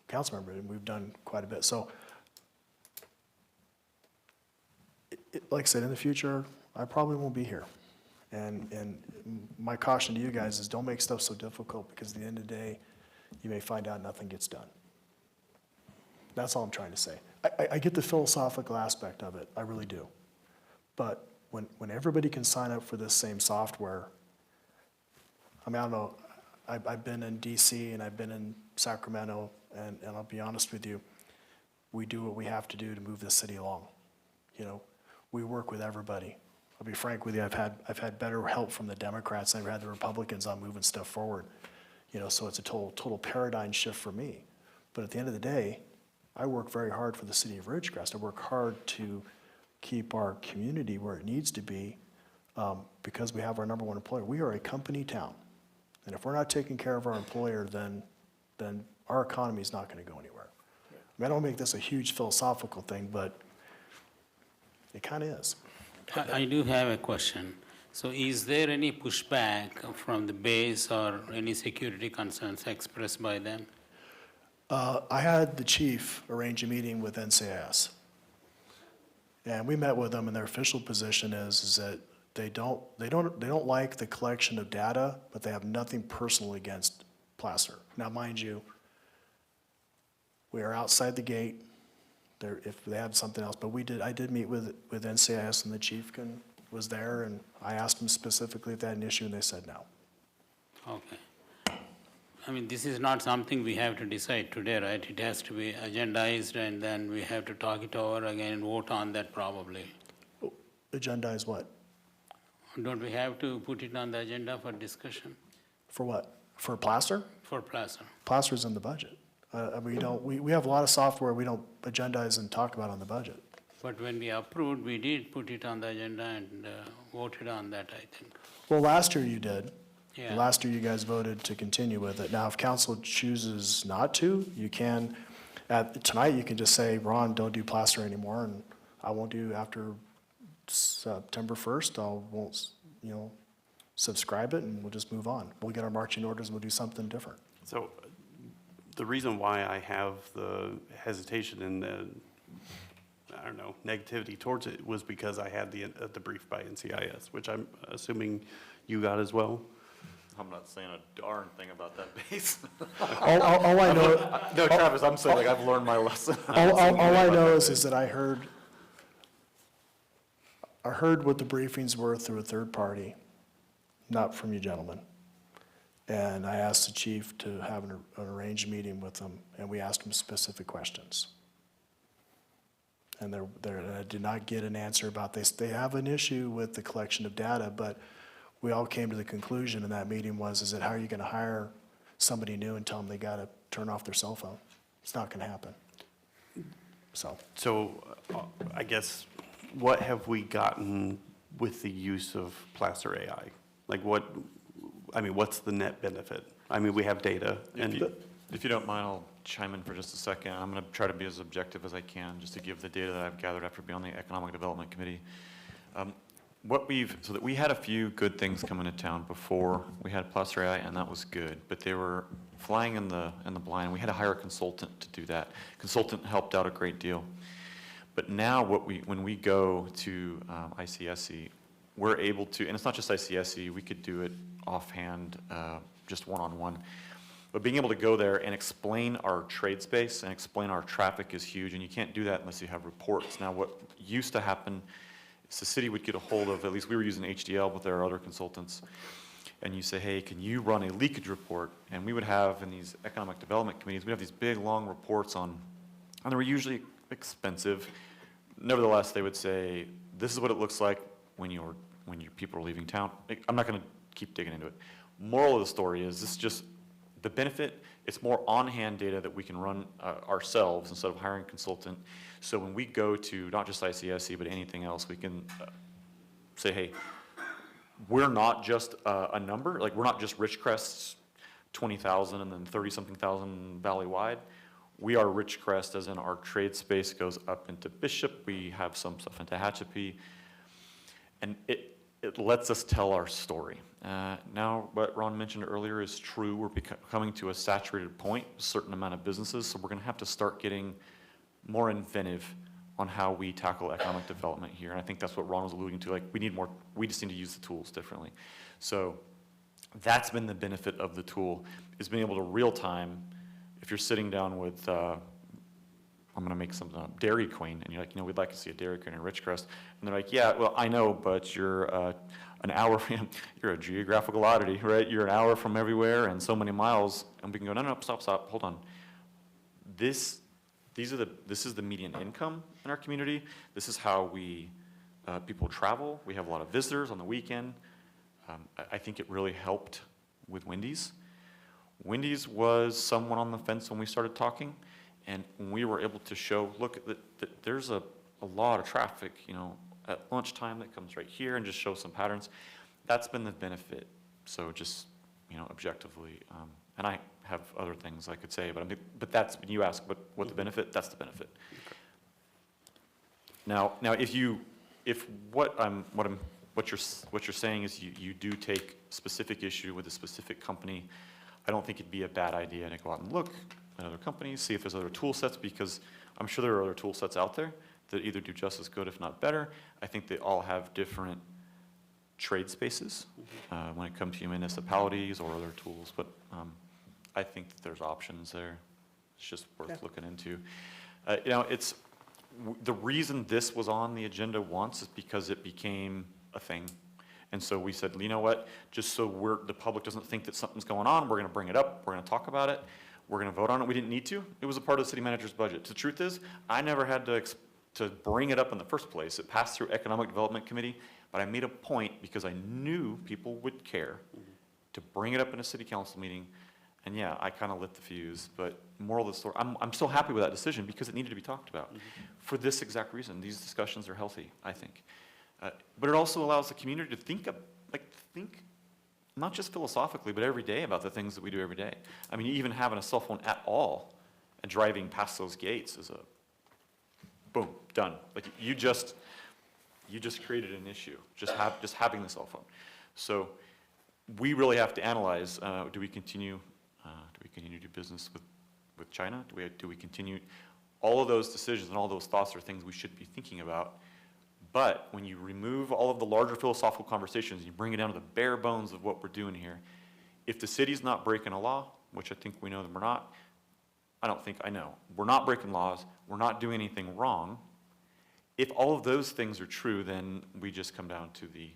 council member, and we've done quite a bit. So, like I said, in the future, I probably won't be here. And my caution to you guys is don't make stuff so difficult, because at the end of the day, you may find out nothing gets done. That's all I'm trying to say. I get the philosophical aspect of it, I really do. But when everybody can sign up for this same software, I don't know, I've been in DC and I've been in Sacramento, and I'll be honest with you, we do what we have to do to move this city along. We work with everybody. I'll be frank with you, I've had better help from the Democrats than I've had the Republicans on moving stuff forward. So it's a total paradigm shift for me. But at the end of the day, I work very hard for the city of Ridgecrest. I work hard to keep our community where it needs to be, because we have our #1 employer. We are a company town. And if we're not taking care of our employer, then our economy is not going to go anywhere. I don't make this a huge philosophical thing, but it kind of is. I do have a question. So is there any pushback from the base or any security concerns expressed by them? I had the chief arrange a meeting with NCIS. And we met with them, and their official position is that they don't like the collection of data, but they have nothing personal against Placer. Now, mind you, we are outside the gate. If they have something else, but I did meet with NCIS, and the chief was there, and I asked them specifically if they had an issue, and they said no. Okay. I mean, this is not something we have to decide today, right? It has to be agendized, and then we have to talk it over again and vote on that probably. Agenda is what? Don't we have to put it on the agenda for discussion? For what? For Placer? For Placer. Placer's in the budget. We have a lot of software we don't agendize and talk about on the budget. But when we approved, we did put it on the agenda and voted on that, I think. Well, last year you did. Yeah. Last year you guys voted to continue with it. Now, if council chooses not to, you can, tonight you can just say, Ron, don't do Placer anymore, and I won't do after September 1st, won't subscribe it, and we'll just move on. We'll get our marching orders, and we'll do something different. So the reason why I have the hesitation and the, negativity towards it was because I had the brief by NCIS, which I'm assuming you got as well. I'm not saying a darn thing about that base. All I know, No, Travis, I'm saying, like, I've learned my lesson. all I know is that I heard what the briefings were through a third party, not from you gentlemen. And I asked the chief to have an arranged meeting with them, and we asked him specific questions. And I did not get an answer about this. They have an issue with the collection of data, but we all came to the conclusion in that meeting is that how are you gonna hire somebody new and tell them they gotta turn off their cell phone? It's not gonna happen. So, I guess, what have we gotten with the use of Placer AI? Like what's the net benefit? I mean, we have data and. If you don't mind, I'll chime in for just a second. I'm going to try to be as objective as I can, just to give the data that I've gathered after being on the Economic Development Committee. So that we had a few good things come into town before we had Placer AI, and that was good, but they were flying in the blind. We had to hire a consultant to do that. Consultant helped out a great deal. But now when we go to ICSC, we're able to, and it's not just ICSC, we could do it offhand, just one-on-one. But being able to go there and explain our trade space and explain our traffic is huge, and you can't do that unless you have reports. Now, what used to happen is the city would get a hold of, at least we were using HDL, but there are other consultants, and you say, hey, can you run a leakage report? And we would have, in these economic development committees, we'd have these big, long reports on, and they were usually expensive. Nevertheless, they would say, this is what it looks like when your people are leaving town. I'm not going to keep digging into it. Moral of the story is, this is just the benefit. It's more on-hand data that we can run ourselves instead of hiring a consultant. So when we go to not just ICSC, but anything else, we can say, hey, we're not just a number. Like, we're not just Ridgecrest's 20,000 and then 30-something thousand valley-wide. We are Ridgecrest, as in our trade space goes up into Bishop. We have some stuff into Tehachapi. And it lets us tell our story. Now, what Ron mentioned earlier is true. We're coming to a saturated point, a certain amount of businesses, so we're going to have to start getting more inventive on how we tackle economic development here. And I think that's what Ron was alluding to. Like, we just need to use the tools differently. So that's been the benefit of the tool, is being able to real time, if you're sitting down with, I'm going to make something up, Dairy Queen, and you're like, we'd like to see a Dairy Queen in Ridgecrest. And they're like, yeah, well, I know, but you're an hour, you're a geographical oddity, right? You're an hour from everywhere and so many miles. And we can go, no, stop, hold on. This is the median income in our community. This is how people travel. We have a lot of visitors on the weekend. I think it really helped with Wendy's. Wendy's was someone on the fence when we started talking. And when we were able to show, look, that there's a lot of traffic, at lunchtime that comes right here, and just show some patterns, that's been the benefit. So just, objectively, and I have other things I could say, but that's, when you ask what the benefit, that's the benefit. Now, if what you're saying is you do take specific issue with a specific company, I don't think it'd be a bad idea to go out and look at other companies, see if there's other tool sets, because I'm sure there are other tool sets out there that either do just as good, if not better. I think they all have different trade spaces when it comes to municipalities or other tools, but I think that there's options there. It's just worth looking into. The reason this was on the agenda once is because it became a thing. And so we said, you know what, just so the public doesn't think that something's going on, we're going to bring it up, we're going to talk about it, we're going to vote on it. We didn't need to. It was a part of the city manager's budget. The truth is, I never had to bring it up in the first place. It passed through Economic Development Committee, but I made a point, because I knew people would care, to bring it up in a city council meeting. And yeah, I kind of lit the fuse, but moral of the story, I'm so happy with that decision, because it needed to be talked about for this exact reason. These discussions are healthy, I think. But it also allows the community to think not just philosophically, but every day about the things that we do every day. I mean, even having a cell phone at all and driving past those gates is boom, done. Like, you just created an issue, just having the cell phone. So we really have to analyze, do we continue to do business with China? Do we continue? All of those decisions and all those thoughts are things we should be thinking about. But when you remove all of the larger philosophical conversations, and you bring it down to the bare bones of what we're doing here, if the city's not breaking a law, which I think we know that we're not, I don't think, I know, we're not breaking laws, we're not doing anything wrong. If all of those things are true, then we just come down to the,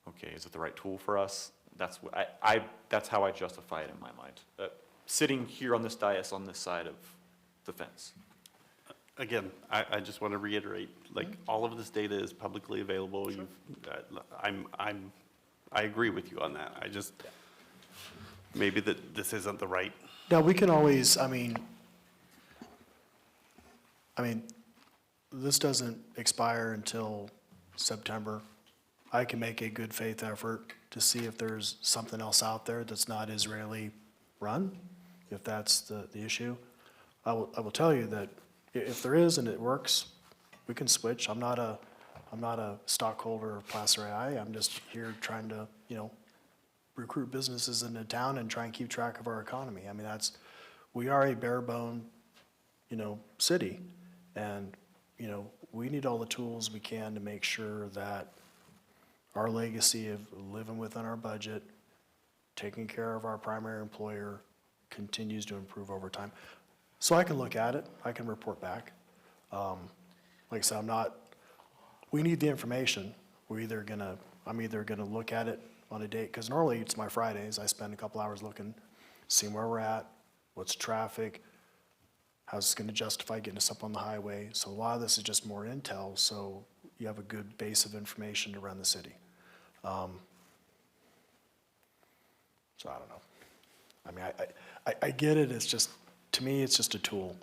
okay, is it the right tool for us? That's what, that's how I justify it in my mind. Sitting here on this dais on this side of the fence. Again, I just want to reiterate, like, all of this data is publicly available. You've, I agree with you on that. I just, maybe that this isn't the right. Now, we can always, I mean, this doesn't expire until September. I can make a good faith effort to see if there's something else out there that's not Israeli run, if that's the issue. I will tell you that if there is and it works, we can switch. I'm not a stockholder of Placer AI. I'm just here trying to, recruit businesses into town and try and keep track of our economy. I mean, we are a bare bone, city. And, we need all the tools we can to make sure that our legacy of living within our budget, taking care of our primary employer, continues to improve over time. So I can look at it, I can report back. Like I said, we need the information. I'm either gonna look at it on a date, because normally it's my Fridays, I spend a couple hours looking, seeing where we're at, what's traffic, how's this gonna justify getting us up on the highway. So a lot of this is just more intel, so you have a good base of information to run the city. So I don't know. I mean, I get it, it's just, to me, it's just a tool.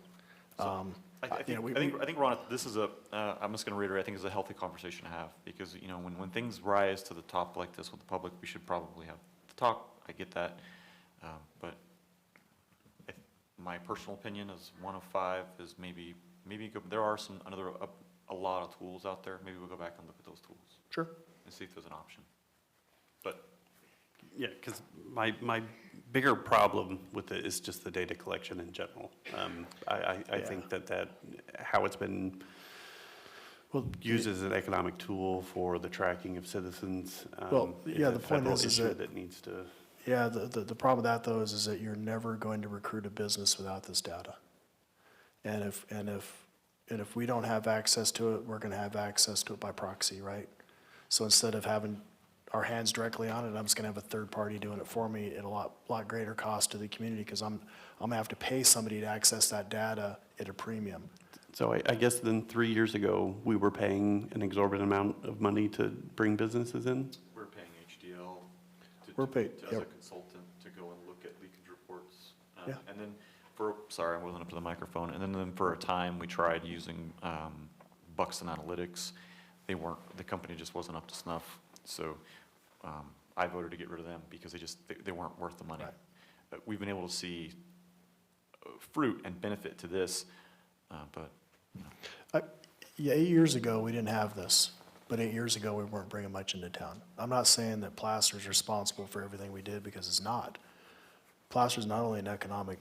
I think, Ron, this is I'm just gonna reiterate, I think it's a healthy conversation to have, because, when things rise to the top like this with the public, we should probably have the talk, I get that. But my personal opinion is 1 of 5 is maybe there are a lot of tools out there, maybe we'll go back and look at those tools. Sure. And see if there's an option. But Yeah, because my bigger problem with it is just the data collection in general. I think that how it's been used as an economic tool for the tracking of citizens. Well, yeah, a the point federal is issue that- that needs to. Yeah, the problem with that, though, is that you're never going to recruit a business without this data. And if we don't have access to it, we're gonna have access to it by proxy, right? So instead of having our hands directly on it, I'm just gonna have a third party doing it for me at a lot greater cost to the community, because I'm gonna have to pay somebody to access that data at a premium. So I guess then 3 years ago, we were paying an exorbitant amount of money to bring businesses in? we're paying HDL We're paid, as a yep. consultant to go and look at leakage reports. Yeah. And then sorry, I wasn't up to the microphone. And then for a time, we tried using Buxton Analytics. The company just wasn't up to snuff. So I voted to get rid of them because they weren't worth the money. Right. But we've been able to see fruit and benefit to this, but, Yeah, 8 years ago, we didn't have this, but 8 years ago, we weren't bringing much into town. I'm not saying that Placer's responsible for everything we did, because it's not. Placer's not only an economic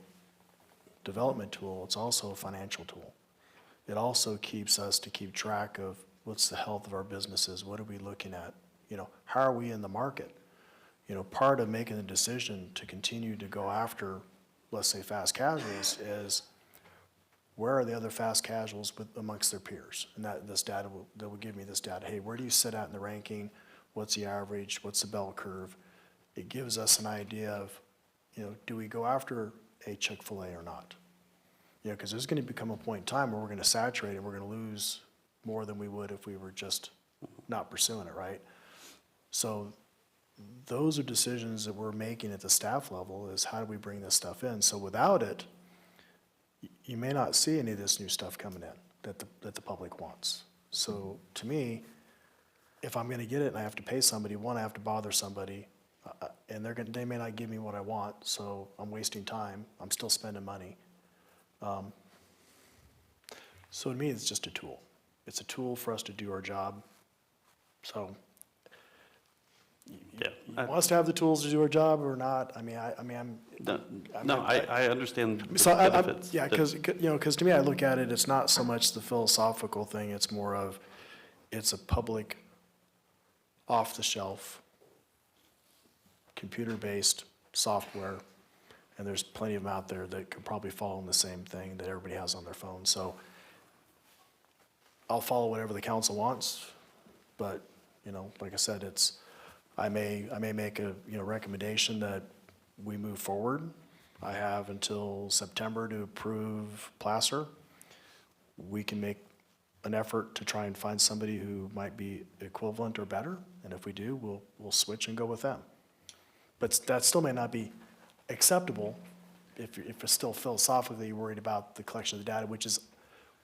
development tool, it's also a financial tool. It also keeps us to keep track of what's the health of our businesses, what are we looking at? How are we in the market? Part of making the decision to continue to go after, let's say, fast casuals is, where are the other fast casuals amongst their peers? And that will give me this data. Hey, where do you sit at in the ranking? What's the average? What's the bell curve? It gives us an idea of, do we go after a Chick-fil-A or not? Because there's going to become a point in time where we're going to saturate and we're going to lose more than we would if we were just not pursuing it, right? So those are decisions that we're making at the staff level, is how do we bring this stuff in? So without it, you may not see any of this new stuff coming in that the public wants. So to me, if I'm gonna get it and I have to pay somebody, one, I have to bother somebody, and they may not give me what I want, so I'm wasting time, I'm still spending money. So to me, it's just a tool. It's a tool for us to do our job. So Yeah. you want us to have the tools to do our job or not? I understand the So benefits. yeah, because to me, I look at it, it's not so much the philosophical thing, it's more of, it's a public, off-the-shelf, computer-based software, and there's plenty of them out there that could probably follow in the same thing that everybody has on their phone. So I'll follow whatever the council wants, but, you know, like I said, I may make a, you know, recommendation that we move forward. I have until September to approve Placer. We can make an effort to try and find somebody who might be equivalent or better, and if we do, we'll switch and go with them. But that still may not be acceptable if it's still philosophically you're worried about the collection of the data, which is,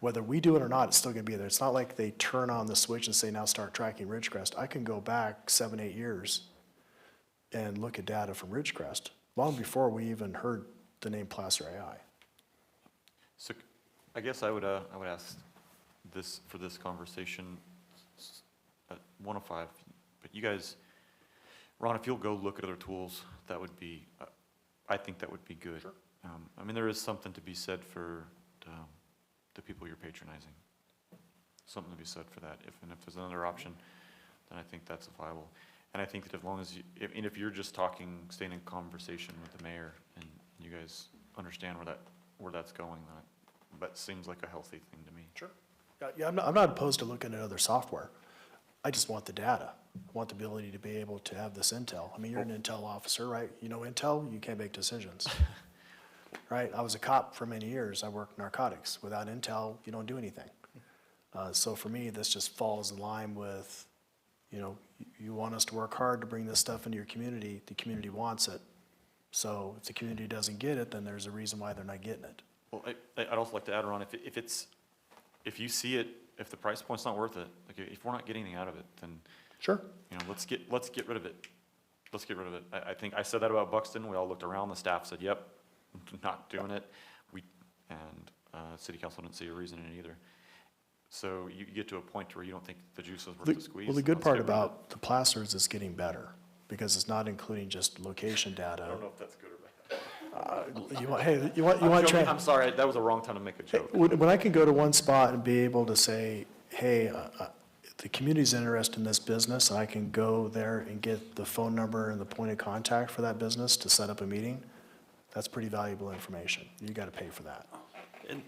whether we do it or not, it's still gonna be there. It's not like they turn on the switch and say, now start tracking Ridgecrest. I can go back 7, 8 years and look at data from Ridgecrest, long before we even heard the name Placer AI. So I guess I would ask this, for this conversation, at 105, but you guys, Ron, if you'll go look at other tools, that would be, I think that would be good. Sure. I mean, there is something to be said for the people you're patronizing. Something to be said for that. And if there's another option, then I think that's viable. And I think that as long as you, if you're just talking, staying in conversation with the mayor, and you guys understand where that's going, that seems like a healthy thing to me. Sure. Yeah, I'm not opposed to looking at other software. I just want the data. I want the ability to be able to have this intel. I mean, you're an intel officer, right? You know intel, you can't make decisions. Right? I was a cop for many years. I worked narcotics. Without intel, you don't do anything. So for me, this just falls in line with, you know, you want us to work hard to bring this stuff into your community. The community wants it. So if the community doesn't get it, then there's a reason why they're not getting it. Well, I'd also like to add, Ron, if you see it, if the price point's not worth it, like if we're not getting anything out of it, then, Sure. you know, let's get rid of it. Let's get rid of it. I think I said that about Buxton. We all looked around, the staff said, yep, not doing it. City council didn't see a reason in it either. So you get to a point where you don't think the juice is worth the squeeze. Well, the good Let's part get rid of it. about the Placer is it's getting better, because it's not including just location data. I don't know if that's good or bad. You want I'm joking. tra- I'm sorry, that was the wrong time to make a joke. When I can go to one spot and be able to say, hey, the community's interested in this business, and I can go there and get the phone number and the point of contact for that business to set up a meeting, that's pretty valuable information. You gotta pay for that. And,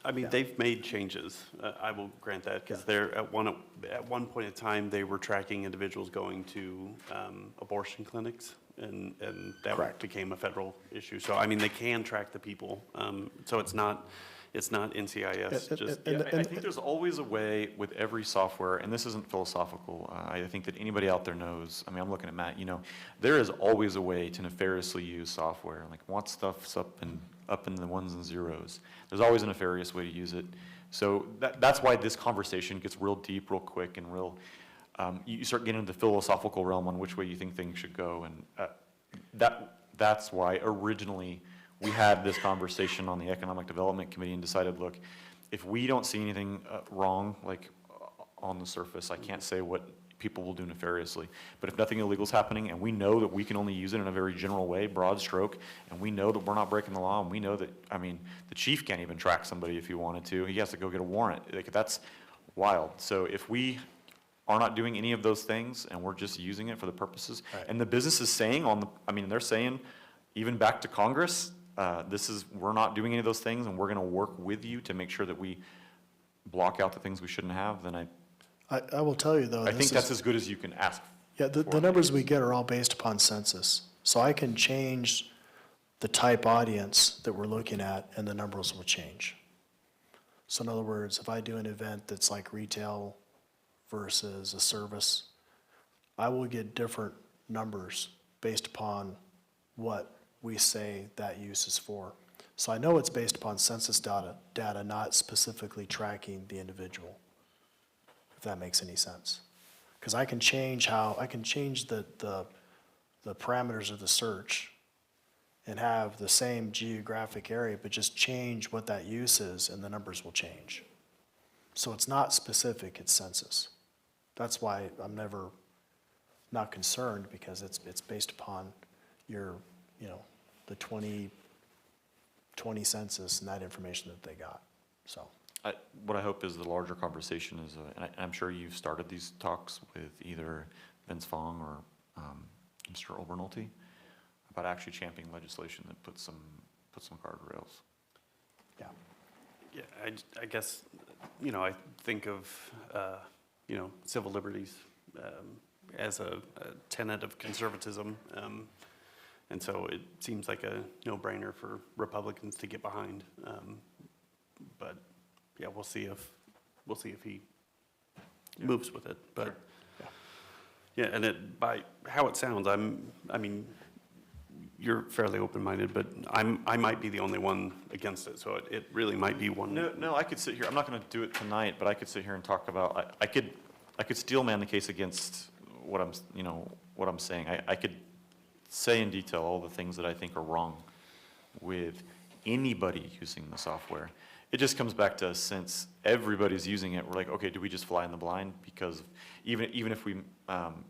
I mean, Yeah. they've made changes, I will grant that, because they're, at one point in time, they were tracking individuals going to abortion clinics, and that Correct. became a federal issue. So, I mean, they can track the people, so it's not NCIS, just, Yeah, I think there's always a way with every software, and this isn't philosophical. I think that anybody out there knows, I mean, I'm looking at Matt, you know, there is always a way to nefariously use software. Like, once stuff's up in the ones and zeros, there's always a nefarious way to use it. So that's why this conversation gets real deep, real quick, and real, you start getting into the philosophical realm on which way you think things should go. And that's why originally we had this conversation on the Economic Development Committee and decided, look, if we don't see anything wrong, like on the surface, I can't say what people will do nefariously. But if nothing illegal is happening, and we know that we can only use it in a very general way, broad stroke, and we know that we're not breaking the law, and we know that, I mean, the chief can't even track somebody if he wanted to. He has to go get a warrant. Like, that's wild. So if we are not doing any of those things, and we're just using it for the purposes, Right. and the business is saying they're saying, even back to Congress, we're not doing any of those things, and we're gonna work with you to make sure that we block out the things we shouldn't have, then I will tell you, though, I this think that's is, as good as you can ask. yeah, the for. numbers we get are all based upon census. So I can change the type audience that we're looking at, and the numbers will change. So in other words, if I do an event that's like retail versus a service, I will get different numbers based upon what we say that use is for. So I know it's based upon census data, not specifically tracking the individual, if that makes any sense. Because I can change the parameters of the search and have the same geographic area, but just change what that use is, and the numbers will change. So it's not specific, it's census. That's why I'm never not concerned, because it's based upon your, the 2020 census and that information that they got, so. What I hope is the larger conversation is, and I'm sure you've started these talks with either Vince Fong or Mr. Obernolte about actually championing legislation that puts some guardrails. Yeah. Yeah, I guess, I think of, civil liberties as a tenet of conservatism. And so it seems like a no-brainer for Republicans to get behind. But, yeah, we'll see if he moves with it. But, yeah, and by how it sounds, you're fairly open-minded, but I might be the only one against it, so it really might be one. No, I could sit here, I'm not gonna do it tonight, but I could sit here and talk about, I could steel man the case against what I'm saying. I could say in detail all the things that I think are wrong with anybody using the software. It just comes back to, since everybody's using it, we're like, okay, do we just fly in the blind? Because even if we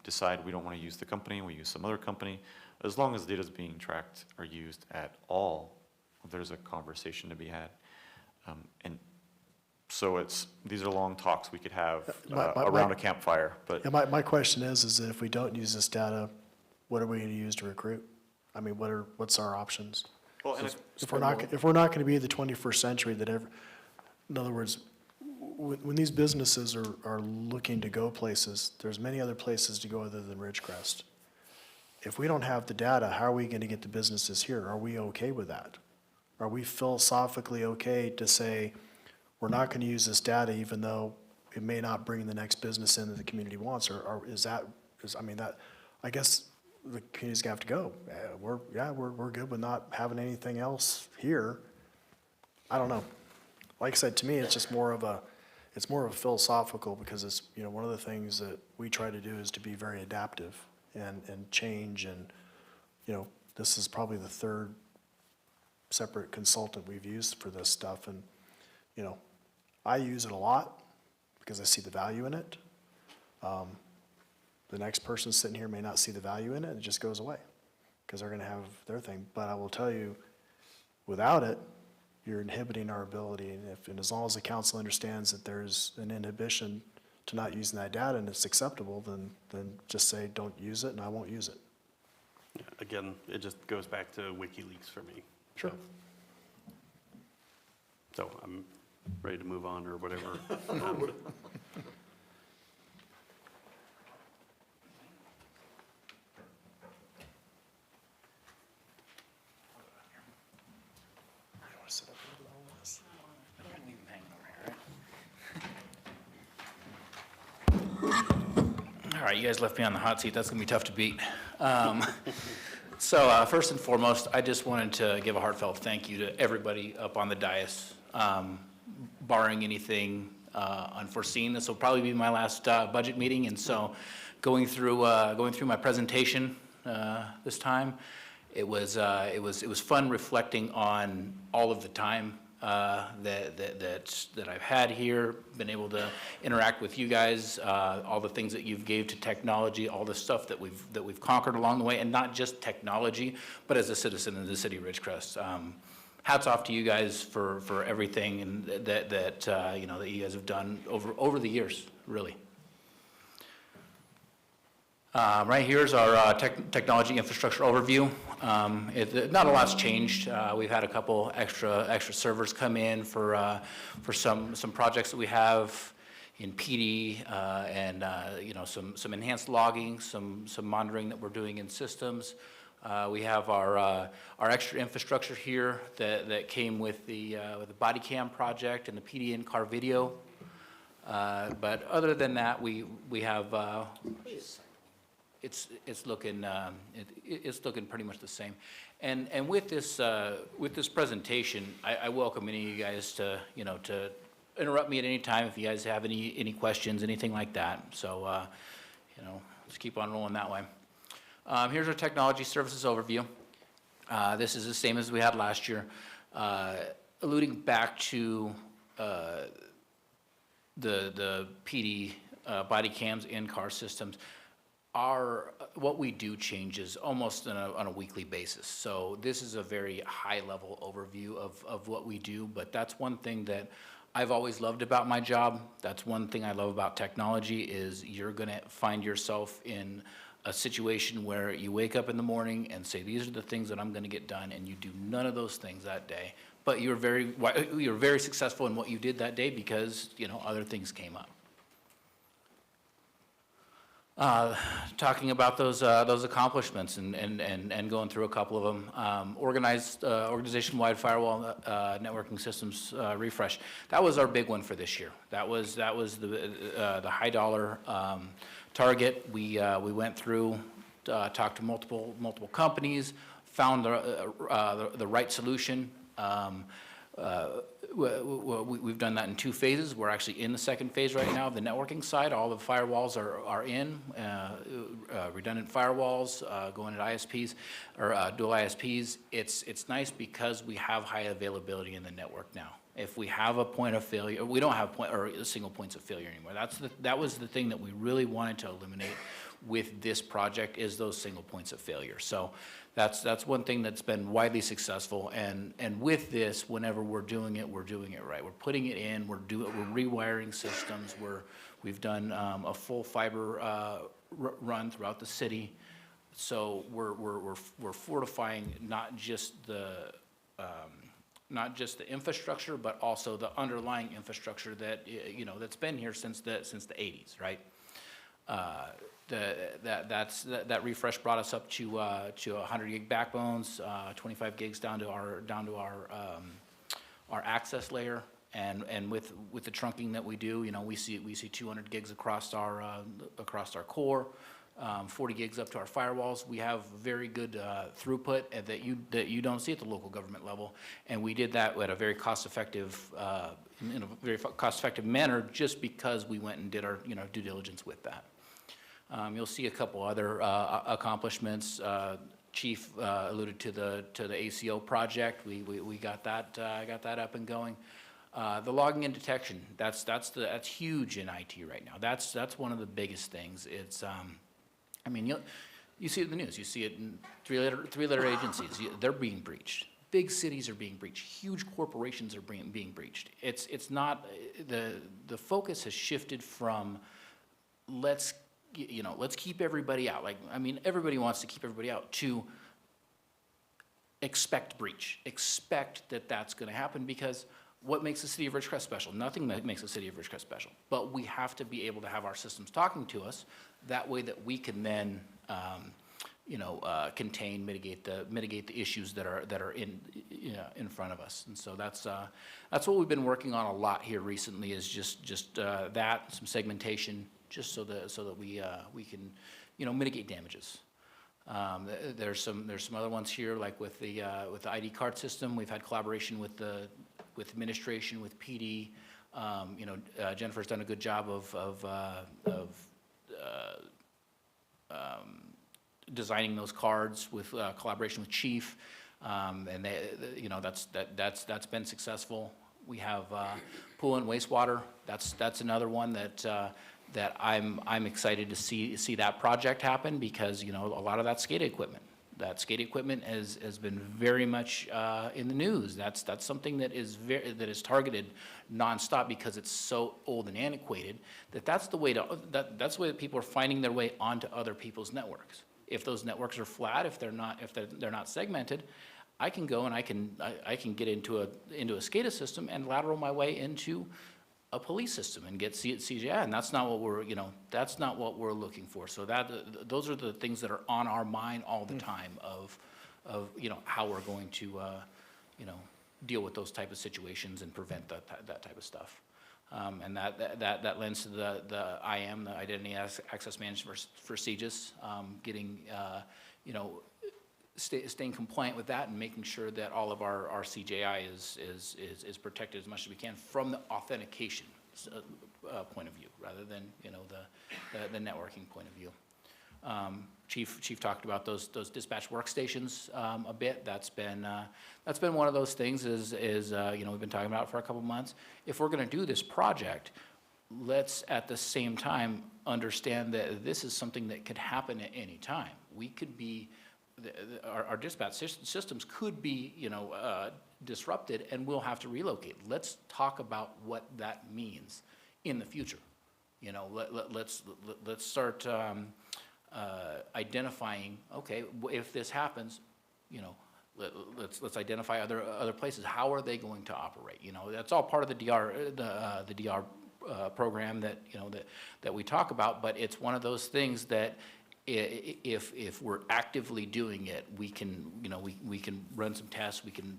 decide we don't want to use the company, we use some other company, as long as data is being tracked or used at all, there's a conversation to be had. And so these are long talks we could have around a campfire, but. Yeah, my question is that if we don't use this data, what are we going to use to recruit? I mean, what's our options? Well, and If we're not going to be in the 21st century, in other words, when these businesses are looking to go places, there's many other places to go other than Ridgecrest. If we don't have the data, how are we going to get the businesses here? Are we okay with that? Are we philosophically okay to say, we're not going to use this data even though it may not bring the next business in that the community wants? Or I guess the community's gonna have to go. We're good with not having anything else here. I don't know. Like I said, to me, it's just more of a philosophical, because it's, one of the things that we try to do is to be very adaptive and change, and, this is probably the third separate consultant we've used for this stuff, and, I use it a lot because I see the value in it. The next person sitting here may not see the value in it, and it just goes away because they're going to have their thing. But I will tell you, without it, you're inhibiting our ability. And as long as the council understands that there's an inhibition to not using that data and it's acceptable, then just say, don't use it, and I won't use it. Yeah, again, it just goes back to WikiLeaks for me. Sure. So I'm ready to move on or whatever. All right, you guys left me on the hot seat. That's going to be tough to beat. So first and foremost, I just wanted to give a heartfelt thank you to everybody up on the dais. Barring anything unforeseen, this will probably be my last budget meeting, and so going through my presentation this time, it was fun reflecting on all of the time that I've had here, been able to interact with you guys, all the things that you've gave to technology, all the stuff that we've conquered along the way, and not just technology, but as a citizen of the city of Ridgecrest. Hats off to you guys for everything and that you guys have done over the years, really. Right here's our technology infrastructure overview. Not a lot's changed. We've had a couple extra servers come in for some projects that we have in PD, and some enhanced logging, some monitoring that we're doing in systems. We have our extra infrastructure here that came with the body cam project and the PD in-car video. But other than that, we have. It's looking pretty much the same, and with this presentation, I welcome any of you guys to interrupt me at any time if you guys have any questions, anything like that. So let's keep on rolling that way. Here's our technology services overview. This is the same as we had last year, alluding back to the PD body cams in-car systems. What we do changes almost on a weekly basis. So this is a very high-level overview of what we do, but that's one thing that I've always loved about my job. That's one thing I love about technology is you're going to find yourself in a situation where you wake up in the morning and say, these are the things that I'm gonna get done, and you do none of those things that day. But you're very successful in what you did that day because, you know, other things came up. Talking about those accomplishments and going through a couple of them. Organization-wide firewall networking systems refresh. That was our big one for this year. That was the high dollar target. We went through, talked to multiple companies, found the right solution. We've done that in 2 phases. We're actually in the second phase right now of the networking side. All the firewalls are in, redundant firewalls, going at ISPs, or dual ISPs. It's nice because we have high availability in the network now. If we have a point of failure, we don't have single points of failure anymore. That was the thing that we really wanted to eliminate with this project, is those single points of failure. So that's one thing that's been widely successful, and with this, whenever we're doing it right. We're putting it in, we're rewiring systems, we've done a full fiber run throughout the city. So we're fortifying not just the infrastructure, but also the underlying infrastructure that, you know, that's been here since the 80s, right? That refresh brought us up to 100 gig backbones, 25 gigs down to our access layer, and with the trunking that we do, you know, we see 200 gigs across our core, 40 gigs up to our firewalls. We have very good throughput that you don't see at the local government level, and we did that at a very cost-effective in a very cost-effective manner, just because we went and did our, you know, due diligence with that. You'll see a couple other accomplishments. Chief alluded to the ACO project. We got that up and going. The logging and detection, that's huge in IT right now. That's one of the biggest things. It's I mean, you see it in the news. You see it in three-letter agencies. They're being breached. Big cities are being breached. Huge corporations are being breached. It's not, the focus has shifted from let's keep everybody out. Like, I mean, everybody wants to keep everybody out, to expect breach. Expect that that's going to happen, because what makes the city of Ridgecrest special? Nothing that makes the city of Ridgecrest special. But we have to be able to have our systems talking to us. That way that we can then, contain, mitigate the issues that are in front of us. And so that's what we've been working on a lot here recently, is just that, some segmentation, just so that we can, mitigate damages. There's some other ones here, like with the ID card system. We've had collaboration with administration, with PD. Jennifer's done a good job of designing those cards with collaboration with Chief, and that's been successful. We have pool and wastewater. That's another one that I'm excited to see that project happen, because a lot of that SCADA equipment. That SCADA equipment has been very much in the news. That's something that is targeted nonstop, because it's so old and antiquated. That's the way that people are finding their way onto other people's networks. If those networks are flat, if they're not segmented, I can go and I can get into a SCADA system and lateral my way into a police system and get CGI, and that's not what we're looking for. So those are the things that are on our mind all the time of how we're going to deal with those type of situations and prevent that type of stuff. And that lends to the IAM, the Identity Access Management for CJIS, getting staying compliant with that, and making sure that all of our CJI is protected as much as we can from the authentication point of view, rather than the networking point of view. Chief talked about those dispatch workstations a bit. That's been one of those things. Is we've been talking about it for a couple months. If we're going to do this project, let's at the same time understand that this is something that could happen at any time. We could be our dispatch systems could be disrupted, and we'll have to relocate. Let's talk about what that means in the future. Let's start identifying, okay, if this happens, you know, let's identify other places. How are they going to operate? You know, that's all part of the DR program that, you know, that we talk about, but it's one of those things that if we're actively doing it, we can, you know, we can run some tests, we can,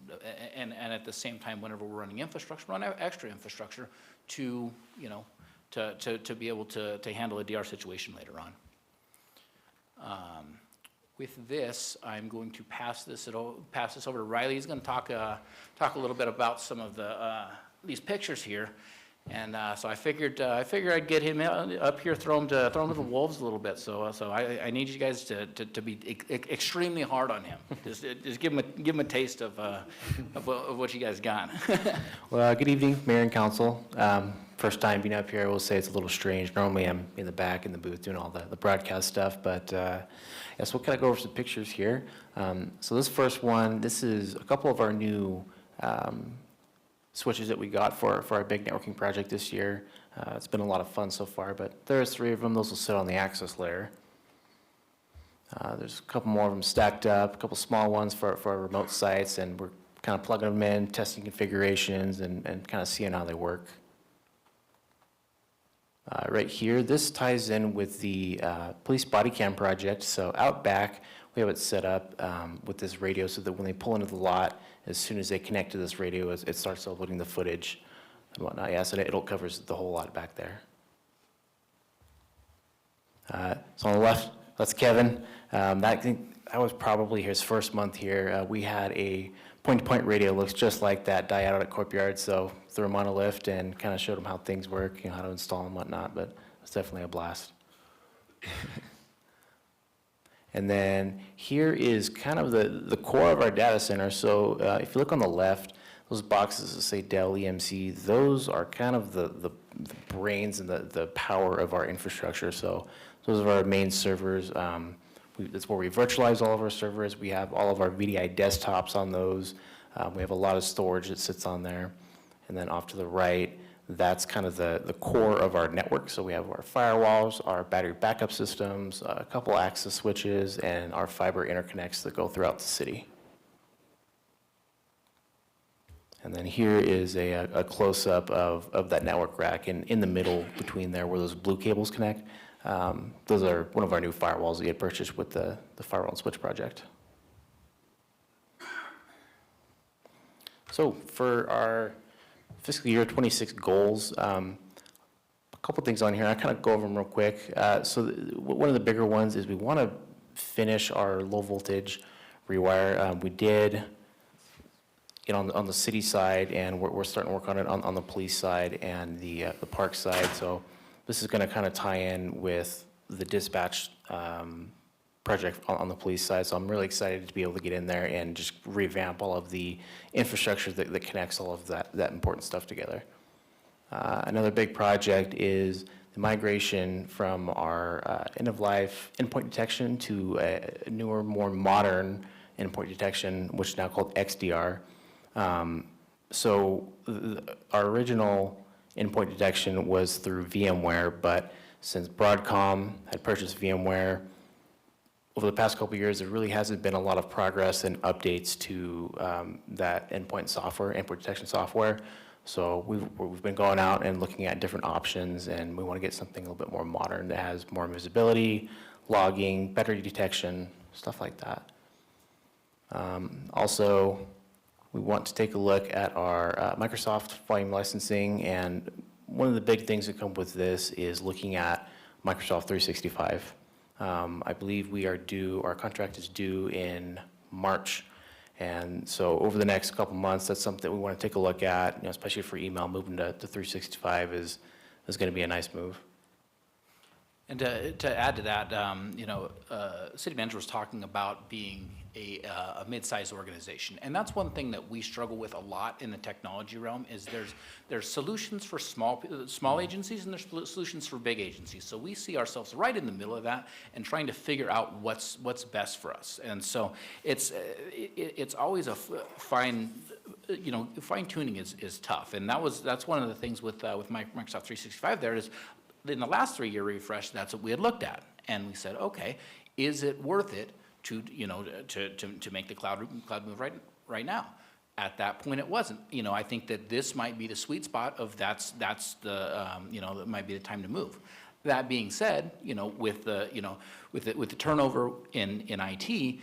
and at the same time, whenever we're running infrastructure, run extra infrastructure to, you know, to be able to handle a DR situation later on. With this, I'm going to pass this over to Riley. He's going to talk a little bit about some of these pictures here, and so I figured I'd get him up here, throw him to the wolves a little bit. So I need you guys to be extremely hard on him. Just give him a taste of what you guys got. Well, good evening, Mayor and Council. First time being up here, I will say it's a little strange. Normally I'm in the back in the booth doing all the broadcast stuff, but yes, we'll kind of go over some pictures here. So this first one, this is a couple of our new switches that we got for our big networking project this year. It's been a lot of fun so far, but there's 3 of them. Those will sit on the access layer. There's a couple more of them stacked up, a couple small ones for our remote sites, and we're kind of plugging them in, testing configurations, and kind of seeing how they work. Right here, this ties in with the police body cam project. So out back, we have it set up with this radio so that when they pull into the lot, as soon as they connect to this radio, it starts uploading the footage and whatnot. Yeah, so it covers the whole lot back there. So on the left, that's Kevin. That was probably his first month here. We had a point-to-point radio, looks just like that, die out at Courtyard, so threw him on a lift and kind of showed him how things work, you know, how to install and whatnot, but it's definitely a blast. And then here is kind of the core of our data center. So if you look on the left, those boxes that say Dell EMC, those are kind of the brains and the power of our infrastructure. So those are our main servers. That's where we virtualize all of our servers. We have all of our VDI desktops on those. We have a lot of storage that sits on there. And then off to the right, that's kind of the core of our network. So we have our firewalls, our battery backup systems, a couple access switches, and our fiber interconnects that go throughout the city. And then here is a close-up of that network rack, and in the middle between there where those blue cables connect, those are one of our new firewalls that get purchased with the Firewall and Switch project. So for our fiscal year 26 goals, a couple things on here. I kind of go over them real quick. So one of the bigger ones is we want to finish our low voltage rewire. We did it on the city side, and we're starting to work on it on the police side and the park side. So this is going to kind of tie in with the dispatch project on the police side. So I'm really excited to be able to get in there and just revamp all of the infrastructure that connects all of that important stuff together. Another big project is the migration from our end-of-life endpoint detection to a newer, more modern endpoint detection, which is now called XDR. So our original endpoint detection was through VMware, but since Broadcom had purchased VMware, over the past couple of years, there really hasn't been a lot of progress and updates to that endpoint detection software. So we've been going out and looking at different options, and we want to get something a little bit more modern that has more visibility, logging, better detection, stuff like that. Also, we want to take a look at our Microsoft volume licensing, and one of the big things that come with this is looking at Microsoft 365. I believe our contract is due in March, and so over the next couple months, that's something that we want to take a look at, you know, especially for email. Moving to 365 is going to be a nice move. And to add to that, City Manager was talking about being a mid-sized organization, and that's one thing that we struggle with a lot in the technology realm. Is there's solutions for small agencies and there's solutions for big agencies. So we see ourselves right in the middle of that and trying to figure out what's best for us. And so it's always a fine tuning is tough, and that's one of the things with Microsoft 365. There is, in the last 3-year refresh, that's what we had looked at. And we said, okay, is it worth it to, you know, to make the cloud move right now? At that point, it wasn't. You know, I think that this might be the sweet spot of that's the, you know, that might be the time to move. That being said, you know, with the turnover in IT,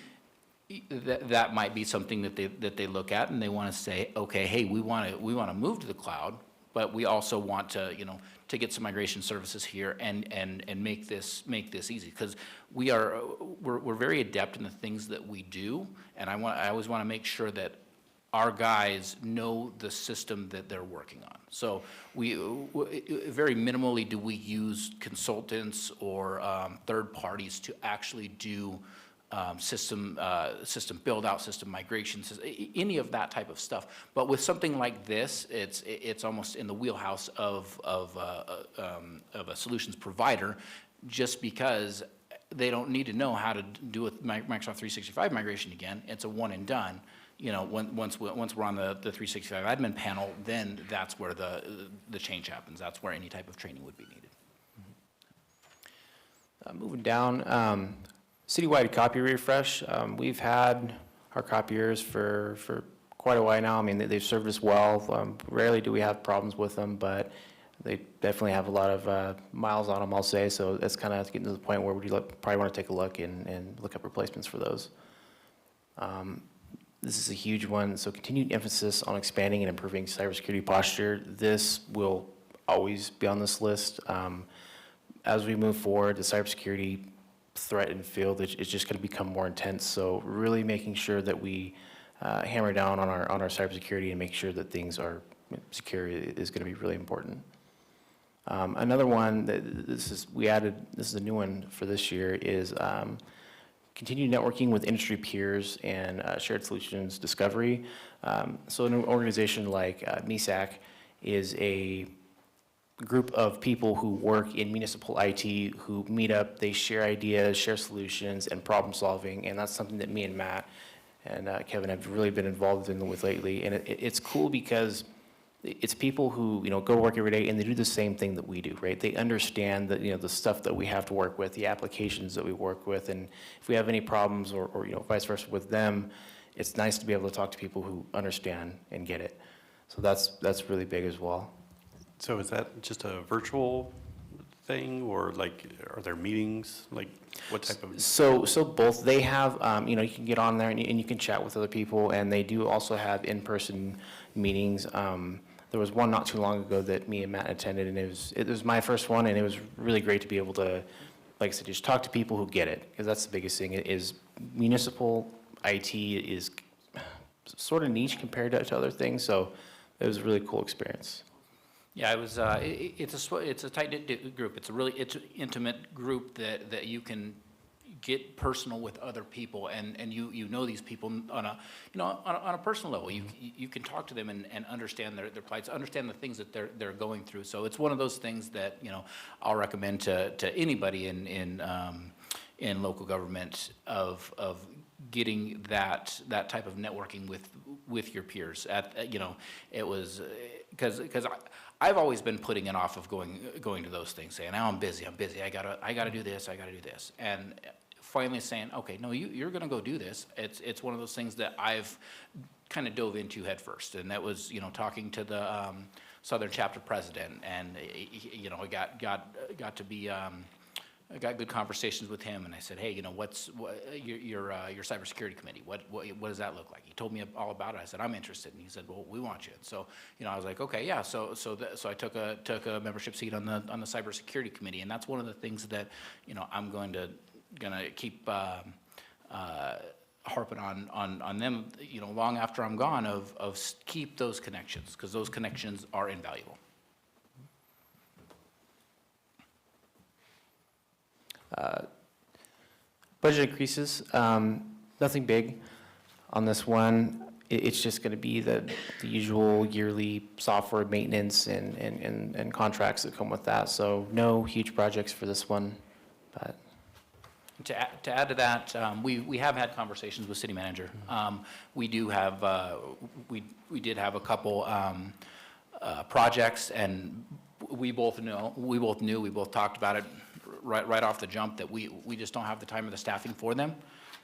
that might be something that they look at and they want to say, okay, hey, we want to move to the cloud, but we also want to, you know, to get some migration services here and make this easy, because we're very adept in the things that we do, and I always want to make sure that our guys know the system that they're working on. So we very minimally do we use consultants or third parties to actually do system build out, system migrations, any of that type of stuff. But with something like this, it's almost in the wheelhouse of a solutions provider, just because they don't need to know how to do a Microsoft 365 migration again. It's a one and done. You know, once we're on the 365 admin panel, then that's where the change happens. That's where any type of training would be needed. Moving down, citywide copy refresh. We've had our copiers for quite a while now. I mean, they've served us well. Rarely do we have problems with them, but they definitely have a lot of miles on them, I'll say. So that's kind of getting to the point where we probably want to take a look and look up replacements for those. This is a huge one. So continued emphasis on expanding and improving cybersecurity posture. This will always be on this list. As we move forward, the cybersecurity threat and field is just going to become more intense. So really making sure that we hammer down on our cybersecurity and make sure that things are secure is going to be really important. Another one that this is a new one for this year, is continued networking with industry peers and shared solutions discovery. So an organization like NESAC is a group of people who work in municipal IT who meet up, they share ideas, share solutions, and problem solving, and that's something that me and Matt and Kevin have really been involved with lately. And it's cool because it's people who, you know, go to work every day and they do the same thing that we do, right? They understand that, you know, the stuff that we have to work with, the applications that we work with, and if we have any problems or you know, vice versa with them, it's nice to be able to talk to people who understand and get it. So that's really big as well. So is that just a virtual thing, or like, are there meetings? Like, what type of? So both. They have, you know, you can get on there and you can chat with other people, and they do also have in-person meetings. There was one not too long ago that me and Matt attended, and it was my first one, and it was really great to be able to, like I said, just talk to people who get it, because that's the biggest thing. Is municipal IT is sort of niche compared to other things, so it was a really cool experience. Yeah, it was. It's a tight-knit group. It's an intimate group that you can get personal with other people, and you know these people on a personal level. You can talk to them and understand their plights, understand the things that they're going through. So it's one of those things that, you know, I'll recommend to anybody in local government of getting that type of networking with your peers. You know, it was because I've always been putting it off of going to those things, saying, "Now I'm busy. I gotta do this. And finally saying, "Okay, no, you're gonna go do this." It's one of those things that I've kind of dove into head first, and that was, you know, talking to the Southern Chapter president, and you know, I got to be. I got good conversations with him, and I said, "Hey, you know, what's your cybersecurity committee? What does that look like?" He told me all about it. I said, "I'm interested," and he said, "Well, we want you." So, you know, I was like, "Okay, yeah." So I took a membership seat on the cybersecurity committee, and that's one of the things that, you know, I'm gonna keep harping on them, you know, long after I'm gone, of keep those connections, because those connections are invaluable. Budget increases, nothing big on this one. It's just going to be the usual yearly software maintenance and contracts that come with that. So no huge projects for this one. But To add to that, we have had conversations with city manager. We do have we did have a couple projects, and we both talked about it right off the jump that we just don't have the time or the staffing for them.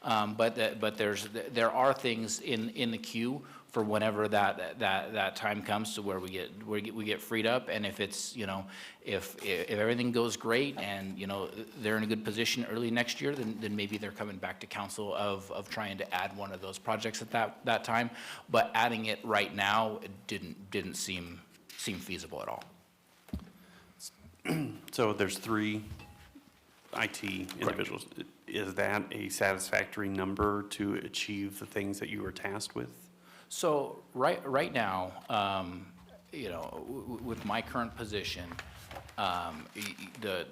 But there are things in the queue for whenever that time comes to where we get freed up. And if it's, you know, if everything goes great and, you know, they're in a good position early next year, then maybe they're coming back to council of trying to add one of those projects at that time. But adding it right now, it didn't seem feasible at all. So there's 3 IT individuals. Is that a satisfactory number to achieve the things that you were tasked with? So right now, you know, with my current position, the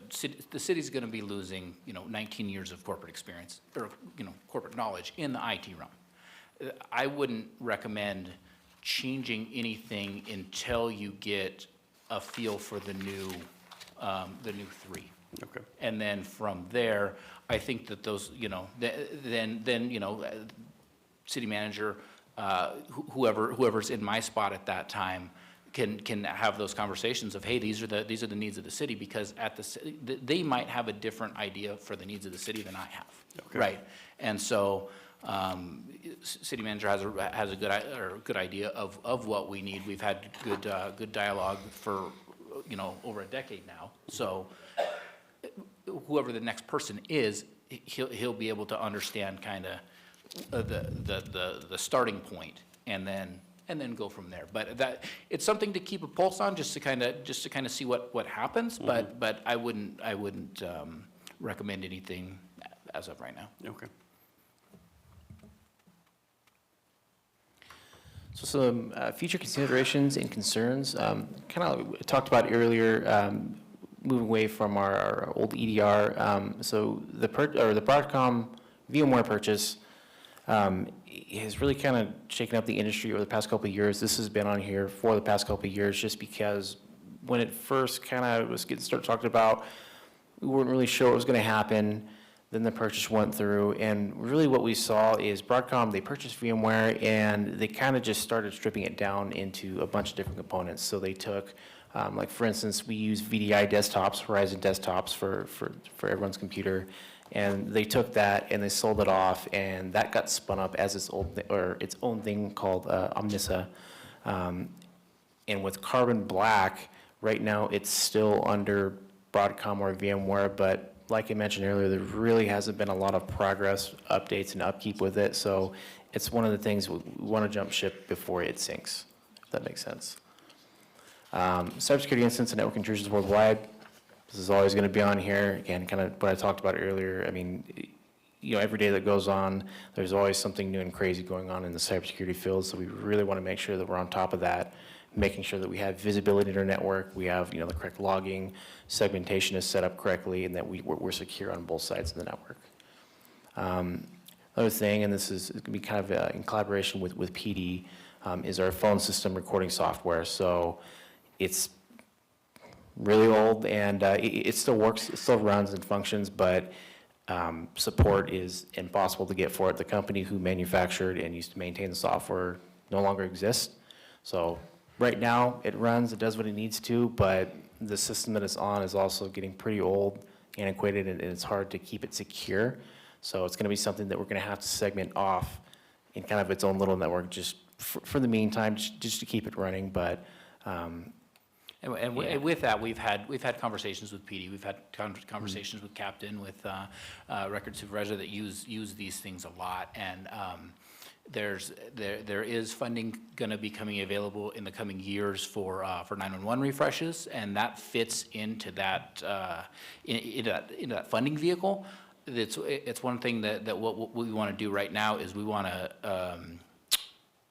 city's going to be losing, you know, 19 years of corporate experience, or, you know, corporate knowledge in the IT realm. I wouldn't recommend changing anything until you get a feel for the new 3. Okay. And then from there, I think that those, you know, then you know, city manager, whoever's in my spot at that time can have those conversations of, hey, these are the needs of the city, because they might have a different idea for the needs of the city than I have. Okay. Right. And so city manager has a good idea of what we need. We've had good dialogue for, you know, over a decade now. So whoever the next person is, he'll be able to understand kind of the starting point, and then go from there. But that, it's something to keep a pulse on, just to kind of see what happens. But I wouldn't recommend anything as of right now. Okay. So some future considerations and concerns, kind of talked about earlier, moving away from our old EDR. So the Broadcom VMware purchase has really kind of shaken up the industry over the past couple of years. This has been on here for the past couple of years, just because when it first kind of was getting started talking about, we weren't really sure what was going to happen. Then the purchase went through, and really what we saw is Broadcom, they purchased VMware, and they kind of just started stripping it down into a bunch of different components. So they took, like for instance, we use VDI desktops, Horizon desktops for everyone's computer, and they took that and they sold it off, and that got spun up as its own thing called Omnissa. And with Carbon Black, right now it's still under Broadcom or VMware, but like I mentioned earlier, there really hasn't been a lot of progress, updates, and upkeep with it. So it's one of the things we want to jump ship before it sinks, if that makes sense. Cybersecurity incidents and network intrusions worldwide. This is always going to be on here. Again, kind of what I talked about earlier. I mean, you know, every day that goes on, there's always something new and crazy going on in the cybersecurity field. So we really want to make sure that we're on top of that, making sure that we have visibility in our network, we have, you know, the correct logging, segmentation is set up correctly, and that we're secure on both sides of the network. Another thing, and this is going to be kind of in collaboration with PD, is our phone system recording software. So it's really old, and it still works, it still runs and functions, but support is impossible to get for it. The company who manufactured and used to maintain the software no longer exists. So right now, it runs, it does what it needs to, but the system that it's on is also getting pretty old, antiquated, and it's hard to keep it secure. So it's going to be something that we're going to have to segment off in kind of its own little network, just for the meantime, just to keep it running. But And with that, we've had conversations with PD, we've had conversations with Captain, with Record Supervisor that use these things a lot, and there is funding going to be coming available in the coming years for 911 refreshes, and that fits into that into that funding vehicle. It's one thing that what we want to do right now is we want to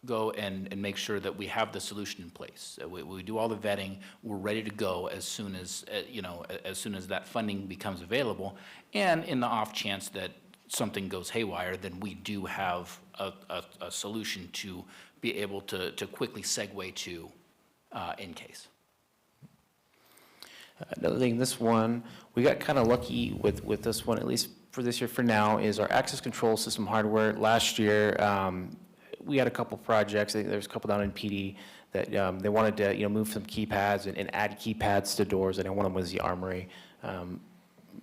go and make sure that we have the solution in place. We do all the vetting, we're ready to go as soon as as soon as that funding becomes available, and in the off chance that something goes haywire, then we do have a solution to be able to quickly segue to in case. Another thing, this one, we got kind of lucky with this one, at least for this year for now, is our access control system hardware. Last year, we had a couple projects, I think there was a couple down in PD that they wanted to move some keypads and add keypads to doors, and one of them was the Armory.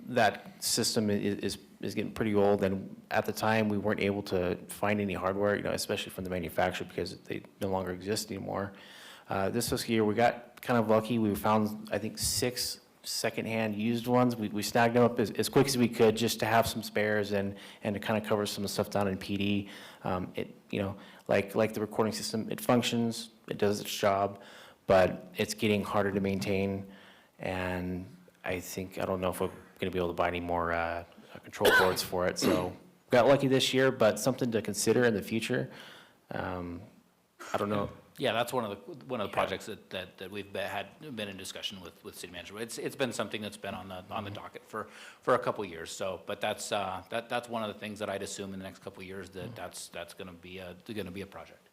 that system is getting pretty old, and at the time, we weren't able to find any hardware, especially from the manufacturer, because they no longer exist anymore. This fiscal year, we got kind of lucky. We found, I think, 6 secondhand used ones. We snagged them up as quick as we could, just to have some spares and to kind of cover some of the stuff down in PD. Like the recording system, it functions, it does its job, but it's getting harder to maintain. And I don't know if we're going to be able to buy any more control boards for it. So got lucky this year, but something to consider in the future. I don't know. Yeah, that's one of the projects that we've been in discussion with city manager. It's been something that's been on the docket for a couple of years. So, but that's one of the things that I'd assume in the next couple of years that's going to be a project.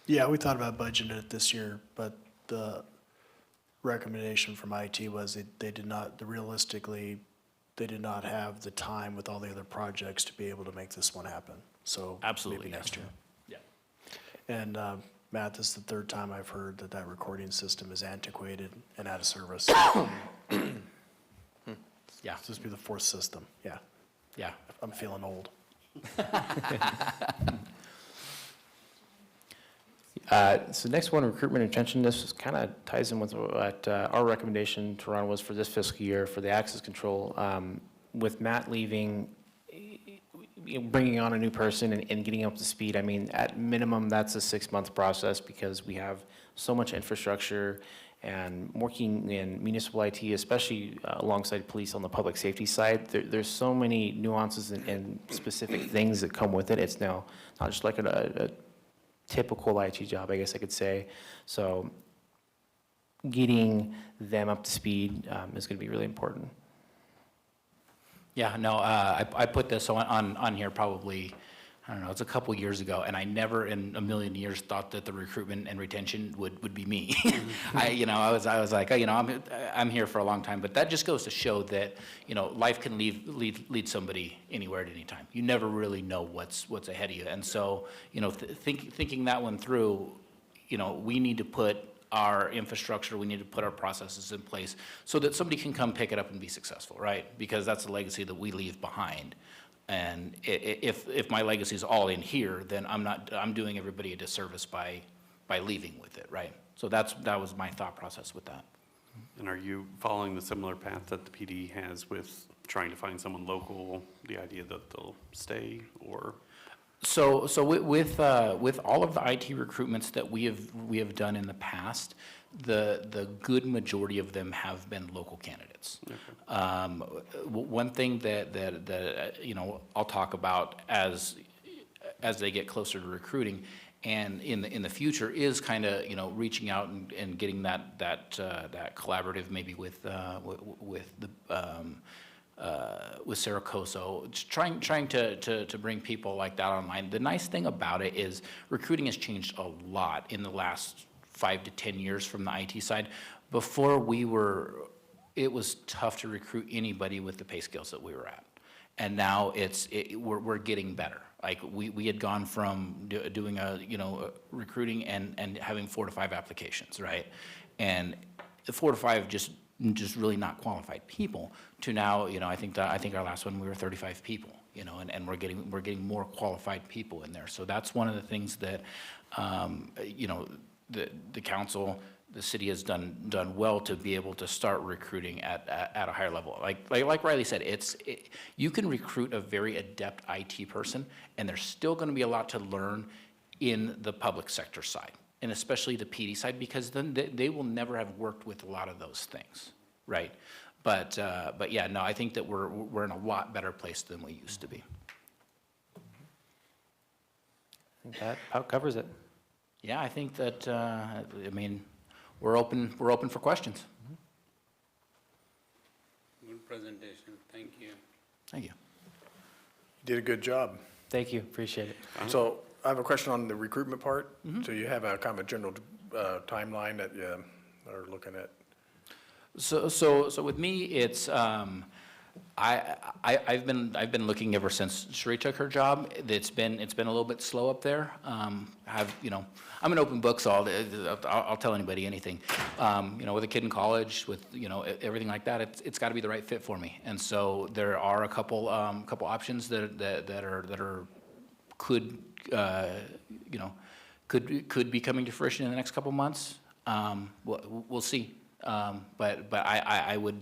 Yeah, we thought about budgeting it this year, but the recommendation from IT was they did not have the time with all the other projects to be able to make this one happen. So Absolutely, maybe next year. Yeah. And Matt, this is the third time I've heard that recording system is antiquated and out of service. Yeah. This will be the 4th system, yeah. Yeah. I'm feeling old. So next one, recruitment and retention. This kind of ties in with what our recommendation to Ron was for this fiscal year for the access control. With Matt leaving, bringing on a new person and getting up to speed, I mean, at minimum, that's a 6-month process, because we have so much infrastructure and working in municipal IT, especially alongside police on the public safety side. There's so many nuances and specific things that come with it. It's now not just like a typical IT job, I guess I could say. So getting them up to speed is going to be really important. Yeah, no, I put this on here probably, I don't know, it's a couple years ago, and I never in a million years thought that the recruitment and retention would be me. I was like, I'm here for a long time, but that just goes to show that, life can lead somebody anywhere at any time. You never really know what's ahead of you. And so, thinking that one through, we need to put our infrastructure, we need to put our processes in place so that somebody can come pick it up and be successful, right? Because that's the legacy that we leave behind. And if my legacy is all in here, then I'm doing everybody a disservice by leaving with it, right? So that was my thought process with that. And are you following the similar path that the PD has with trying to find someone local, the idea that they'll stay, or? So with all of the IT recruitments that we have done in the past, the good majority of them have been local candidates. Okay. One thing that I'll talk about as they get closer to recruiting, and in the future, is kind of reaching out and getting that collaborative maybe with Sarah Coso, trying to bring people like that online. The nice thing about it is recruiting has changed a lot in the last 5 to 10 years from the IT side. Before it was tough to recruit anybody with the pay scales that we were at. And now we're getting better. Like we had gone from doing recruiting and having 4 to 5 applications, right? And 4 to 5 just really not qualified people, to now, I think our last one we were 35 people, and we're getting more qualified people in there. So that's one of the things that the council, the city has done well to be able to start recruiting at a higher level. Like Riley said, you can recruit a very adept IT person, and there's still going to be a lot to learn in the public sector side, and especially the PD side, because then they will never have worked with a lot of those things, right? But yeah, no, I think that we're in a lot better place than we used to be. I think that about covers it. Yeah, I think that we're open for questions. Good presentation, thank you. Thank you. You did a good job. Thank you, appreciate it. So I have a question on the recruitment part. So you have a kind of a general timeline that you are looking at? So with me, it's I've been looking ever since Sheree took her job. It's been a little bit slow up there. I'm an open book, so I'll tell anybody anything. With a kid in college, with everything like that, it's got to be the right fit for me. And so there are a couple options that could be coming to fruition in the next couple months. We'll see. But I would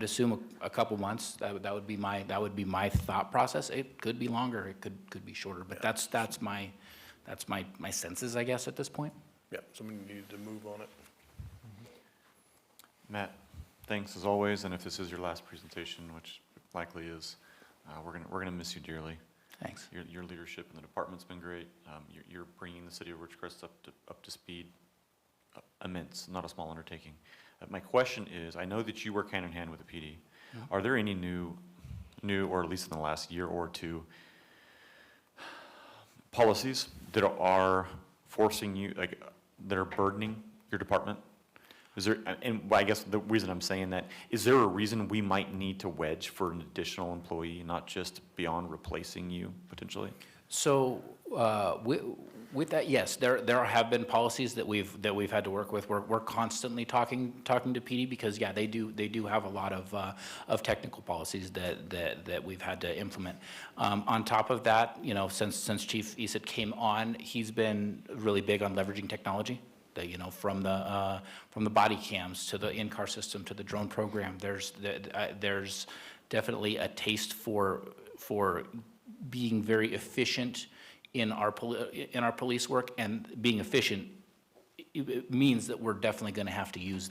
assume a couple months. That would be my thought process. It could be longer. It could be shorter. But that's my senses, I guess, at this point. Yeah, somebody needed to move on it. Matt, thanks as always, and if this is your last presentation, which likely is, we're gonna miss you dearly. Thanks. Your leadership in the department's been great. You're bringing the city of Ridgecrest up to speed. Immense, not a small undertaking. My question is, I know that you work hand in hand with the PD. Are there any new, or at least in the last year or two, policies that are forcing you, that are burdening your department? Is there, and I guess the reason I'm saying that, is there a reason we might need to wedge for an additional employee, not just beyond replacing you potentially? So with that, yes, there have been policies that we've had to work with. We're constantly talking to PD because they do have a lot of technical policies that we've had to implement. On top of that, since Chief Easet came on, he's been really big on leveraging technology. From the body cams to the in-car system to the drone program, there's definitely a taste for being very efficient in our police work, and being efficient it means that we're definitely going to have to use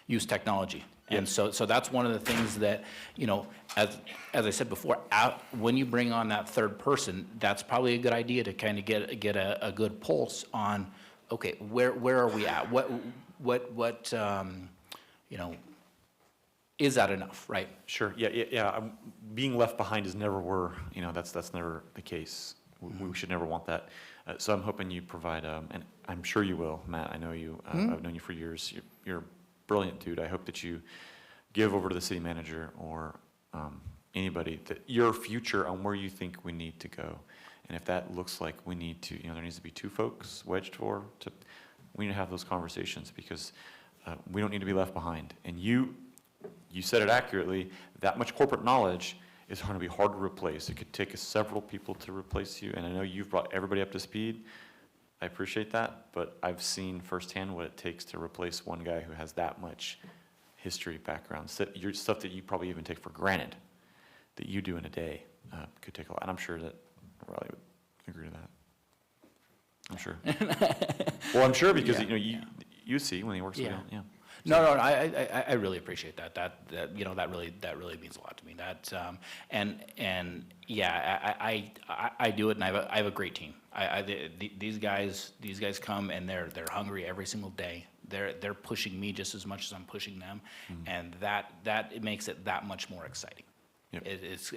use technology. And so that's one of the things that, as I said before, when you bring on that third person, that's probably a good idea to kind of get a good pulse on, okay, where are we at? What is that enough, right? Sure. Yeah. Being left behind is never that's never the case. We should never want that. So I'm hoping you provide, and I'm sure you will, Matt. I know you. I've known you for years. You're a brilliant dude. I hope that you give over to the city manager or anybody that your future on where you think we need to go. And if that looks like we need to, there needs to be two folks wedged we need to have those conversations because we don't need to be left behind. And you said it accurately, that much corporate knowledge is going to be hard to replace. It could take several people to replace you, and I know you've brought everybody up to speed. I appreciate that, but I've seen firsthand what it takes to replace one guy who has that much history background. Stuff that you probably even take for granted that you do in a day could take a lot, and I'm sure that Riley would agree to that. I'm sure. Well, I'm sure because you see when he works with you. Yeah. No, I really appreciate that. That really means a lot to me. I do it, and I have a great team. These guys come and they're hungry every single day. They're pushing me just as much as I'm pushing them, and it makes it that much more exciting. Yep. It's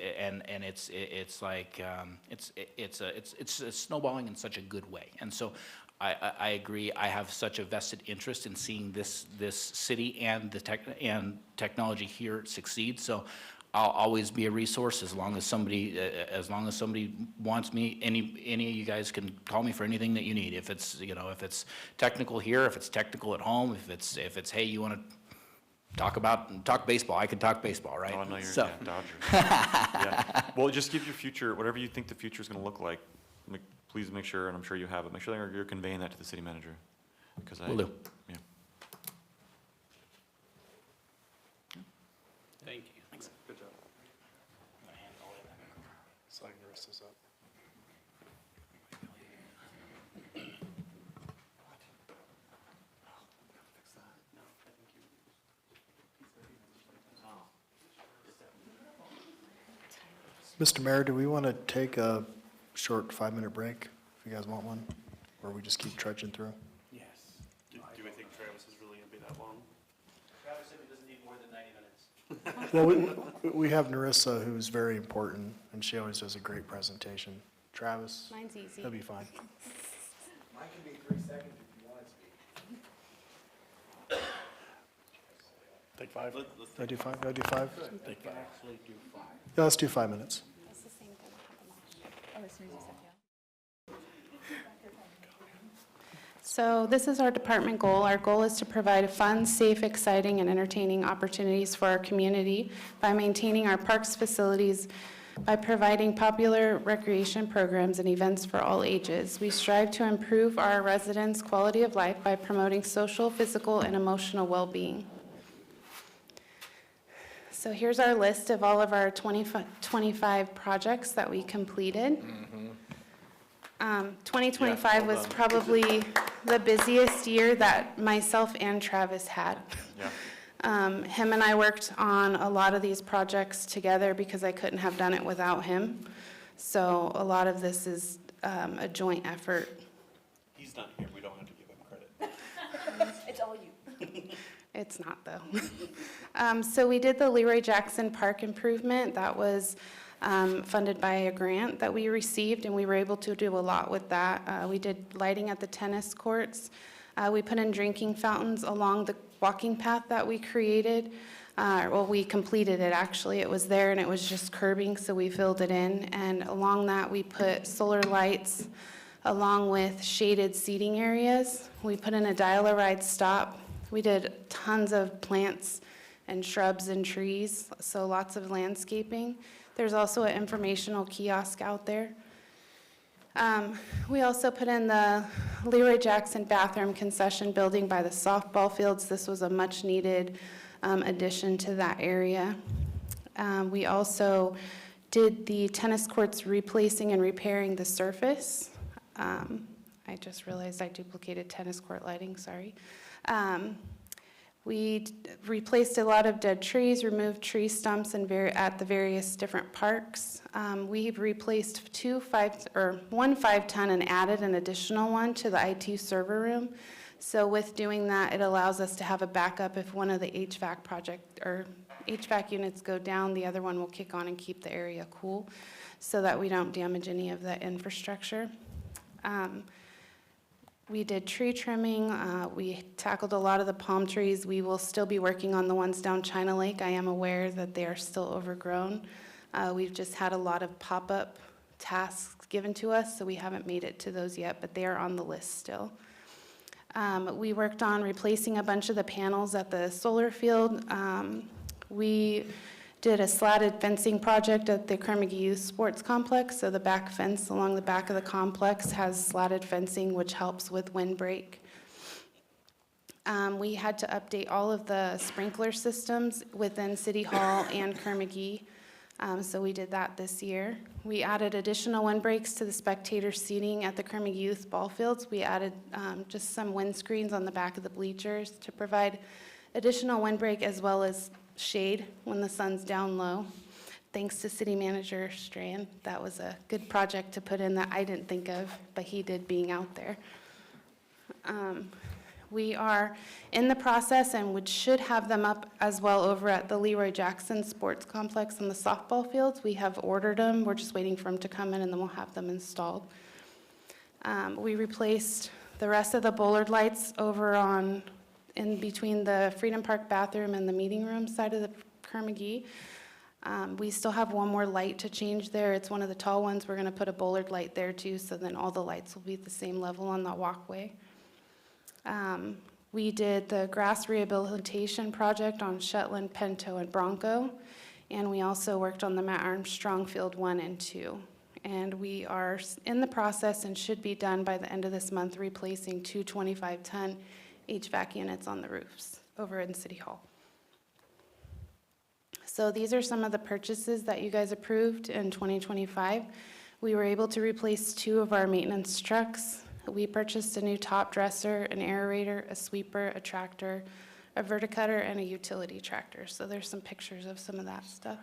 snowballing in such a good way, and so I agree. I have such a vested interest in seeing this city and technology here succeed. So I'll always be a resource as long as somebody wants me. Any of you guys can call me for anything that you need. If it's technical here, if it's technical at home, if it's hey, you want to talk baseball, I can talk baseball, right? Oh, no, you're Dodger. Yeah. Well, just give your future, whatever you think the future is going to look like. Please make sure, and I'm sure you have it, make sure you're conveying that to the city manager. Will do. Yeah. Thank you. Thanks. Good job. So I can rest this up. Mr. Mayor, do we want to take a short 5-minute break, if you guys want one? Or we just keep trudging through? Yes. Do we think Travis is really going to be that long? Travis said he doesn't need more than 90 minutes. Well, we have Narissa, who's very important, and she always does a great presentation. Travis? Mine's easy. He'll be fine. Mine can be 3 seconds if you want it to be. Thank 5? Did I do 5? Did I do 5? Yeah, let's do 5 minutes. So this is our department goal. Our goal is to provide fun, safe, exciting, and entertaining opportunities for our community by maintaining our parks facilities, by providing popular recreation programs and events for all ages. We strive to improve our residents' quality of life by promoting social, physical, and emotional well-being. So here's our list of all of our 25 projects that we completed. 2025 was probably the busiest year that myself and Travis had. Him and I worked on a lot of these projects together because I couldn't have done it without him. So a lot of this is a joint effort. He's not here, we don't have to give him credit. It's all you. It's not, though. So we did the Leroy Jackson Park improvement. That was funded by a grant that we received, and we were able to do a lot with that. We did lighting at the tennis courts. We put in drinking fountains along the walking path that we created. Well, we completed it, actually. It was there, and it was just curbing, so we filled it in. And along that, we put solar lights along with shaded seating areas. We put in a dial-a-ride stop. We did tons of plants and shrubs and trees, so lots of landscaping. There's also an informational kiosk out there. We also put in the Leroy Jackson bathroom concession building by the softball fields. This was a much-needed addition to that area. We also did the tennis courts, replacing and repairing the surface. I just realized I duplicated tennis court lighting, sorry. We replaced a lot of dead trees, removed tree stumps at the various different parks. We've replaced one 5-ton and added an additional one to the IT server room. So with doing that, it allows us to have a backup if one of the HVAC units go down, the other one will kick on and keep the area cool so that we don't damage any of the infrastructure. We did tree trimming. We tackled a lot of the palm trees. We will still be working on the ones down China Lake. I am aware that they are still overgrown. We've just had a lot of pop-up tasks given to us, so we haven't made it to those yet, but they are on the list still. We worked on replacing a bunch of the panels at the solar field. We did a slatted fencing project at the Kermagee Youth Sports Complex. So the back fence along the back of the complex has slatted fencing, which helps with windbreak. We had to update all of the sprinkler systems within City Hall and Kermagee. So we did that this year. We added additional windbreaks to the spectator seating at the Kermagee Youth ball fields. We added just some windscreens on the back of the bleachers to provide additional windbreak as well as shade when the sun's down low. Thanks to City Manager Strand. That was a good project to put in that I didn't think of, but he did, being out there. We are in the process and should have them up as well over at the Leroy Jackson Sports Complex on the softball fields. We have ordered them. We're just waiting for them to come in, and then we'll have them installed. We replaced the rest of the bollard lights over in between the Freedom Park bathroom and the meeting room side of the Kermagee. We still have one more light to change there. It's one of the tall ones. We're going to put a bollard light there too, so then all the lights will be at the same level on the walkway. We did the grass rehabilitation project on Shetland, Pinto, and Bronco, and we also worked on the Matt Armstrong Field 1 and 2. And we are in the process and should be done by the end of this month replacing 2 25-ton HVAC units on the roofs over in City Hall. So these are some of the purchases that you guys approved in 2025. We were able to replace 2 of our maintenance trucks. We purchased a new top dresser, an aerator, a sweeper, a tractor, a verticutter, and a utility tractor. So there's some pictures of some of that stuff.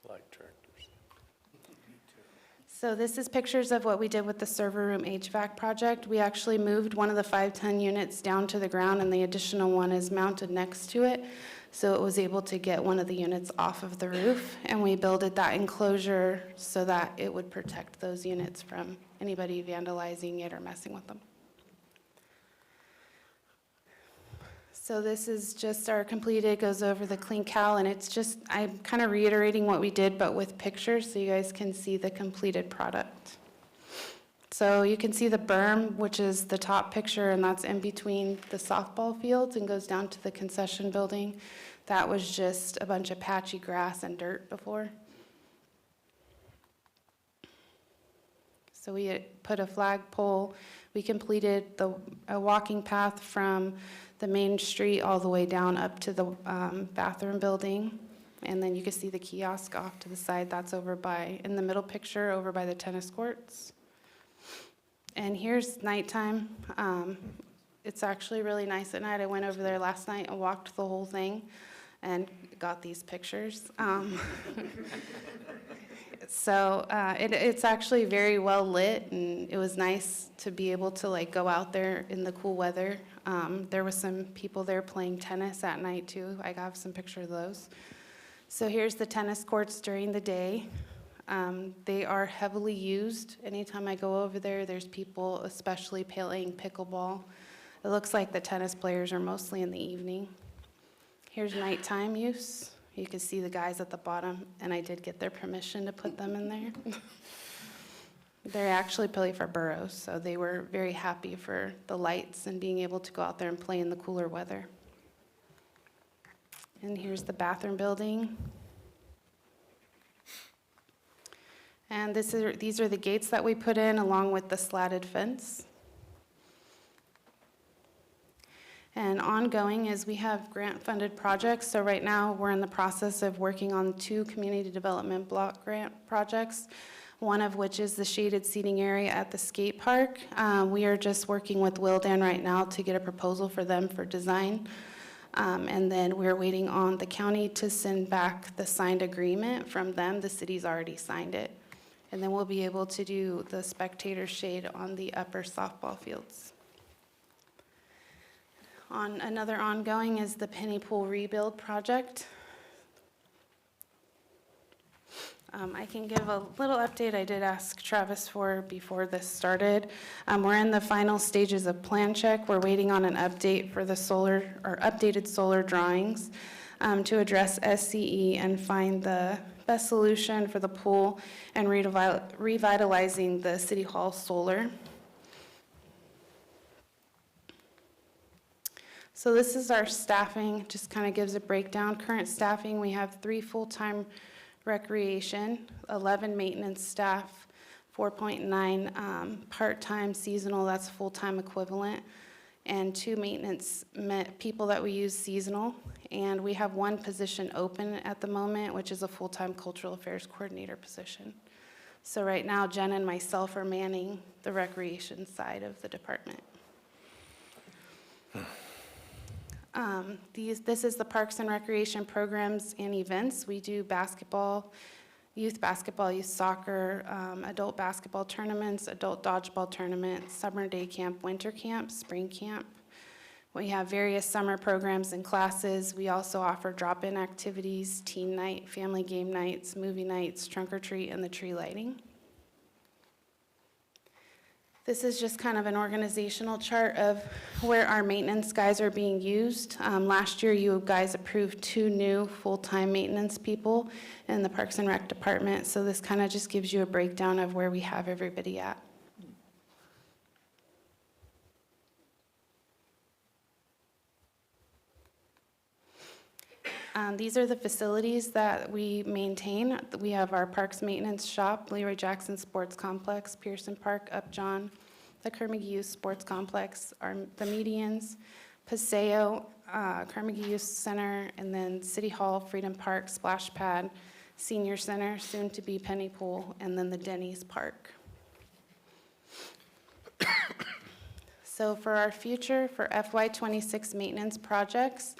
Like tractors. So this is pictures of what we did with the server room HVAC project. We actually moved one of the 5-ton units down to the ground, and the additional one is mounted next to it. So it was able to get one of the units off of the roof, and we built that enclosure so that it would protect those units from anybody vandalizing it or messing with them. So this is just our completed, goes over the clean cal, and it's just, I'm kind of reiterating what we did, but with pictures, so you guys can see the completed product. So you can see the berm, which is the top picture, and that's in between the softball fields and goes down to the concession building. That was just a bunch of patchy grass and dirt before. So we had put a flagpole. We completed a walking path from the main street all the way down up to the bathroom building. And then you can see the kiosk off to the side. That's over by, in the middle picture, over by the tennis courts. And here's nighttime. It's actually really nice at night. I went over there last night and walked the whole thing and got these pictures. So it's actually very well lit, and it was nice to be able to like go out there in the cool weather. There was some people there playing tennis at night too. I have some pictures of those. So here's the tennis courts during the day. They are heavily used. Anytime I go over there, there's people especially playing pickleball. It looks like the tennis players are mostly in the evening. Here's nighttime use. You can see the guys at the bottom, and I did get their permission to put them in there. They actually play for Burroughs, so they were very happy for the lights and being able to go out there and play in the cooler weather. And here's the bathroom building. And these are the gates that we put in along with the slatted fence. And ongoing is we have grant-funded projects. So right now, we're in the process of working on 2 community development block grant projects, one of which is the shaded seating area at the skate park. We are just working with Wildan right now to get a proposal for them for design. And then we're waiting on the county to send back the signed agreement from them. The city's already signed it. And then we'll be able to do the spectator shade on the upper softball fields. Another ongoing is the Penny Pool rebuild project. I can give a little update I did ask Travis for before this started. We're in the final stages of plan check. We're waiting on an update for the solar, or updated solar drawings to address SCE and find the best solution for the pool and revitalizing the City Hall solar. So this is our staffing, just kind of gives a breakdown. Current staffing, we have 3 full-time recreation, 11 maintenance staff, 4.9 part-time seasonal, that's full-time equivalent, and 2 maintenance people that we use seasonal. And we have 1 position open at the moment, which is a full-time cultural affairs coordinator position. So right now, Jen and myself are manning the recreation side of the department. This is the Parks and Recreation programs and events. We do basketball, youth soccer, adult basketball tournaments, adult dodgeball tournaments, summer day camp, winter camp, spring camp. We have various summer programs and classes. We also offer drop-in activities, teen night, family game nights, movie nights, trunk or treat, and the tree lighting. This is just kind of an organizational chart of where our maintenance guys are being used. Last year, you guys approved 2 new full-time maintenance people in the Parks and Rec department, so this kind of just gives you a breakdown of where we have everybody at. These are the facilities that we maintain. We have our Parks Maintenance Shop, Leroy Jackson Sports Complex, Pearson Park, Upjohn, the Kerr-McGee Youth Sports Complex, the Medians, Paseo, Kerr-McGee Youth Center, and then City Hall, Freedom Park, Splash Pad, Senior Center, soon to be Penny Pool, and then the Denny's Park. So for our future, for FY26 maintenance projects,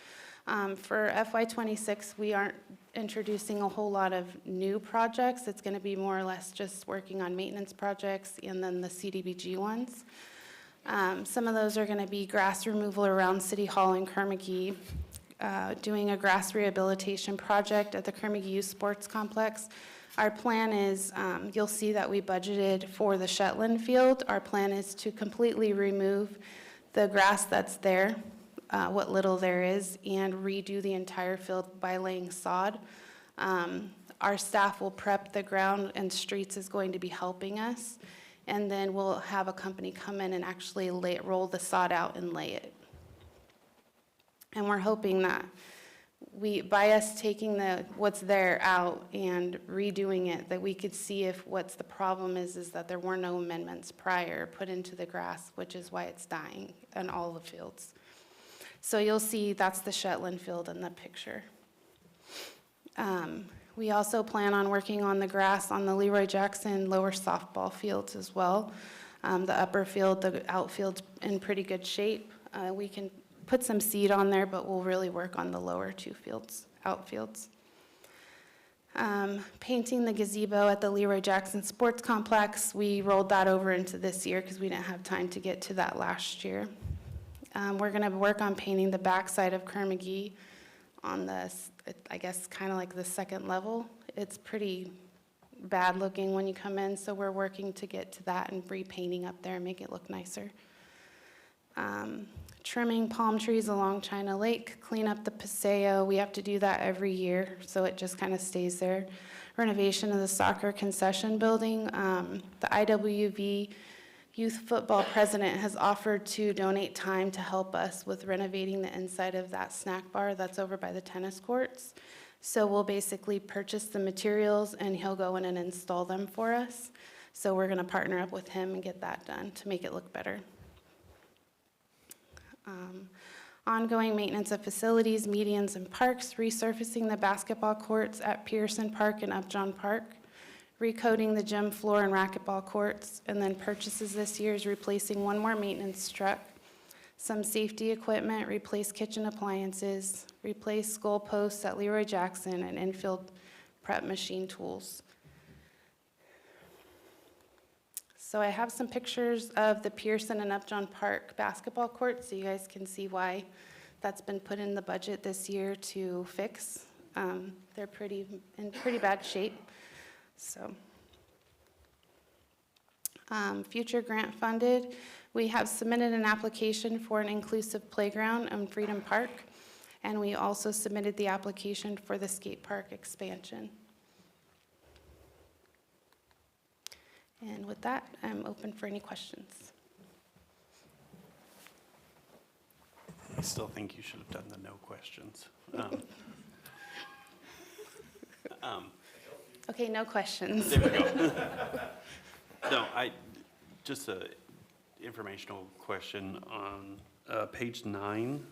for FY26, we aren't introducing a whole lot of new projects. It's going to be more or less just working on maintenance projects and then the CDBG ones. Some of those are going to be grass removal around City Hall and Kerr-McGee, doing a grass rehabilitation project at the Kerr-McGee Youth Sports Complex. Our plan is, you'll see that we budgeted for the Shetland field. Our plan is to completely remove the grass that's there. what little there is and redo the entire field by laying sod. Our staff will prep the ground, and streets is going to be helping us. And then we'll have a company come in and actually roll the sod out and lay it. And we're hoping that by us taking what's there out and redoing it, that we could see if what's the problem is that there were no amendments prior put into the grass, which is why it's dying in all the fields. So you'll see that's the Shetland field in the picture. We also plan on working on the grass on the Leroy Jackson lower softball fields as well. The upper field, the outfield's in pretty good shape. We can put some seed on there, but we'll really work on the lower two fields, outfields. Painting the gazebo at the Leroy Jackson Sports Complex, we rolled that over into this year because we didn't have time to get to that last year. We're gonna work on painting the backside of Kerr-McGee on the, I guess, kind of like the second level. It's pretty bad looking when you come in, so we're working to get to that and repainting up there and make it look nicer. Trimming palm trees along China Lake, clean up the paseo. We have to do that every year, so it just kind of stays there. Renovation of the soccer concession building. The IWV youth football president has offered to donate time to help us with renovating the inside of that snack bar that's over by the tennis courts. So we'll basically purchase the materials and he'll go in and install them for us. So we're gonna partner up with him and get that done to make it look better. Ongoing maintenance of facilities, medians, and parks, resurfacing the basketball courts at Pearson Park and Upjohn Park, recoating the gym floor and racquetball courts, and then purchases this year is replacing one more maintenance truck, some safety equipment, replace kitchen appliances, replace goal posts at Leroy Jackson, and infield prep machine tools. So I have some pictures of the Pearson and Upjohn Park basketball courts so you guys can see why that's been put in the budget this year to fix. They're in pretty bad shape. So, future grant funded, we have submitted an application for an inclusive playground in Freedom Park, and we also submitted the application for the skate park expansion. And with that, I'm open for any questions. I still think you should have done the no questions. Okay, no questions. There we go. No, just a informational question on page 9.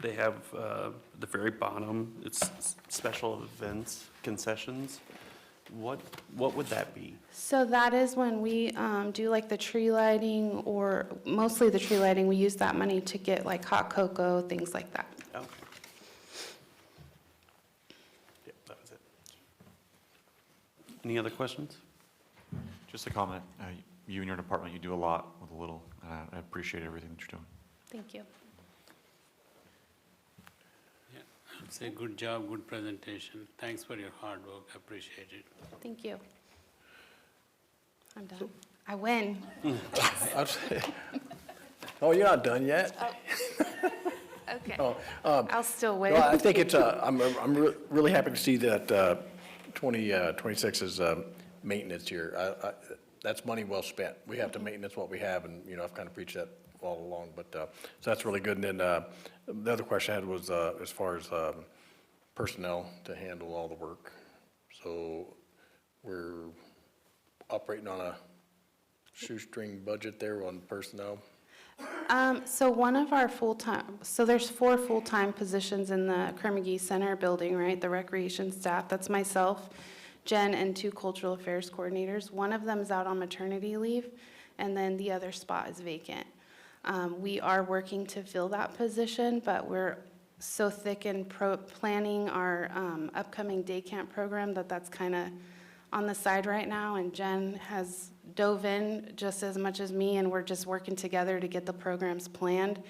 They have the very bottom, it's special events concessions. What would that be? So that is when we do like the tree lighting, or mostly the tree lighting, we use that money to get like hot cocoa, things like that. Okay. Yep, that was it. Any other questions? Just a comment. You and your department, you do a lot with a little. I appreciate everything that you're doing. Thank you. Yeah, I'd say good job, good presentation. Thanks for your hard work, I appreciate it. Thank you. I'm done. I win. Oh, you're not done yet? Okay. Oh, I'll still win. No, I think it's, I'm really happy to see that 2026 is maintenance here. That's money well spent. We have to maintenance what we have, and, you know, I've kind of preached that all along, but, so that's really good. And then the other question I had was as far as personnel to handle all the work. So we're operating on a shoestring budget there on personnel. So one of our full-time, so there's 4 full-time positions in the Kerr-McGee Center building, right? The recreation staff, that's myself, Jen, and 2 cultural affairs coordinators. One of them is out on maternity leave, and then the other spot is vacant. We are working to fill that position, but we're so thick in planning our upcoming day camp program that's kind of on the side right now, and Jen has dove in just as much as me, and we're just working together to get the programs planned.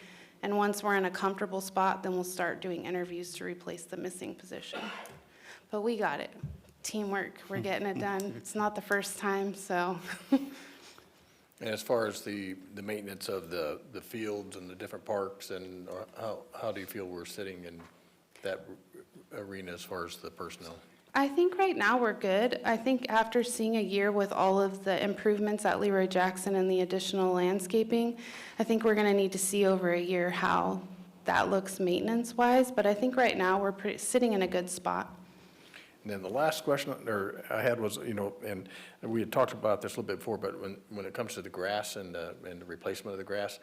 And once we're in a comfortable spot, then we'll start doing interviews to replace the missing position. But we got it. Teamwork, we're getting it done. It's not the first time, so. And as far as the maintenance of the fields and the different parks, and how do you feel we're sitting in that arena as far as the personnel? I think right now we're good. I think after seeing a year with all of the improvements at Leroy Jackson and the additional landscaping, I think we're gonna need to see over a year how that looks maintenance-wise, but I think right now we're sitting in a good spot. And then the last question I had was, and we had talked about this a little bit before, but when it comes to the grass and the replacement of the grass,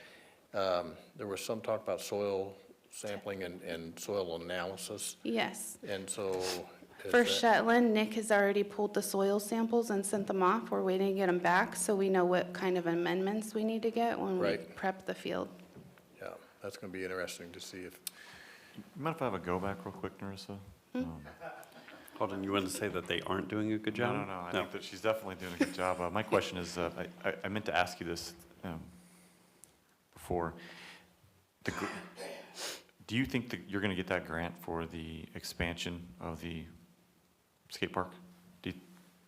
there was some talk about soil sampling and soil analysis. Yes. And so. For Shetland, Nick has already pulled the soil samples and sent them off. We're waiting to get them back, so we know what kind of amendments we need to get when we Right. prep the field. Yeah, that's going to be interesting to see if. You mind if I have a go back real quick, Narissa? Hold on, you want to say that they aren't doing a good job? No, I think that she's definitely doing a good job. My question is, I meant to ask you this before. Do you think that you're going to get that grant for the expansion of the skate park?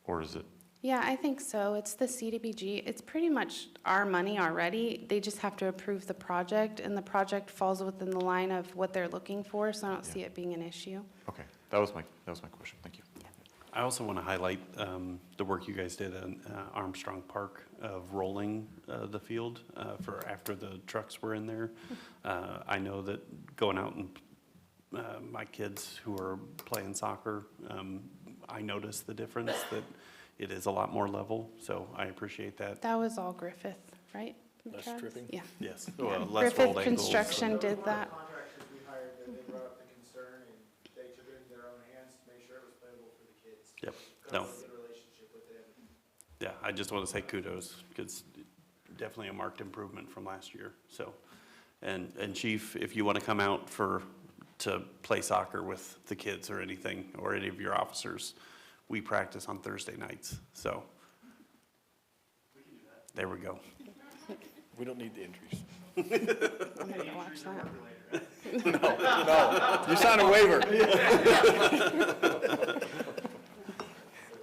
Or is it? Yeah, I think so. It's the CDBG. It's pretty much our money already. They just have to approve the project, and the project falls within the line of what they're looking for, so I don't see it being an issue. Okay, that was my question. Thank you. I also want to highlight the work you guys did in Armstrong Park of rolling the field for after the trucks were in there. I know that going out and my kids who are playing soccer, I noticed the difference that it is a lot more level, so I appreciate that. That was all Griffith, right? Less Travis? tripping? Yeah. Yes, Yeah. well, less Griffith rolled ankles. Construction did that. Contractors we hired, that they brought up the concern, and they took it into their own hands to make sure it was playable for the kids. Yep, Got no, a good relationship with them. yeah, I just want to say kudos, because definitely a marked improvement from last year, so. And Chief, if you want to come out to play soccer with the kids or anything, or any of your officers, we practice on Thursday nights, so. There we go. We don't need the injuries. I'm gonna go watch that. You signed a waiver.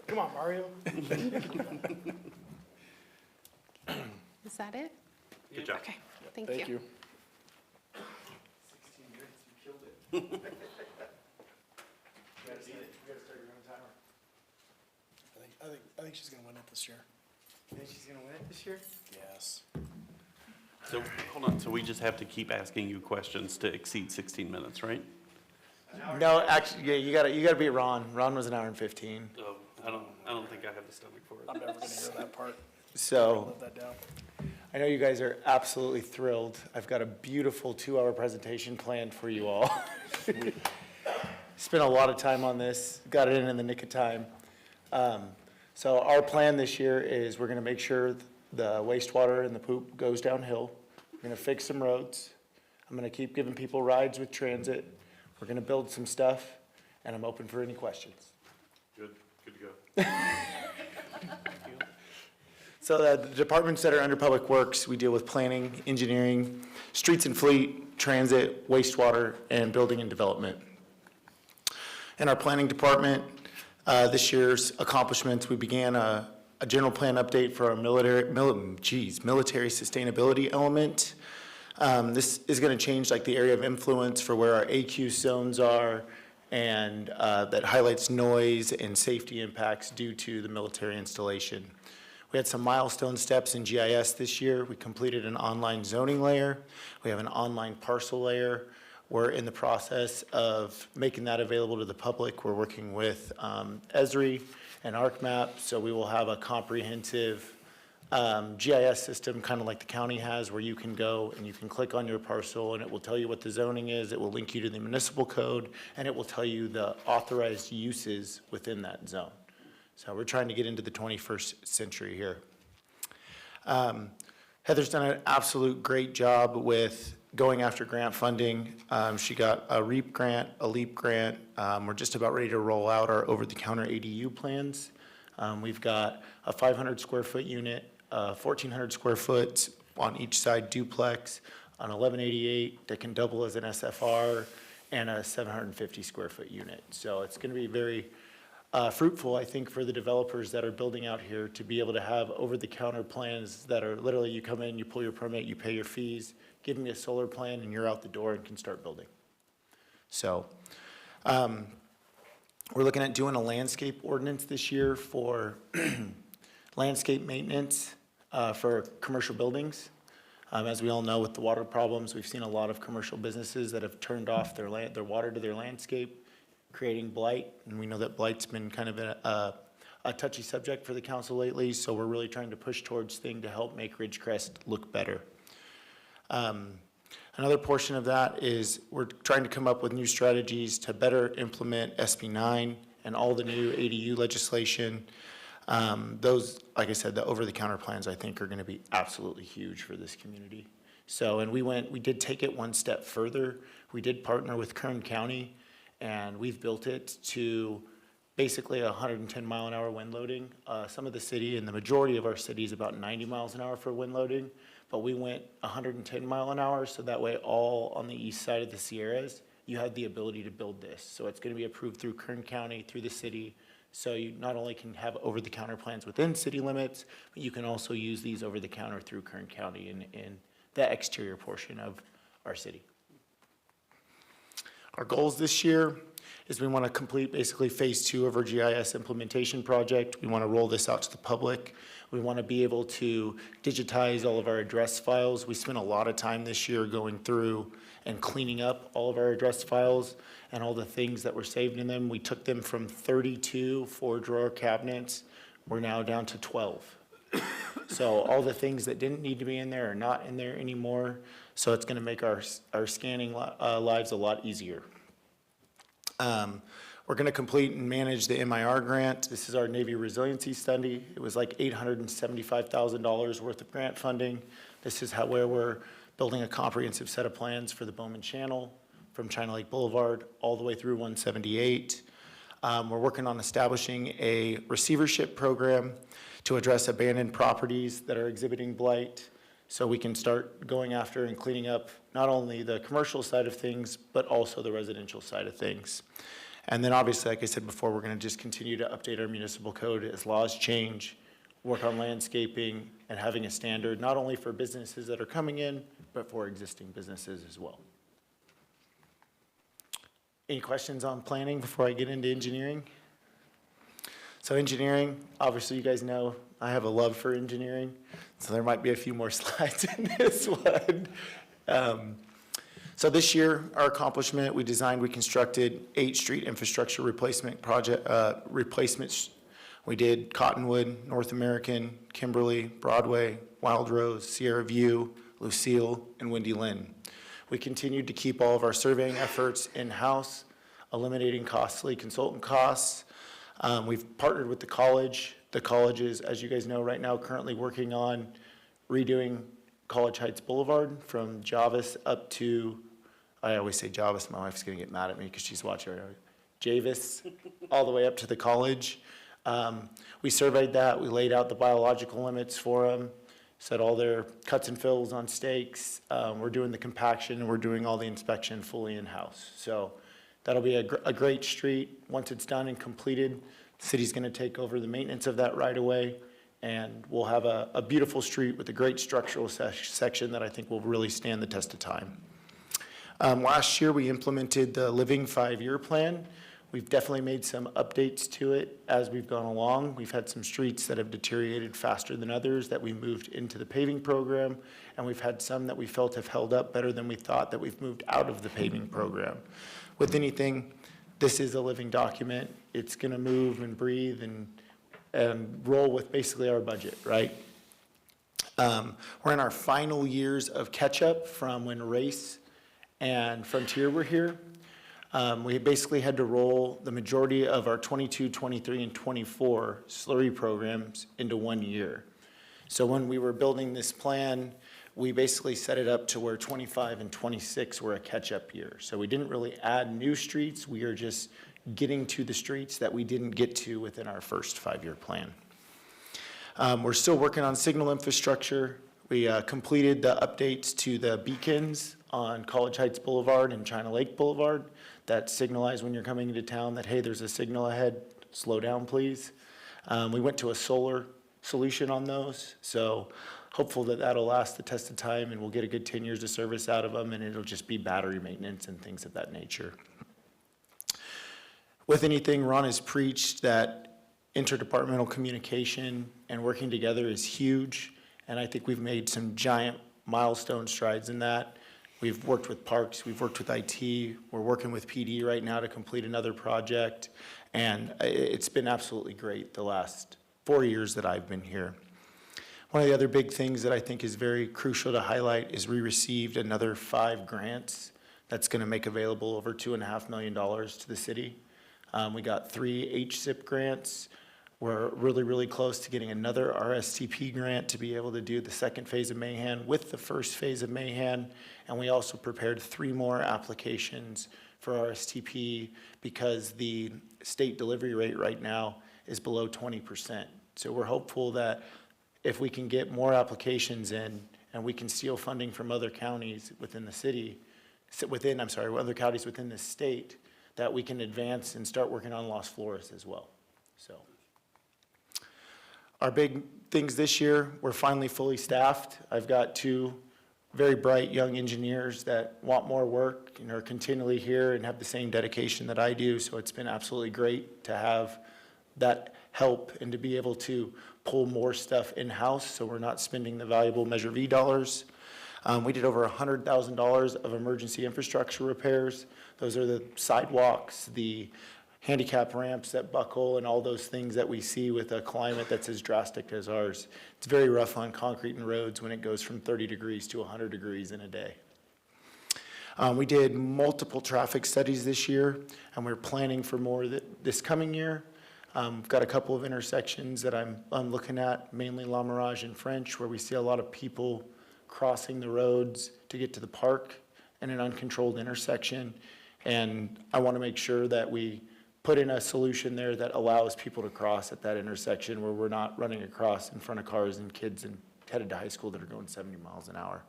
Come on, Mario. Is that it? Good job. Okay, thank Thank you. 16 minutes, you killed it. You gotta start your own timer. I think she's gonna win it this year. You think she's gonna win it this year? Yes. So, hold on, so we just have to keep asking you questions to exceed 16 minutes, right? No, actually, yeah, you gotta beat Ron. Ron was an hour and 15. Oh, I don't think I have the stomach for I'm it. never gonna hear that part. So, Let that down. I know you guys are absolutely thrilled. I've got a beautiful 2-hour presentation planned for you all. Spent a lot of time on this, got it in the nick of time. So our plan this year is we're gonna make sure the wastewater and the poop goes downhill. We're gonna fix some roads. I'm gonna keep giving people rides with transit. We're gonna build some stuff, and I'm open for any questions. Good to go. So the departments that are under Public Works, we deal with planning, engineering, streets and fleet, transit, wastewater, and building and development. In our planning department, this year's accomplishments, we began a general plan update for our military sustainability element. This is going to change like the area of influence for where our AQ zones are, and that highlights noise and safety impacts due to the military installation. We had some milestone steps in GIS this year. We completed an online zoning layer. We have an online parcel layer. We're in the process of making that available to the public. We're working with Esri and ArcMap, so we will have a comprehensive GIS system, kind of like the county has, where you can go and you can click on your parcel and it will tell you what the zoning is, it will link you to the municipal code, and it will tell you the authorized uses within that zone. So we're trying to get into the 21st century here. Heather's done an absolute great job with going after grant funding. She got a REAP grant, a LEAP grant. We're just about ready to roll out our over-the-counter ADU plans. We've got a 500 square foot unit, 1,400 square foot on each side duplex, an 1188 that can double as an SFR, and a 750 square foot unit. So it's going to be very fruitful, I think, for the developers that are building out here to be able to have over-the-counter plans that are literally, you come in, you pull your permit, you pay your fees, give me a solar plan, and you're out the door and can start building. So, we're looking at doing a landscape ordinance this year for landscape maintenance for commercial buildings. As we all know, with the water problems, we've seen a lot of commercial businesses that have turned off their water to their landscape, creating blight. And we know that blight's been kind of a touchy subject for the council lately, so we're really trying to push towards things to help make Ridgecrest look better. Another portion of that is we're trying to come up with new strategies to better implement SB 9 and all the new ADU legislation. Those, like I said, the over-the-counter plans, I think, are going to be absolutely huge for this community. So, and we did take it one step further. We did partner with Kern County, and we've built it to basically 110 mile an hour wind loading. Some of the city and the majority of our city is about 90 miles an hour for wind loading, but we went 110 mile an hour, so that way all on the east side of the Sierras, you have the ability to build this. So it's going to be approved through Kern County, through the city. So you not only can have over-the-counter plans within city limits, but you can also use these over-the-counter through Kern County in the exterior portion of our city. Our goals this year is we want to complete basically phase 2 of our GIS implementation project. We want to roll this out to the public. We want to be able to digitize all of our address files. We spent a lot of time this year going through and cleaning up all of our address files and all the things that were saved in them. We took them from 32 4-drawer cabinets. We're now down to 12. So all the things that didn't need to be in there are not in there anymore. So it's going to make our scanning lives a lot easier. We're going to complete and manage the MIR grant. This is our Navy resiliency study. It was like $875,000 worth of grant funding. This is where we're building a comprehensive set of plans for the Bowman Channel from China Lake Boulevard all the way through 178. We're working on establishing a receivership program to address abandoned properties that are exhibiting blight, so we can start going after and cleaning up not only the commercial side of things, but also the residential side of things. And then obviously, like I said before, we're going to just continue to update our municipal code as laws change, work on landscaping and having a standard, not only for businesses that are coming in, but for existing businesses as well. Any questions on planning before I get into engineering? So engineering, obviously you guys know I have a love for engineering, so there might be a few more slides in this one. So this year, our accomplishment, we constructed 8 street infrastructure replacements. We did Cottonwood, North American, Kimberly, Broadway, Wild Rose, Sierra View, Lucille, and Windy Lynn. We continued to keep all of our surveying efforts in-house, eliminating costly consultant costs. We've partnered with the college. The college is, as you guys know, right now currently working on redoing College Heights Boulevard from Javis up to, I always say Javis, my wife's gonna get mad at me because she's watching right now. Javis, all the way up to the college. We surveyed that, we laid out the biological limits for them, set all their cuts and fills on stakes. We're doing the compaction and we're doing all the inspection fully in-house. So that'll be a great street. Once it's done and completed, the city's gonna take over the maintenance of that right away, and we'll have a beautiful street with a great structural section that I think will really stand the test of time. Last year, we implemented the Living 5-year plan. We've definitely made some updates to it as we've gone along. We've had some streets that have deteriorated faster than others that we moved into the paving program, and we've had some that we felt have held up better than we thought that we've moved out of the paving program. With anything, this is a living document. It's gonna move and breathe and roll with basically our budget, right? We're in our final years of catch-up from when Race and Frontier were here. We basically had to roll the majority of our 22, 23, and 24 slurry programs into 1 year. So when we were building this plan, we basically set it up to where 25 and 26 were a catch-up year. So we didn't really add new streets. We are just getting to the streets that we didn't get to within our first 5-year plan. We're still working on signal infrastructure. We completed the updates to the beacons on College Heights Boulevard and China Lake Boulevard that signalize when you're coming into town that, hey, there's a signal ahead slow down, please. We went to a solar solution on those, so hopeful that that'll last the test of time and we'll get a good 10 years of service out of them, and it'll just be battery maintenance and things of that nature. With anything, Ron has preached that interdepartmental communication and working together is huge, and I think we've made some giant milestone strides in that. We've worked with Parks, we've worked with IT, we're working with PD right now to complete another project, and it's been absolutely great the last 4 years that I've been here. One of the other big things that I think is very crucial to highlight is we received another 5 grants that's going to make available over $2.5 million to the city. We got 3 HSIP grants. We're really, really close to getting another RSTP grant to be able to do the second phase of Mahan with the first phase of Mahan. And we also prepared 3 more applications for RSTP because the state delivery rate right now is below 20%. So we're hopeful that if we can get more applications in and we can steal funding from other counties within the city, other counties within the state, that we can advance and start working on Los Flores as well. So our big things this year, we're finally fully staffed. I've got 2 very bright young engineers that want more work and are continually here and have the same dedication that I do. So it's been absolutely great to have that help and to be able to pull more stuff in-house so we're not spending the valuable Measure V dollars. We did over $100,000 of emergency infrastructure repairs. Those are the sidewalks, the handicap ramps that buckle, and all those things that we see with a climate that's as drastic as ours. It's very rough on concrete and roads when it goes from 30 degrees to 100 degrees in a day. We did multiple traffic studies this year, and we're planning for more this coming year. We've got a couple of intersections that I'm looking at, mainly La Mirage and French, where we see a lot of people crossing the roads to get to the park in an uncontrolled intersection. And I want to make sure that we put in a solution there that allows people to cross at that intersection where we're not running across in front of cars and kids and headed to high school that are going 70 miles an hour.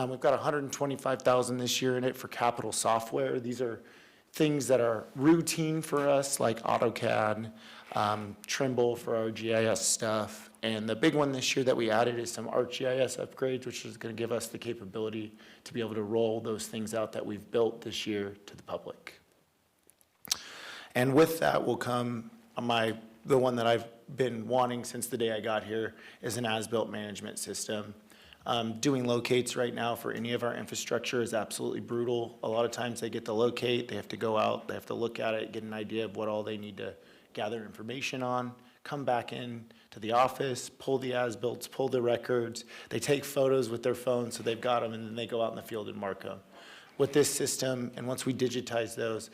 We've got $125,000 this year in it for capital software. These are things that are routine for us, like AutoCAD, Trimble for our GIS stuff. And the big one this year that we added is some ArcGIS upgrades, which is going to give us the capability to be able to roll those things out that we've built this year to the public. And with that will come the one that I've been wanting since the day I got here is an as-built management system. Doing locates right now for any of our infrastructure is absolutely brutal. A lot of times they get the locate, they have to go out, they have to look at it, get an idea of what all they need to gather information on, come back in to the office, pull the as-builts, pull the records. They take photos with their phone so they've got them, and then they go out in the field and mark them. With this system, and once we digitize those,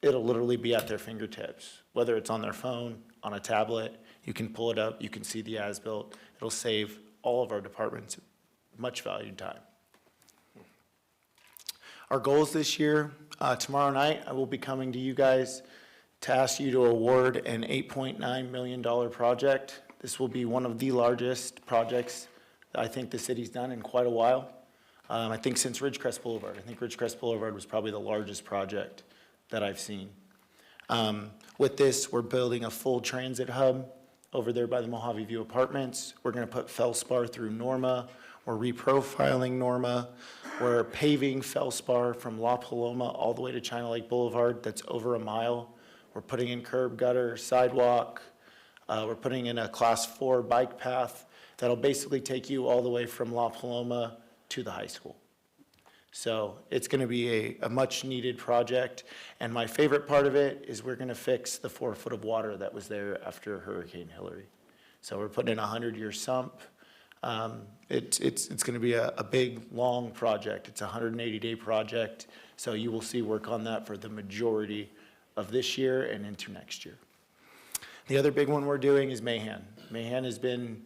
it'll literally be at their fingertips. Whether it's on their phone, on a tablet, you can pull it up, you can see the as-built. It'll save all of our departments much valued time. Our goals this year, tomorrow night, I will be coming to you guys to ask you to award an $8.9 million project. This will be one of the largest projects that I think the city's done in quite a while. I think since Ridgecrest Boulevard. I think Ridgecrest Boulevard was probably the largest project that I've seen. With this, we're building a full transit hub over there by the Mojave View Apartments. We're gonna put Felspar through Norma. We're reprofiling Norma. We're paving Felspar from La Paloma all the way to China Lake Boulevard. That's over a mile. We're putting in curb, gutter, sidewalk. We're putting in a class 4 bike path that'll basically take you all the way from La Paloma to the high school. So it's gonna be a much needed project. And my favorite part of it is we're gonna fix the 4 foot of water that was there after Hurricane Hillary. So we're putting in a 100-year sump. It's gonna be a big, long project. It's a 180-day project. So you will see work on that for the majority of this year and into next year. The other big one we're doing is Mahan. Mahan has been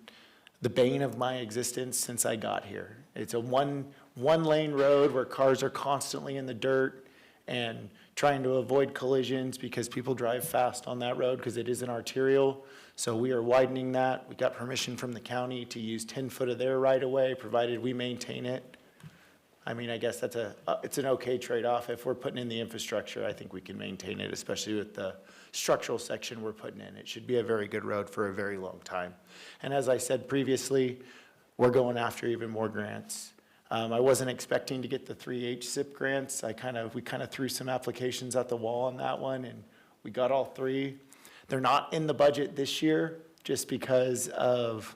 the bane of my existence since I got here. It's a one-lane road where cars are constantly in the dirt and trying to avoid collisions because people drive fast on that road because it is an arterial. So we are widening that. We got permission from the county to use 10 foot of their right of way, provided we maintain it. I mean, I guess it's an okay trade-off. If we're putting in the infrastructure, I think we can maintain it, especially with the structural section we're putting in. It should be a very good road for a very long time. And as I said previously, we're going after even more grants. I wasn't expecting to get the 3 HSIP grants. We kind of threw some applications at the wall on that one, and we got all 3. They're not in the budget this year, just because of,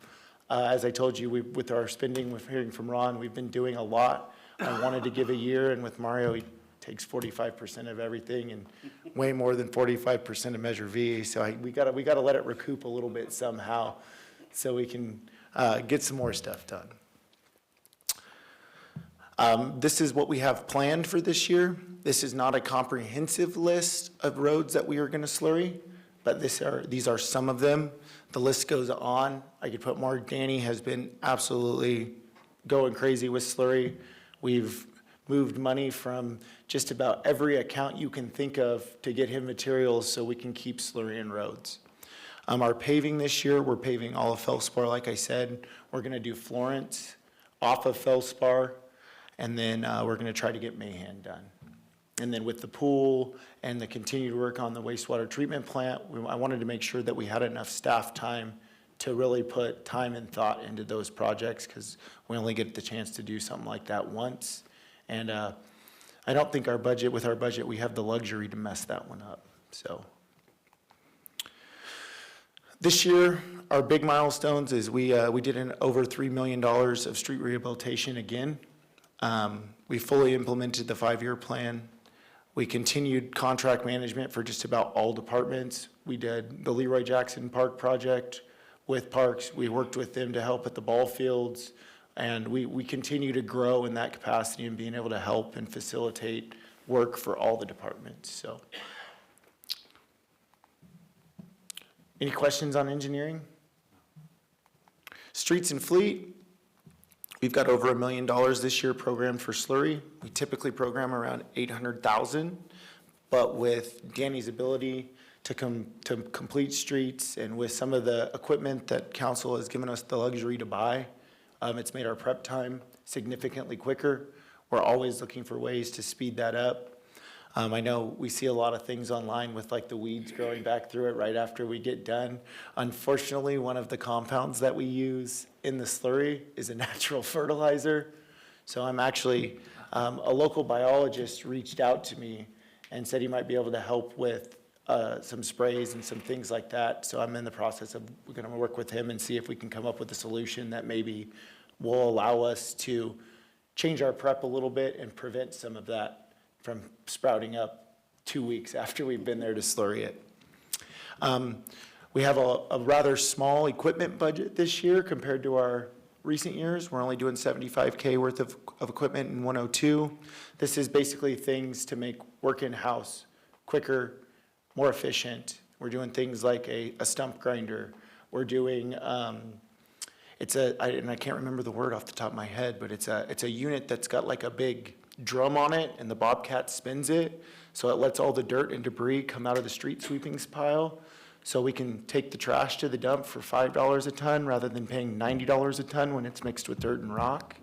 as I told you, with our spending, with hearing from Ron, we've been doing a lot. I wanted to give a year, and with Mario, he takes 45% of everything and way more than 45% of Measure V. So we gotta let it recoup a little bit somehow, so we can get some more stuff done. This is what we have planned for this year. This is not a comprehensive list of roads that we are gonna slurry, but these are some of them. The list goes on. I could put more. Danny has been absolutely going crazy with slurry. We've moved money from just about every account you can think of to get him materials so we can keep slurrying roads. Our paving this year, we're paving all of Feldspar, like I said. We're gonna do Florence off of Feldspar, and then we're gonna try to get Mahan done. And then with the pool and the continued work on the wastewater treatment plant, I wanted to make sure that we had enough staff time to really put time and thought into those projects, because we only get the chance to do something like that once. And I don't think with our budget, we have the luxury to mess that one up, so. This year, our big milestones is we did over $3 million of street rehabilitation again. We fully implemented the 5-year plan. We continued contract management for just about all departments. We did the Leroy Jackson Park project with Parks. We worked with them to help at the ball fields, and we continue to grow in that capacity and being able to help and facilitate work for all the departments, so. Any questions on engineering? Streets and fleet, we've got over $1 million this year programmed for slurry. We typically program around 800,000, but with Danny's ability to complete streets and with some of the equipment that council has given us the luxury to buy, it's made our prep time significantly quicker. We're always looking for ways to speed that up. I know we see a lot of things online with like the weeds growing back through it right after we get done. Unfortunately, one of the compounds that we use in the slurry is a natural fertilizer. So I'm actually, a local biologist reached out to me and said he might be able to help with some sprays and some things like that. So I'm in the process of, we're gonna work with him and see if we can come up with a solution that maybe will allow us to change our prep a little bit and prevent some of that from sprouting up 2 weeks after we've been there to slurry it. We have a rather small equipment budget this year compared to our recent years. We're only doing $75K worth of equipment in 102. This is basically things to make work in-house quicker, more efficient. We're doing things like a stump grinder. We're doing, and I can't remember the word off the top of my head, but it's a unit that's got like a big drum on it, and the Bobcat spins it, so it lets all the dirt and debris come out of the street sweepings pile, so we can take the trash to the dump for $5 a ton rather than paying $90 a ton when it's mixed with dirt and rock.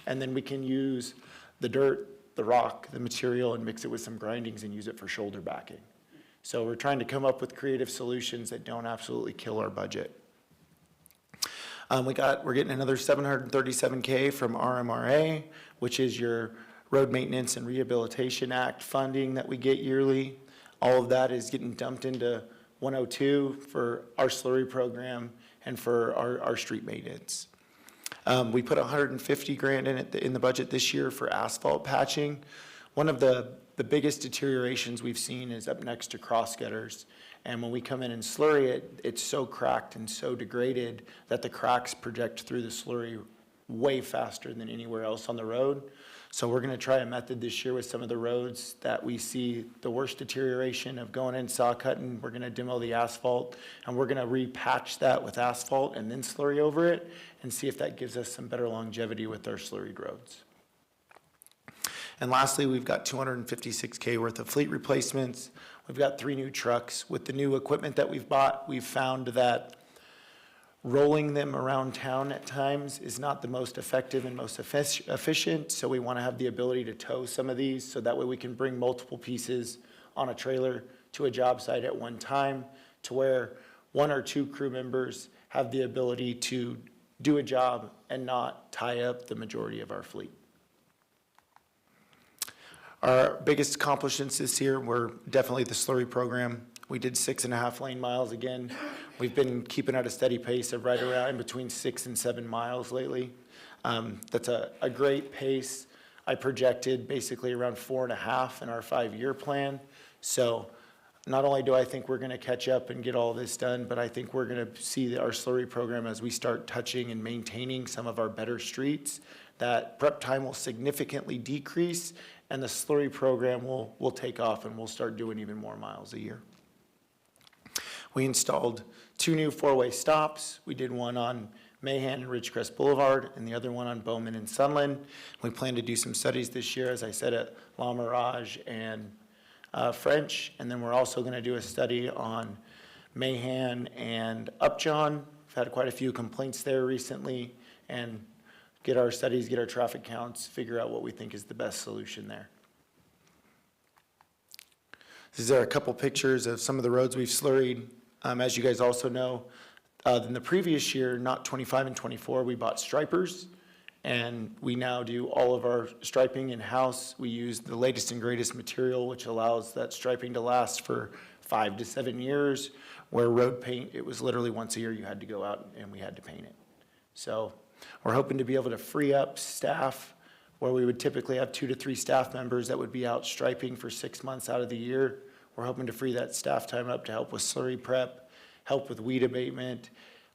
And then we can use the dirt, the rock, the material, and mix it with some grindings and use it for shoulder backing. So we're trying to come up with creative solutions that don't absolutely kill our budget. We're getting another $737K from RMRA, which is your Road Maintenance and Rehabilitation Act funding that we get yearly. All of that is getting dumped into 102 for our slurry program and for our street maintenance. We put $150,000 in the budget this year for asphalt patching. One of the biggest deteriorations we've seen is up next to cross gutters. And when we come in and slurry it, it's so cracked and so degraded that the cracks project through the slurry way faster than anywhere else on the road. So we're gonna try a method this year with some of the roads that we see the worst deterioration of going in saw cutting. We're gonna demo the asphalt, and we're gonna repatch that with asphalt and then slurry over it and see if that gives us some better longevity with our slurried roads. And lastly, we've got $256K worth of fleet replacements. We've got 3 new trucks. With the new equipment that we've bought, we've found that rolling them around town at times is not the most effective and most efficient, so we want to have the ability to tow some of these, so that way we can bring multiple pieces on a trailer to a job site at one time, to where 1 or 2 crew members have the ability to do a job and not tie up the majority of our fleet. Our biggest accomplishments this year were definitely the slurry program. We did 6.5 lane miles again. We've been keeping at a steady pace of right around between 6 and 7 miles lately. That's a great pace. I projected basically around 4.5 in our 5-year plan. So not only do I think we're going to catch up and get all this done, but I think we're going to see our slurry program as we start touching and maintaining some of our better streets, that prep time will significantly decrease, and the slurry program will take off, and we'll start doing even more miles a year. We installed 2 new 4-way stops. We did one on Mahan and Ridgecrest Boulevard, and the other one on Bowman and Sunland. We plan to do some studies this year, as I said, at La Mirage and French, and then we're also going to do a study on Mahan and Upjohn. We've had quite a few complaints there recently, and get our studies, get our traffic counts, figure out what we think is the best solution there. These are a couple pictures of some of the roads we've slurried. As you guys also know, in the previous year, not 25 and 24, we bought stripers, and we now do all of our striping in-house. We use the latest and greatest material, which allows that striping to last for 5 to 7 years, where road paint, it was literally once a year you had to go out and we had to paint it. So we're hoping to be able to free up staff where we would typically have 2 to 3 staff members that would be out striping for 6 months out of the year. We're hoping to free that staff time up to help with slurry prep, help with weed abatement.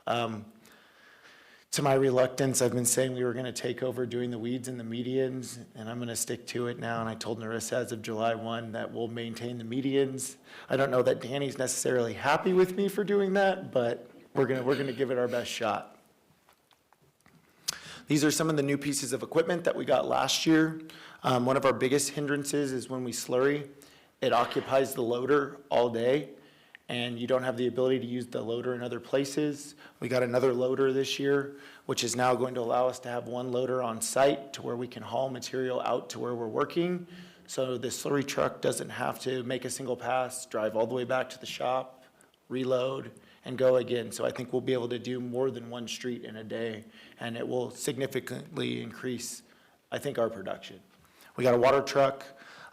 To my reluctance, I've been saying we were going to take over doing the weeds and the medians, and I'm going to stick to it now. And I told Narissa as of July 1 that we'll maintain the medians. I don't know that Danny's necessarily happy with me for doing that, but we're going to give it our best shot. These are some of the new pieces of equipment that we got last year. One of our biggest hindrances is when we slurry, it occupies the loader all day, and you don't have the ability to use the loader in other places. We got another loader this year, which is now going to allow us to have 1 loader on site to where we can haul material out to where we're working. So the slurry truck doesn't have to make a single pass, drive all the way back to the shop, reload, and go again. So I think we'll be able to do more than 1 street in a day, and it will significantly increase, I think, our production. We got a water truck.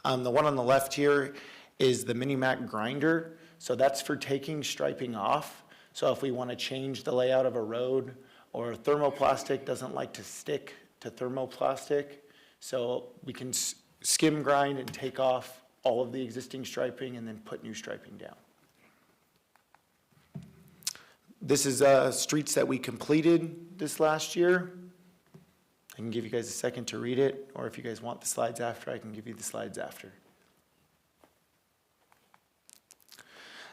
The one on the left here is the Mini-Mac grinder. So that's for taking striping off. So if we want to change the layout of a road, or thermoplastic doesn't like to stick to thermoplastic, so we can skim grind and take off all of the existing striping and then put new striping down. This is streets that we completed this last year. I can give you guys a second to read it, or if you guys want the slides after, I can give you the slides after.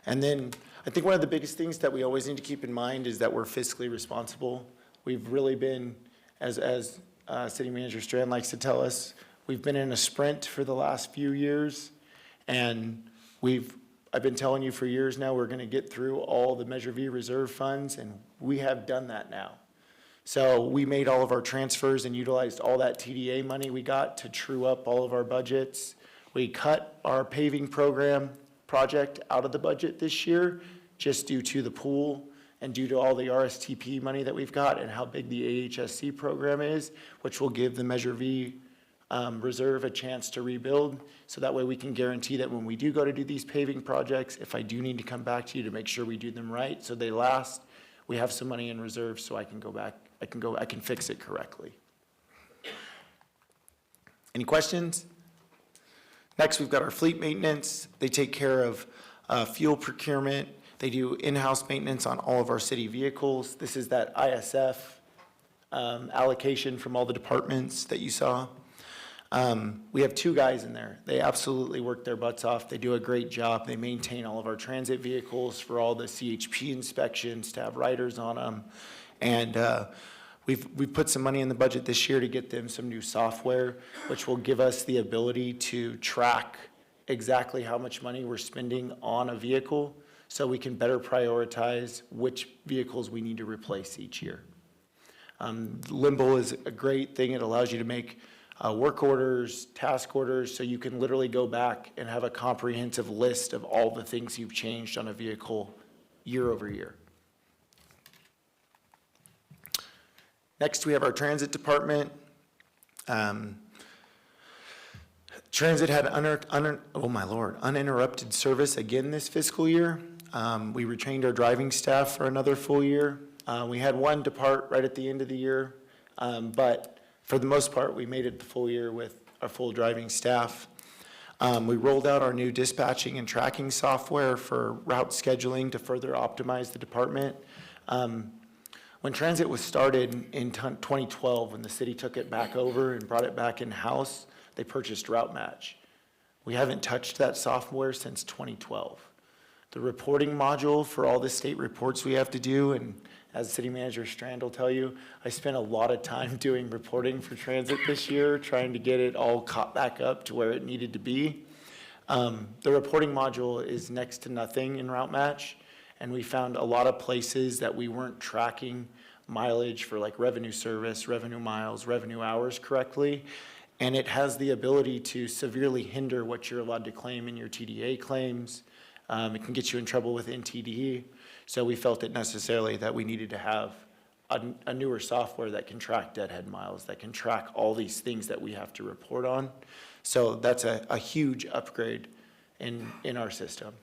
And then I think one of the biggest things that we always need to keep in mind is that we're fiscally responsible. We've really been, as City Manager Strand likes to tell us, we've been in a sprint for the last few years, and I've been telling you for years now we're going to get through all the Measure V reserve funds, and we have done that now. So we made all of our transfers and utilized all that TDA money we got to true up all of our budgets. We cut our paving project out of the budget this year just due to the pool and due to all the RSTP money that we've got and how big the AHSC program is, which will give the Measure V reserve a chance to rebuild. So that way we can guarantee that when we do go to do these paving projects, if I do need to come back to you to make sure we do them right so they last, we have some money in reserve so I can go back, I can fix it correctly. Any questions? Next, we've got our fleet maintenance. They take care of fuel procurement. They do in-house maintenance on all of our city vehicles. This is that ISF allocation from all the departments that you saw. We have 2 guys in there. They absolutely work their butts off. They do a great job. They maintain all of our transit vehicles for all the CHP inspections to have riders on them. And we've put some money in the budget this year to get them some new software, which will give us the ability to track exactly how much money we're spending on a vehicle. so we can better prioritize which vehicles we need to replace each year. Limbo is a great thing. It allows you to make work orders, task orders, so you can literally go back and have a comprehensive list of all the things you've changed on a vehicle year over year. Next, we have our transit department. Transit had uninterrupted service again this fiscal year. We retrained our driving staff for another full year. We had one depart right at the end of the year, but for the most part, we made it the full year with our full driving staff. We rolled out our new dispatching and tracking software for route scheduling to further optimize the department. When transit was started in 2012, when the city took it back over and brought it back in-house, they purchased Route Match. We haven't touched that software since 2012. The reporting module for all the state reports we have to do, and as City Manager Strand will tell you, I spent a lot of time doing reporting for transit this year, trying to get it all caught back up to where it needed to be. The reporting module is next to nothing in Route Match, and we found a lot of places that we weren't tracking mileage for like revenue service, revenue miles, revenue hours correctly. And it has the ability to severely hinder what you're allowed to claim in your TDA claims. It can get you in trouble with NTD. So we felt it necessarily that we needed to have a newer software that can track deadhead miles, that can track all these things that we have to report on. So that's a huge upgrade in our system.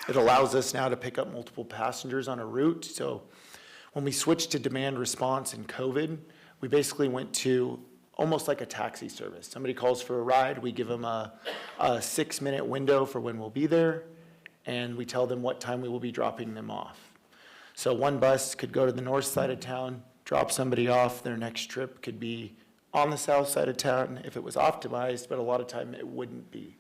It allows us now to pick up multiple passengers on a route. So when we switched to demand response in COVID, we basically went to almost like a taxi service. Somebody calls for a ride, we give them a 6-minute window for when we'll be there, and we tell them what time we will be dropping them off. So one bus could go to the north side of town, drop somebody off, their next trip could be on the south side of town if it was optimized, but a lot of time it wouldn't be.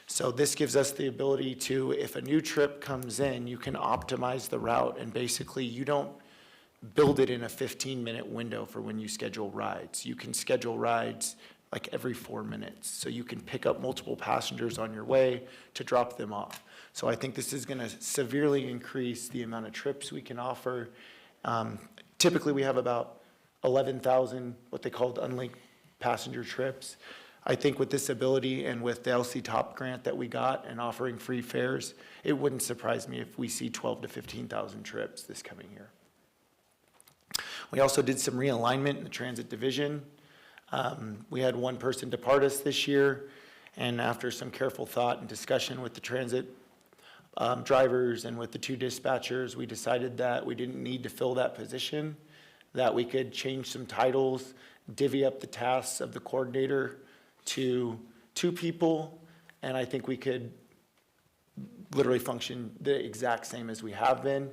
So this gives us the ability to, if a new trip comes in, you can optimize the route, and basically you don't build it in a 15-minute window for when you schedule rides. You can schedule rides like every 4 minutes. So you can pick up multiple passengers on your way to drop them off. So I think this is gonna severely increase the amount of trips we can offer. Typically we have about 11,000, what they called unlinked passenger trips. I think with this ability and with the LC Top grant that we got and offering free fares, it wouldn't surprise me if we see 12 to 15,000 trips this coming year. We also did some realignment in the transit division. We had one person depart us this year, and after some careful thought and discussion with the transit drivers and with the 2 dispatchers, we decided that we didn't need to fill that position, that we could change some titles, divvy up the tasks of the coordinator to 2 people, and I think we could literally function the exact same as we have been.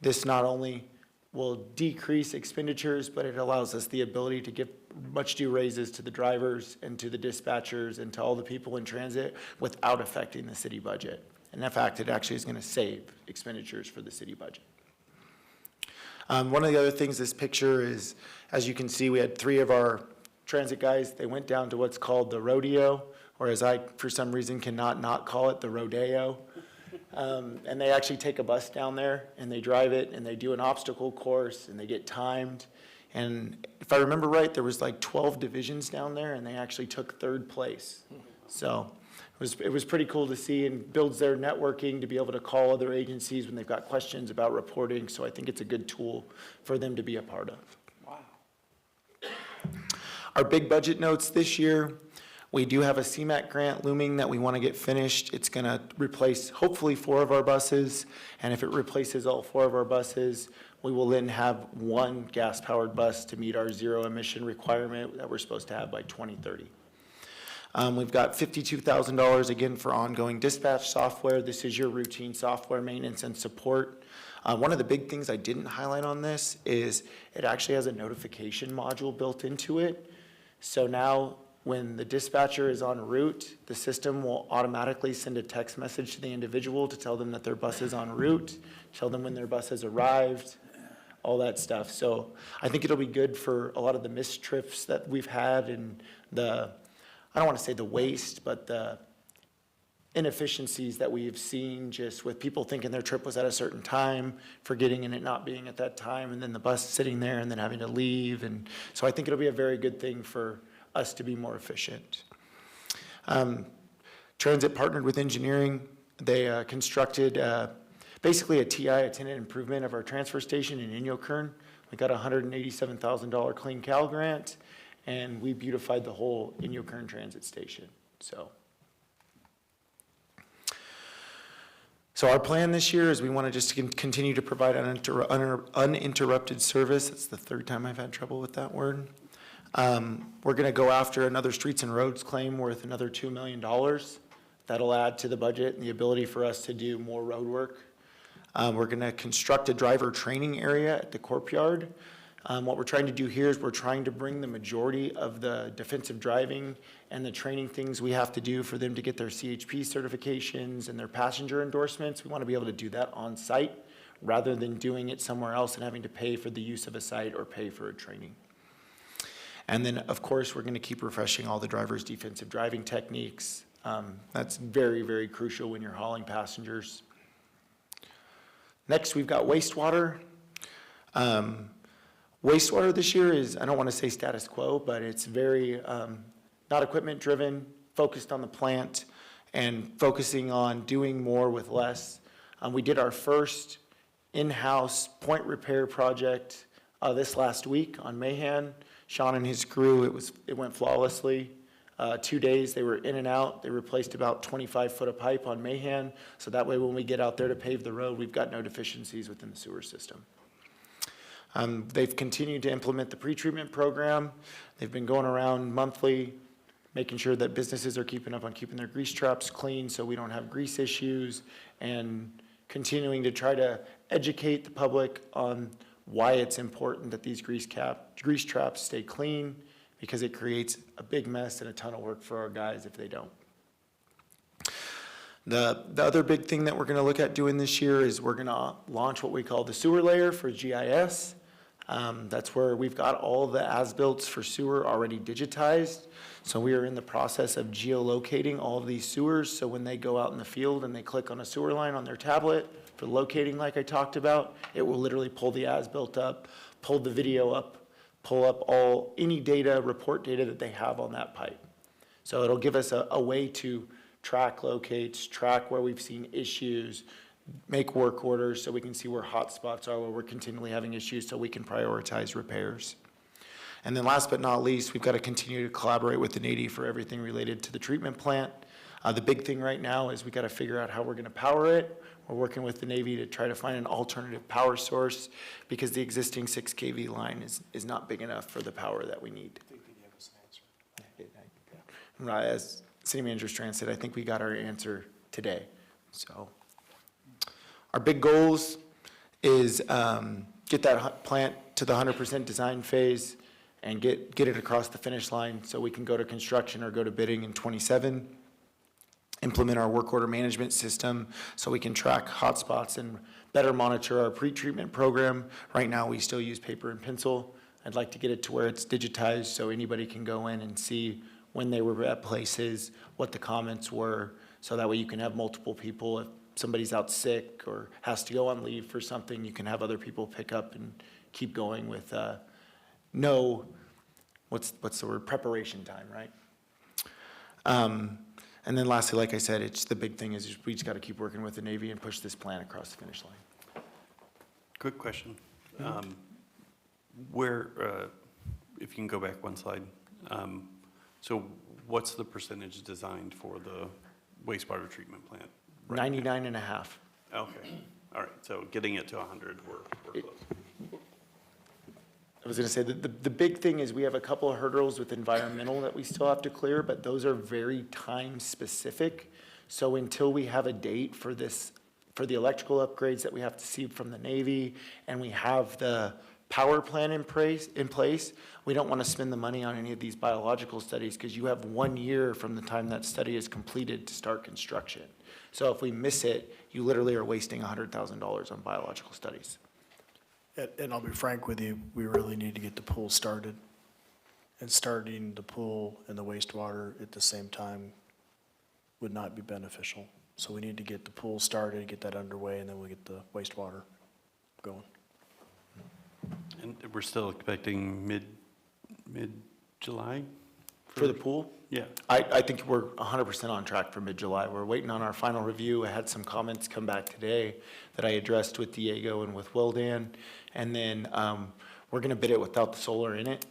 This not only will decrease expenditures, but it allows us the ability to give much due raises to the drivers and to the dispatchers and to all the people in transit without affecting the city budget. And in fact, it actually is going to save expenditures for the city budget. One of the other things this picture is, as you can see, we had 3 of our transit guys. They went down to what's called the rodeo, or as I, for some reason, cannot not call it the rodeo. And they actually take a bus down there and they drive it and they do an obstacle course and they get timed. And if I remember right, there was like 12 divisions down there and they actually took 3rd place. So it was pretty cool to see, and builds their networking to be able to call other agencies when they've got questions about reporting. So I think it's a good tool for them to be a part of. Wow. Our big budget notes this year. We do have a CMAQ grant looming that we want to get finished. It's going to replace hopefully 4 of our buses, and if it replaces all 4 of our buses, we will then have 1 gas-powered bus to meet our zero emission requirement that we're supposed to have by 2030. We've got $52,000 again for ongoing dispatch software. This is your routine software maintenance and support. One of the big things I didn't highlight on this is it actually has a notification module built into it. So now, when the dispatcher is en route, the system will automatically send a text message to the individual to tell them that their bus is en route, tell them when their bus has arrived, all that stuff. So I think it'll be good for a lot of the missed trips that we've had, and I don't want to say the waste, but the inefficiencies that we've seen just with people thinking their trip was at a certain time, forgetting and it not being at that time, and then the bus sitting there and then having to leave. And so I think it'll be a very good thing for us to be more efficient. Transit partnered with engineering. They constructed basically a TI, a tenant improvement of our transfer station in Inyokern. We got a $187,000 Clean Cal grant, and we beautified the whole Inyokern transit station. So our plan this year is we want to just continue to provide uninterrupted service. That's the third time I've had trouble with that word. We're going to go after another streets and roads claim worth another $2 million. That'll add to the budget and the ability for us to do more road work. We're going to construct a driver training area at the Corp Yard. What we're trying to do here is we're trying to bring the majority of the defensive driving and the training things we have to do for them to get their CHP certifications and their passenger endorsements. We want to be able to do that on site rather than doing it somewhere else and having to pay for the use of a site or pay for a training. And then, of course, we're going to keep refreshing all the drivers' defensive driving techniques. That's very, very crucial when you're hauling passengers. Next, we've got wastewater. Wastewater this year is, I don't want to say status quo, but it's very not equipment driven, focused on the plant and focusing on doing more with less. We did our first in-house point repair project this last week on Mahan. Sean and his crew, it went flawlessly. 2 days, they were in and out. They replaced about 25 foot of pipe on Mahan. So that way when we get out there to pave the road, we've got no deficiencies within the sewer system. They've continued to implement the pretreatment program. They've been going around monthly, making sure that businesses are keeping up on keeping their grease traps clean so we don't have grease issues, and continuing to try to educate the public on why it's important that these grease traps stay clean, because it creates a big mess and a ton of work for our guys if they don't. The other big thing that we're going to look at doing this year is we're going to launch what we call the sewer layer for GIS. That's where we've got all the as-builts for sewer already digitized. So we are in the process of geolocating all of these sewers. So when they go out in the field and they click on a sewer line on their tablet for locating like I talked about, it will literally pull the as-built up, pull the video up, pull up any data, report data that they have on that pipe. So it'll give us a way to track locates, track where we've seen issues, make work orders so we can see where hot spots are, where we're continually having issues so we can prioritize repairs. And then last but not least, we've got to continue to collaborate with the Navy for everything related to the treatment plant. The big thing right now is we got to figure out how we're going to power it. We're working with the Navy to try to find an alternative power source because the existing 6 kV line is not big enough for the power that we need. I think they gave us an answer. Right, as City Manager Strand said, I think we got our answer today. So our big goals is get that plant to the 100% design phase and get it across the finish line so we can go to construction or go to bidding in '27. Implement our work order management system so we can track hotspots and better monitor our pre-treatment program. Right now, we still use paper and pencil. I'd like to get it to where it's digitized so anybody can go in and see when they were at places, what the comments were, so that way you can have multiple people. If somebody's out sick or has to go on leave for something, you can have other people pick up and keep going with what's the word, preparation time, right? And then lastly, like I said, it's the big thing is we just got to keep working with the Navy and push this plan across the finish line. Quick question. Where, if you can go back one slide. So what's the percentage designed for the wastewater treatment plant? 99.5. Okay, all right, so getting it to 100, we're close. I was going to say that the big thing is we have a couple of hurdles with environmental that we still have to clear, but those are very time specific. So until we have a date for the electrical upgrades that we have to see from the Navy, and we have the power plan in place, we don't want to spend the money on any of these biological studies because you have 1 year from the time that study is completed to start construction. So if we miss it, you literally are wasting $100,000 on biological studies. And I'll be frank with you, we really need to get the pool started. And starting the pool and the wastewater at the same time would not be beneficial. So we need to get the pool started, get that underway, and then we'll get the wastewater going. And we're still expecting mid-July? For the pool? Yeah. I think we're 100% on track for mid-July. We're waiting on our final review. I had some comments come back today that I addressed with Diego and with Wildan. And then we're going to bid it without the solar in it.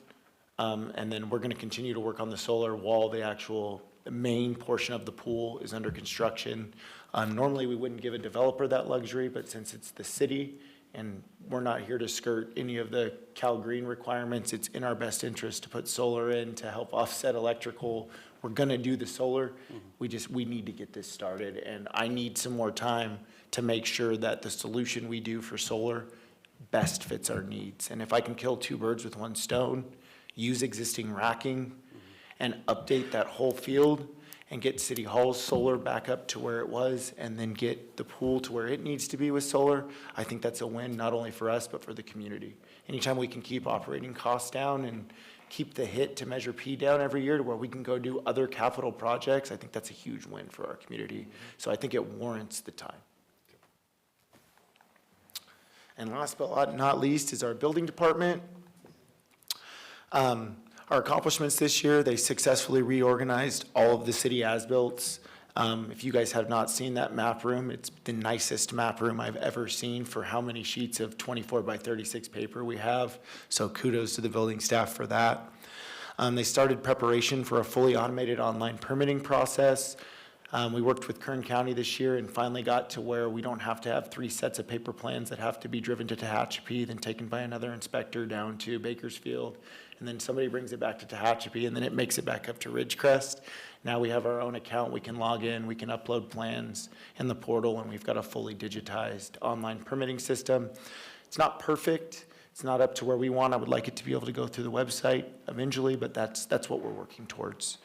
And then we're going to continue to work on the solar while the actual main portion of the pool is under construction. Normally, we wouldn't give a developer that luxury, but since it's the city and we're not here to skirt any of the Cal Green requirements, it's in our best interest to put solar in to help offset electrical. We're gonna do the solar. We need to get this started, and I need some more time to make sure that the solution we do for solar best fits our needs. And if I can kill two birds with one stone, use existing racking and update that whole field and get City Hall's solar back up to where it was, and then get the pool to where it needs to be with solar, I think that's a win, not only for us, but for the community. Anytime we can keep operating costs down and keep the hit to Measure P down every year to where we can go do other capital projects, I think that's a huge win for our community. So I think it warrants the time. And last but not least is our building department. Our accomplishments this year, they successfully reorganized all of the city as-built. If you guys have not seen that map room, it's the nicest map room I've ever seen for how many sheets of 24 by 36 paper we have. So kudos to the building staff for that. They started preparation for a fully automated online permitting process. We worked with Kern County this year and finally got to where we don't have to have 3 sets of paper plans that have to be driven to Tehachapi, then taken by another inspector down to Bakersfield, and then somebody brings it back to Tehachapi, and then it makes it back up to Ridgecrest. Now we have our own account, we can log in, we can upload plans in the portal, and we've got a fully digitized online permitting system. It's not perfect, it's not up to where we want. I would like it to be able to go through the website eventually, but that's what we're working towards.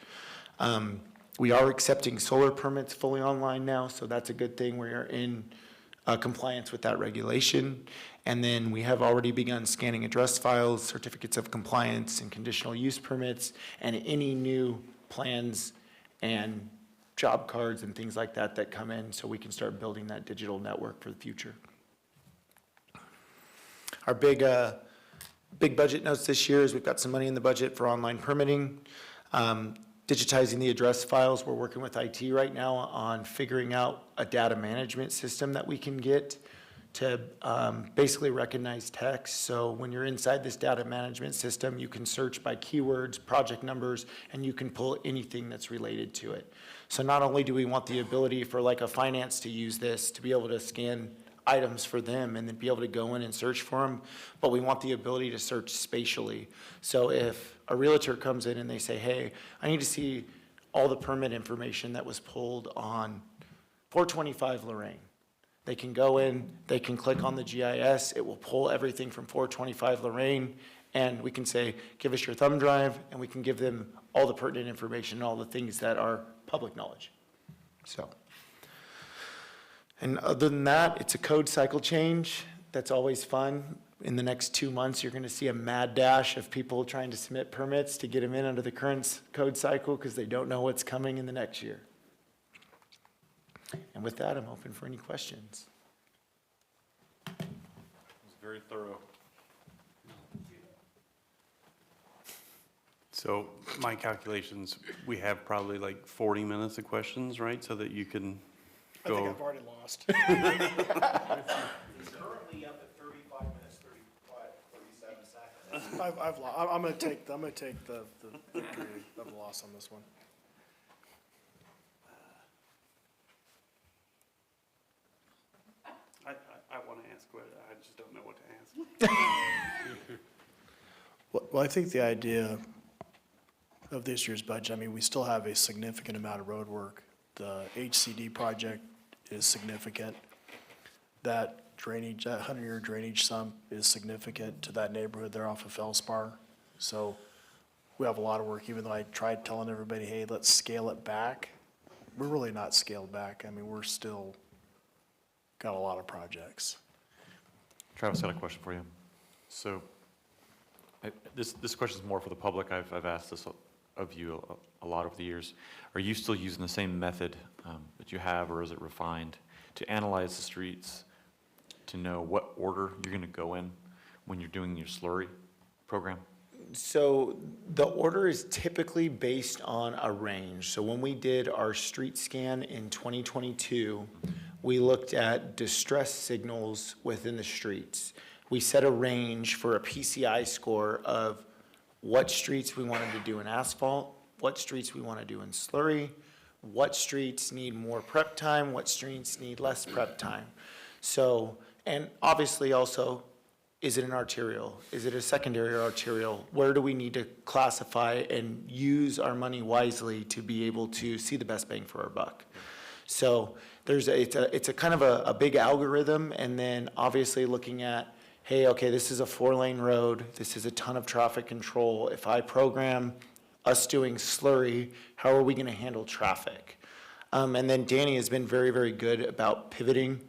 We are accepting solar permits fully online now, so that's a good thing. We are in compliance with that regulation. And then we have already begun scanning address files, certificates of compliance, and conditional use permits, and any new plans and job cards and things like that that come in, so we can start building that digital network for the future. Our big budget notes this year is we've got some money in the budget for online permitting. Digitizing the address files, we're working with IT right now on figuring out a data management system that we can get to basically recognize text. So when you're inside this data management system, you can search by keywords, project numbers, and you can pull anything that's related to it. So not only do we want the ability for like a finance to use this, to be able to scan items for them and then be able to go in and search for them, but we want the ability to search spatially. So if a realtor comes in and they say, hey, I need to see all the permit information that was pulled on 425 Lorraine. They can go in, they can click on the GIS, it will pull everything from 425 Lorraine, and we can say, give us your thumb drive, and we can give them all the pertinent information and all the things that are public knowledge. So. And other than that, it's a code cycle change. That's always fun. In the next 2 months, you're going to see a mad dash of people trying to submit permits to get them in under the current code cycle because they don't know what's coming in the next year. And with that, I'm open for any questions. It was very thorough. So my calculations, we have probably like 40 minutes of questions, right? So that you can I think go. I've already lost. He's currently up at 35 minutes, 37 seconds. I'm gonna take the victory of the loss on this one. I want to ask, what I just don't know what to ask. Well, I think the idea of this year's budget, I mean, we still have a significant amount of road work. The HCD project is significant. That drainage, that 100-year drainage sump is significant to that neighborhood there off of Felspar. So we have a lot of work, even though I tried telling everybody, hey, let's scale it back. We're really not scaled back. I mean, we're still got a lot of projects. Travis, I had a question for you. So this question is more for the public. I've asked this of you a lot over the years. Are you still using the same method that you have, or is it refined to analyze the streets, to know what order you're going to go in when you're doing your slurry program? So the order is typically based on a range. So when we did our street scan in 2022, we looked at distress signals within the streets. We set a range for a PCI score of what streets we wanted to do in asphalt, what streets we want to do in slurry, what streets need more prep time, what streets need less prep time. So, and obviously also, is it an arterial? Is it a secondary arterial? Where do we need to classify and use our money wisely to be able to see the best bang for our buck? So it's a kind of a big algorithm, and then obviously looking at, hey, okay, this is a 4-lane road, this is a ton of traffic control. If I program us doing slurry, how are we gonna handle traffic? And then Danny has been very, very good about pivoting.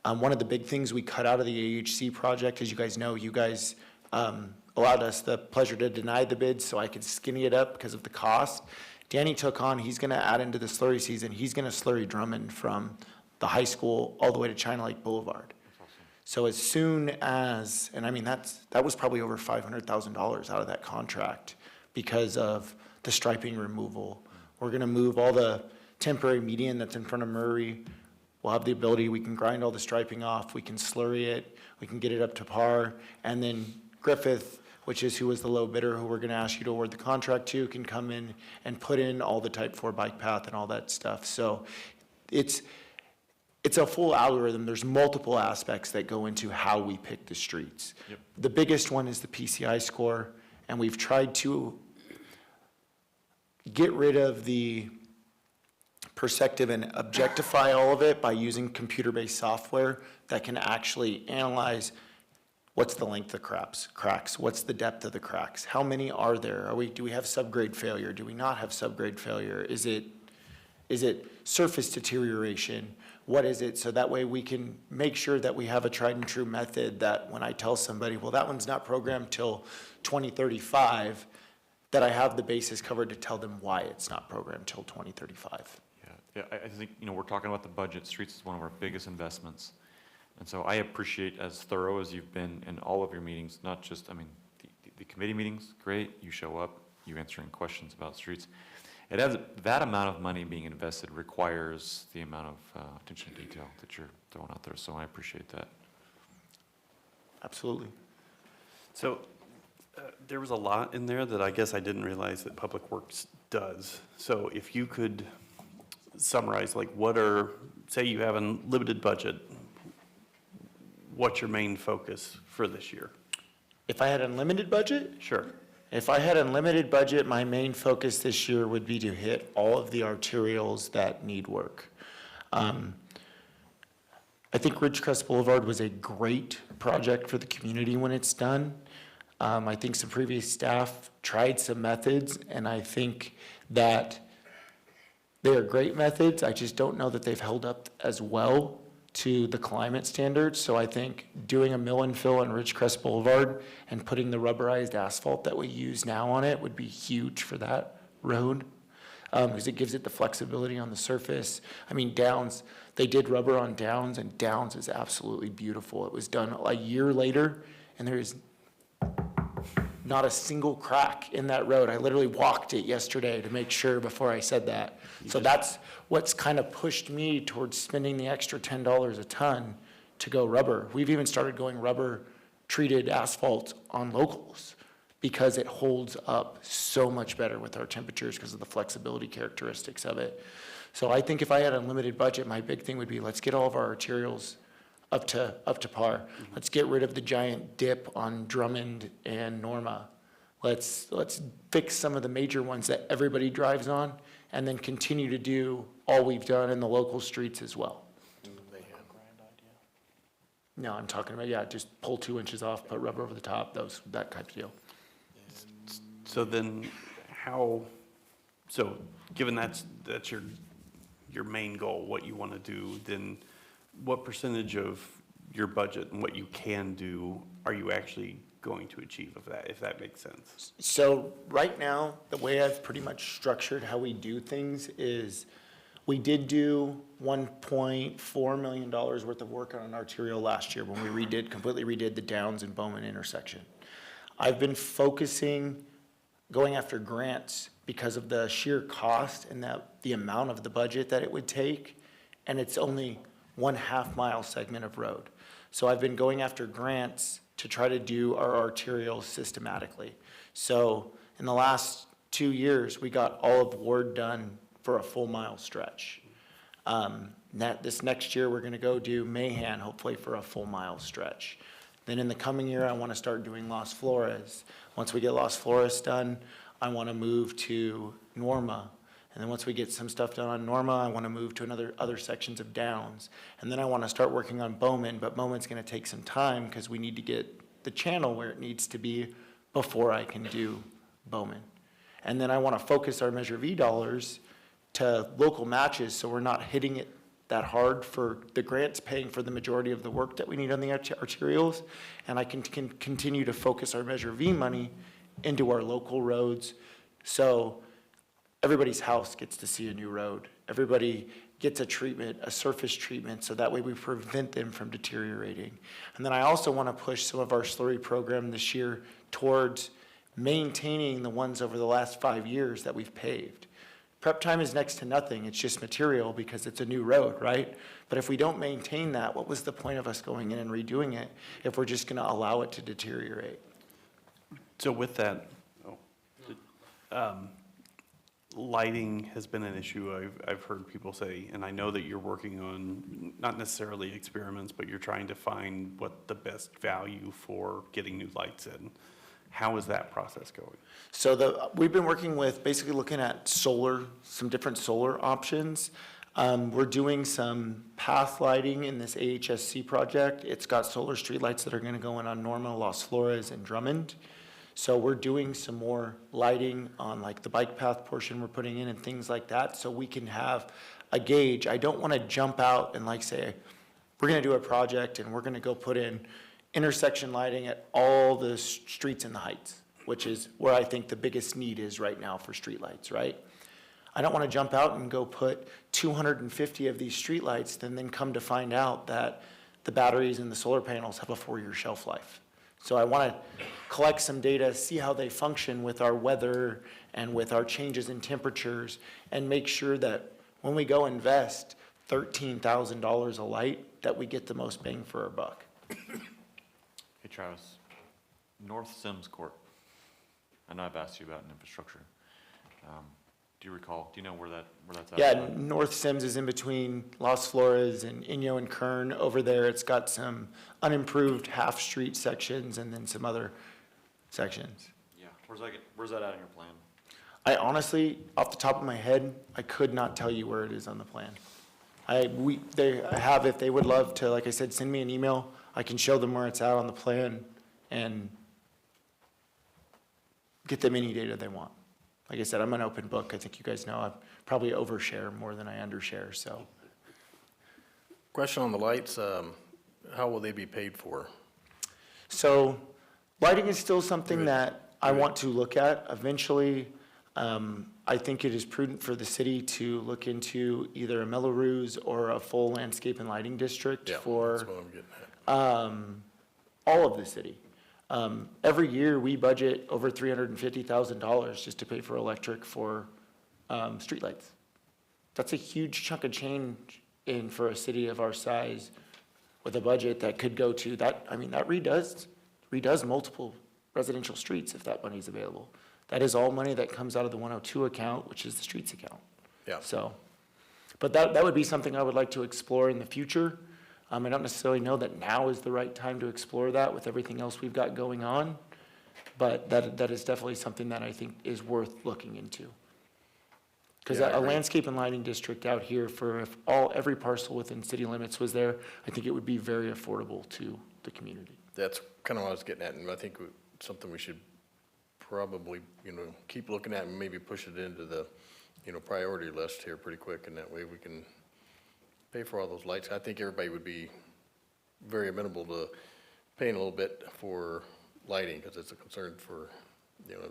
One of the big things we cut out of the AHC project, as you guys know, you guys allowed us the pleasure to deny the bid so I could skinny it up because of the cost. Danny took on, he's gonna add into the slurry season, he's gonna slurry Drummond from the high school all the way to China Lake Boulevard. So as soon as, and I mean, that was probably over $500,000 out of that contract because of the striping removal. We're gonna move all the temporary median that's in front of Murray. We'll have the ability, we can grind all the striping off, we can slurry it, we can get it up to par, and then Griffith, which is who was the low bidder, who we're gonna ask you to award the contract to, can come in and put in all the type 4 bike path and all that stuff. So it's a full algorithm. There's multiple aspects that go into how we pick the streets. Yep. The biggest one is the PCI score, and we've tried to get rid of the perspective and objectify all of it by using computer-based software that can actually analyze what's the length of cracks, what's the depth of the cracks, how many are there, do we have subgrade failure, do we not have subgrade failure, is it surface deterioration, what is it, so that way we can make sure that we have a tried and true method that when I tell somebody, well, that one's not programmed till 2035, that I have the basis covered to tell them why it's not programmed till 2035. Yeah, I think, we're talking about the budget. Streets is one of our biggest investments. And so I appreciate, as thorough as you've been in all of your meetings, not just, the committee meetings, great, you show up, you answering questions about streets. It has, that amount of money being invested requires the amount of attention to detail that you're throwing out there, so I appreciate that. Absolutely. So there was a lot in there that I guess I didn't realize that Public Works does. So if you could summarize, like say you have a limited budget, what's your main focus for this year? If I had unlimited budget? Sure. If I had unlimited budget, my main focus this year would be to hit all of the arterials that need work. I think Ridgecrest Boulevard was a great project for the community when it's done. I think some previous staff tried some methods, and I think that they are great methods. I just don't know that they've held up as well to the climate standards. So I think doing a mill and fill on Ridgecrest Boulevard and putting the rubberized asphalt that we use now on it would be huge for that road, because it gives it the flexibility on the surface. Downs, they did rubber on Downs, and Downs is absolutely beautiful. It was done a year later, and there is not a single crack in that road. I literally walked it yesterday to make sure before I said that. So that's what's kind of pushed me towards spending the extra $10 a ton to go rubber. We've even started going rubber treated asphalt on locals because it holds up so much better with our temperatures because of the flexibility characteristics of it. So I think if I had a limited budget, my big thing would be, let's get all of our arterials up to par. Let's get rid of the giant dip on Drummond and Norma. Let's fix some of the major ones that everybody drives on, and then continue to do all we've done in the local streets as well. No, I'm talking about, just pull 2 inches off, put rubber over the top, that type of deal. So then given that's your main goal, what you want to do, then what percentage of your budget and what you can do are you actually going to achieve of that, if that makes sense? So right now, the way I've pretty much structured how we do things is we did do $1.4 million worth of work on an arterial last year when we completely redid the Downs and Bowman intersection. I've been focusing, going after grants because of the sheer cost and the amount of the budget that it would take, and it's only 1/2 mile segment of road. So I've been going after grants to try to do our arterials systematically. So in the last 2 years, we got all of Ward done for a full mile stretch. This next year, we're gonna go do Mahan, hopefully for a full mile stretch. Then in the coming year, I wanna start doing Las Flores. Once we get Las Flores done, I wanna move to Norma. And then once we get some stuff done on Norma, I wanna move to other sections of Downs. And then I wanna start working on Bowman, but Bowman's gonna take some time because we need to get the channel where it needs to be before I can do Bowman. And then I wanna focus our Measure V dollars to local matches, so we're not hitting it that hard for the grants paying for the majority of the work that we need on the arterials. And I can continue to focus our Measure V money into our local roads. So everybody's house gets to see a new road. Everybody gets a treatment, a surface treatment, so that way we prevent them from deteriorating. And then I also want to push some of our slurry program this year towards maintaining the ones over the last 5 years that we've paved. Prep time is next to nothing. It's just material because it's a new road, right? But if we don't maintain that, what was the point of us going in and redoing it if we're just going to allow it to deteriorate? So with that, lighting has been an issue I've heard people say, and I know that you're working on, not necessarily experiments, but you're trying to find what the best value for getting new lights in. How is that process going? So we've been working with, basically looking at solar, some different solar options. We're doing some path lighting in this AHSC project. It's got solar streetlights that are gonna go in on Norma, Las Flores, and Drummond. So we're doing some more lighting on like the bike path portion we're putting in and things like that, so we can have a gauge. I don't wanna jump out and like say, we're gonna do a project and we're gonna go put in intersection lighting at all the streets in the Heights, which is where I think the biggest need is right now for streetlights, right? I don't want to jump out and go put 250 of these streetlights, then come to find out that the batteries and the solar panels have a 4-year shelf life. So I want to collect some data, see how they function with our weather and with our changes in temperatures, and make sure that when we go invest $13,000 a light, that we get the most bang for our buck. Hey Travis, North Sims Court. I know I've asked you about an infrastructure. Do you recall, do you know where that's at? Yeah, North Sims is in between Las Flores and Inyo and Kern. Over there, it's got some unimproved half-street sections and then some other sections. Yeah, where's that at in your plan? I honestly, off the top of my head, I could not tell you where it is on the plan. If they would love to, like I said, send me an email. I can show them where it's at on the plan and get them any data they want. Like I said, I'm an open book. I think you guys know I probably overshare more than I undershare, so. Question on the lights, how will they be paid for? So lighting is still something that I want to look at. Eventually, I think it is prudent for the city to look into either a Mello-Roos or a full landscape and lighting district for That's what I'm getting at. all of the city. Every year, we budget over $350,000 just to pay for electric for streetlights. That's a huge chunk of change for a city of our size with a budget that could go to that. I mean, that redoes multiple residential streets if that money's available. That is all money that comes out of the 102 account, which is the streets account. Yeah. So, but that would be something I would like to explore in the future. I don't necessarily know that now is the right time to explore that with everything else we've got going on, but that is definitely something that I think is worth looking into. Because Yeah, I a agree. landscape and lighting district out here for if every parcel within city limits was there, I think it would be very affordable to the community. That's kind of what I was getting at, and I think something we should probably, keep looking at and maybe push it into the, priority list here pretty quick, and that way we can pay for all those lights. I think everybody would be very amenable to paying a little bit for lighting, because it's a concern for, you know,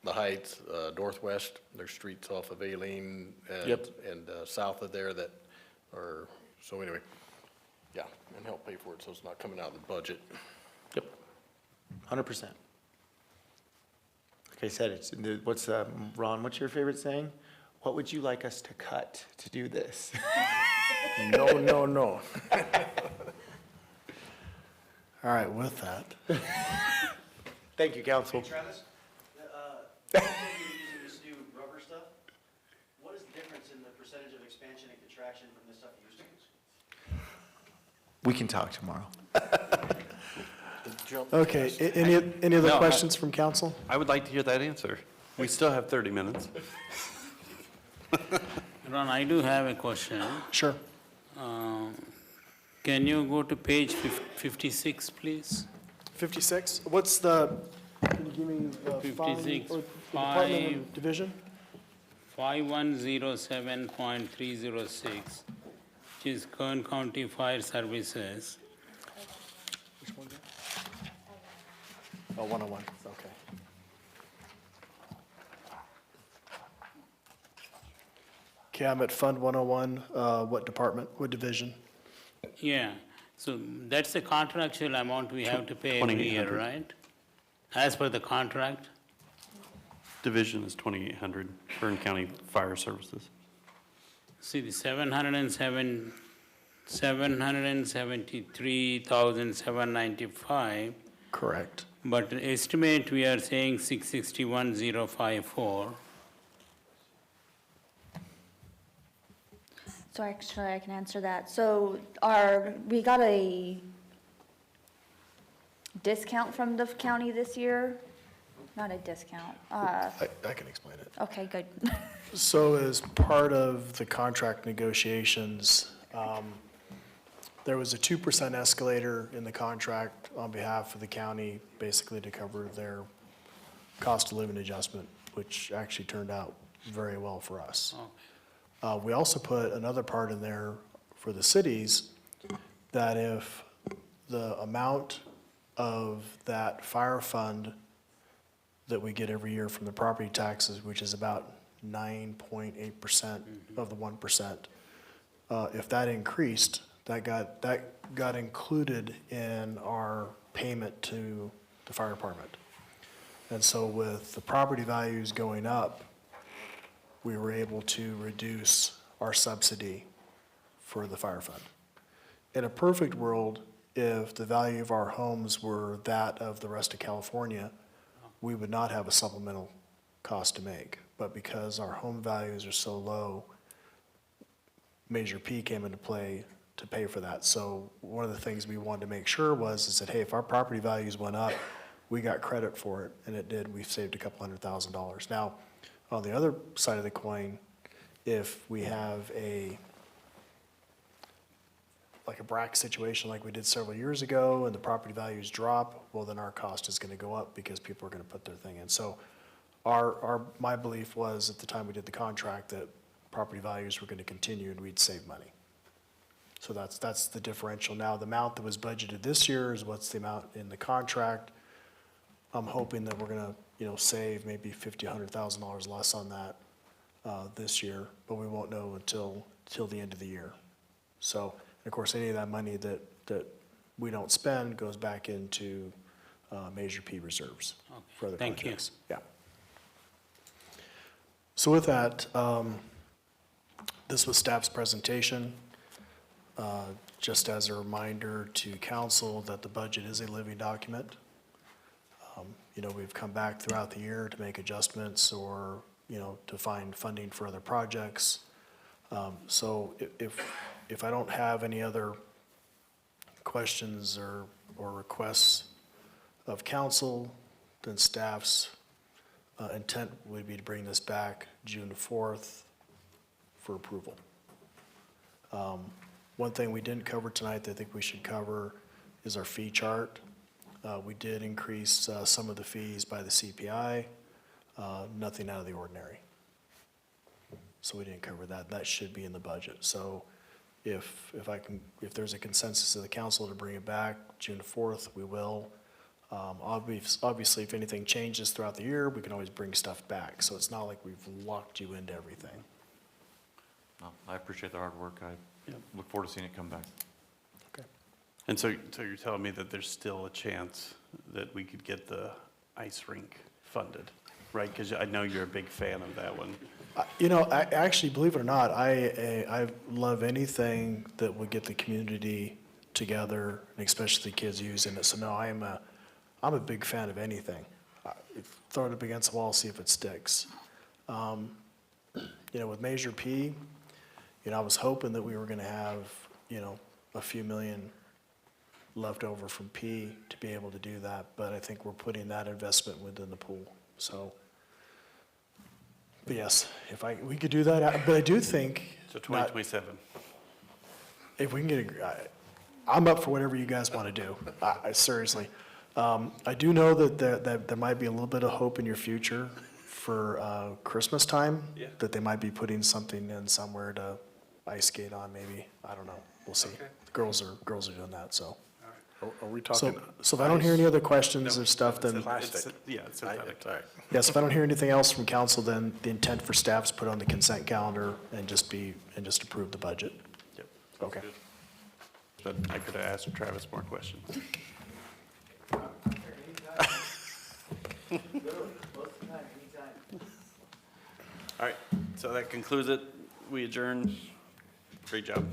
the Heights, Northwest, there's streets off of Aileen and south of there that are, so anyway, yeah, and help pay for it, so it's not coming out of the budget. Yep, 100%. Like I said, it's, what's, Ron, what's your favorite saying? What would you like us to cut to do this? No, no, no. All right, with that. Thank you, council. Travis, you're using this new rubber stuff. What is the difference in the percentage of expansion and contraction from the stuff you used to use? We can talk tomorrow. Okay, any other No, questions from council? I would like to hear that answer. We still have 30 minutes. Ron, I do have a question. Sure. Can you go to page 56, please? 56, what's the, can you give me the 56, or the Department of Division? 5107.306, which is Kern County Fire Services. Which one? Oh, 101, okay. Okay, I'm at Fund 101, what department, what division? Yeah, so that's the contractual amount we have to pay every year, 2,800. right? As per the contract? Division is 2,800, Kern County Fire Services. See, the 773,795, Correct. but the estimate we are saying 661,054. So actually, I can answer that. So we got a discount from the county this year? Not a discount. I can explain it. Okay, good. So as part of the contract negotiations, there was a 2% escalator in the contract on behalf of the county, basically to cover their cost of living adjustment, which actually turned out very well for us. We also put another part in there for the cities, that if the amount of that fire fund that we get every year from the property taxes, which is about 9.8% of the 1%, if that increased, that got included in our payment to the fire department. And so with the property values going up, we were able to reduce our subsidy for the fire fund. In a perfect world, if the value of our homes were that of the rest of California, we would not have a supplemental cost to make. But because our home values are so low, Measure P came into play to pay for that. So one of the things we wanted to make sure is that, hey, if our property values went up, we got credit for it, and it did. We saved a couple $100,000. Now, on the other side of the coin, if we have like a BRAC situation like we did several years ago and the property values drop, well, then our cost is gonna go up because people are gonna put their thing in. So my belief was at the time we did the contract that property values were gonna continue and we'd save money. So that's the differential. Now, the amount that was budgeted this year is what's the amount in the contract. I'm hoping that we're gonna, save maybe $50,000, $100,000 less on that this year, but we won't know until the end of the year. So, and of course, any of that money that we don't spend goes back into Measure P reserves for other Thank you. projects. Yeah. So with that, this was staff's presentation. Just as a reminder to council that the budget is a living document. We've come back throughout the year to make adjustments or, to find funding for other projects. So if I don't have any other questions or requests of council, then staff's intent would be to bring this back June 4th for approval. One thing we didn't cover tonight that I think we should cover is our fee chart. We did increase some of the fees by the CPI, nothing out of the ordinary. So we didn't cover that. That should be in the budget. So if there's a consensus of the council to bring it back June 4th, we will. Obviously, if anything changes throughout the year, we can always bring stuff back. So it's not like we've locked you into everything. No, I appreciate the hard work. I Yep. look forward to seeing it come back. Okay. And so you're telling me that there's still a chance that we could get the ice rink funded, right? Because I know you're a big fan of that one. You know, I actually, believe it or not, I love anything that would get the community together, and especially the kids using it. So no, I'm a big fan of anything. Throw it up against the wall, see if it sticks. You know, with Measure P, you know, I was hoping that we were gonna have, you know, a few million left over from P to be able to do that, but I think we're putting that investment within the pool, so. But yes, we could do that, but I do think. So 2027. If we can get I'm up for whatever you guys want to do, seriously. I do know that there might be a little bit of hope in your future for Christmas time. Yeah. That they might be putting something in somewhere to ice skate on, maybe, I don't know, we'll see. Okay. The girls are doing that, so. Are we talking? So if I don't hear any other questions No, or stuff, then, it's- Plastic. Yeah, it's synthetic. All right. yes, if I don't hear anything else from council, then the intent for staff is put on the consent calendar and just approve the budget. Yep. Okay. But I could have asked Travis more questions. All right, so that concludes it. We adjourn. Great job.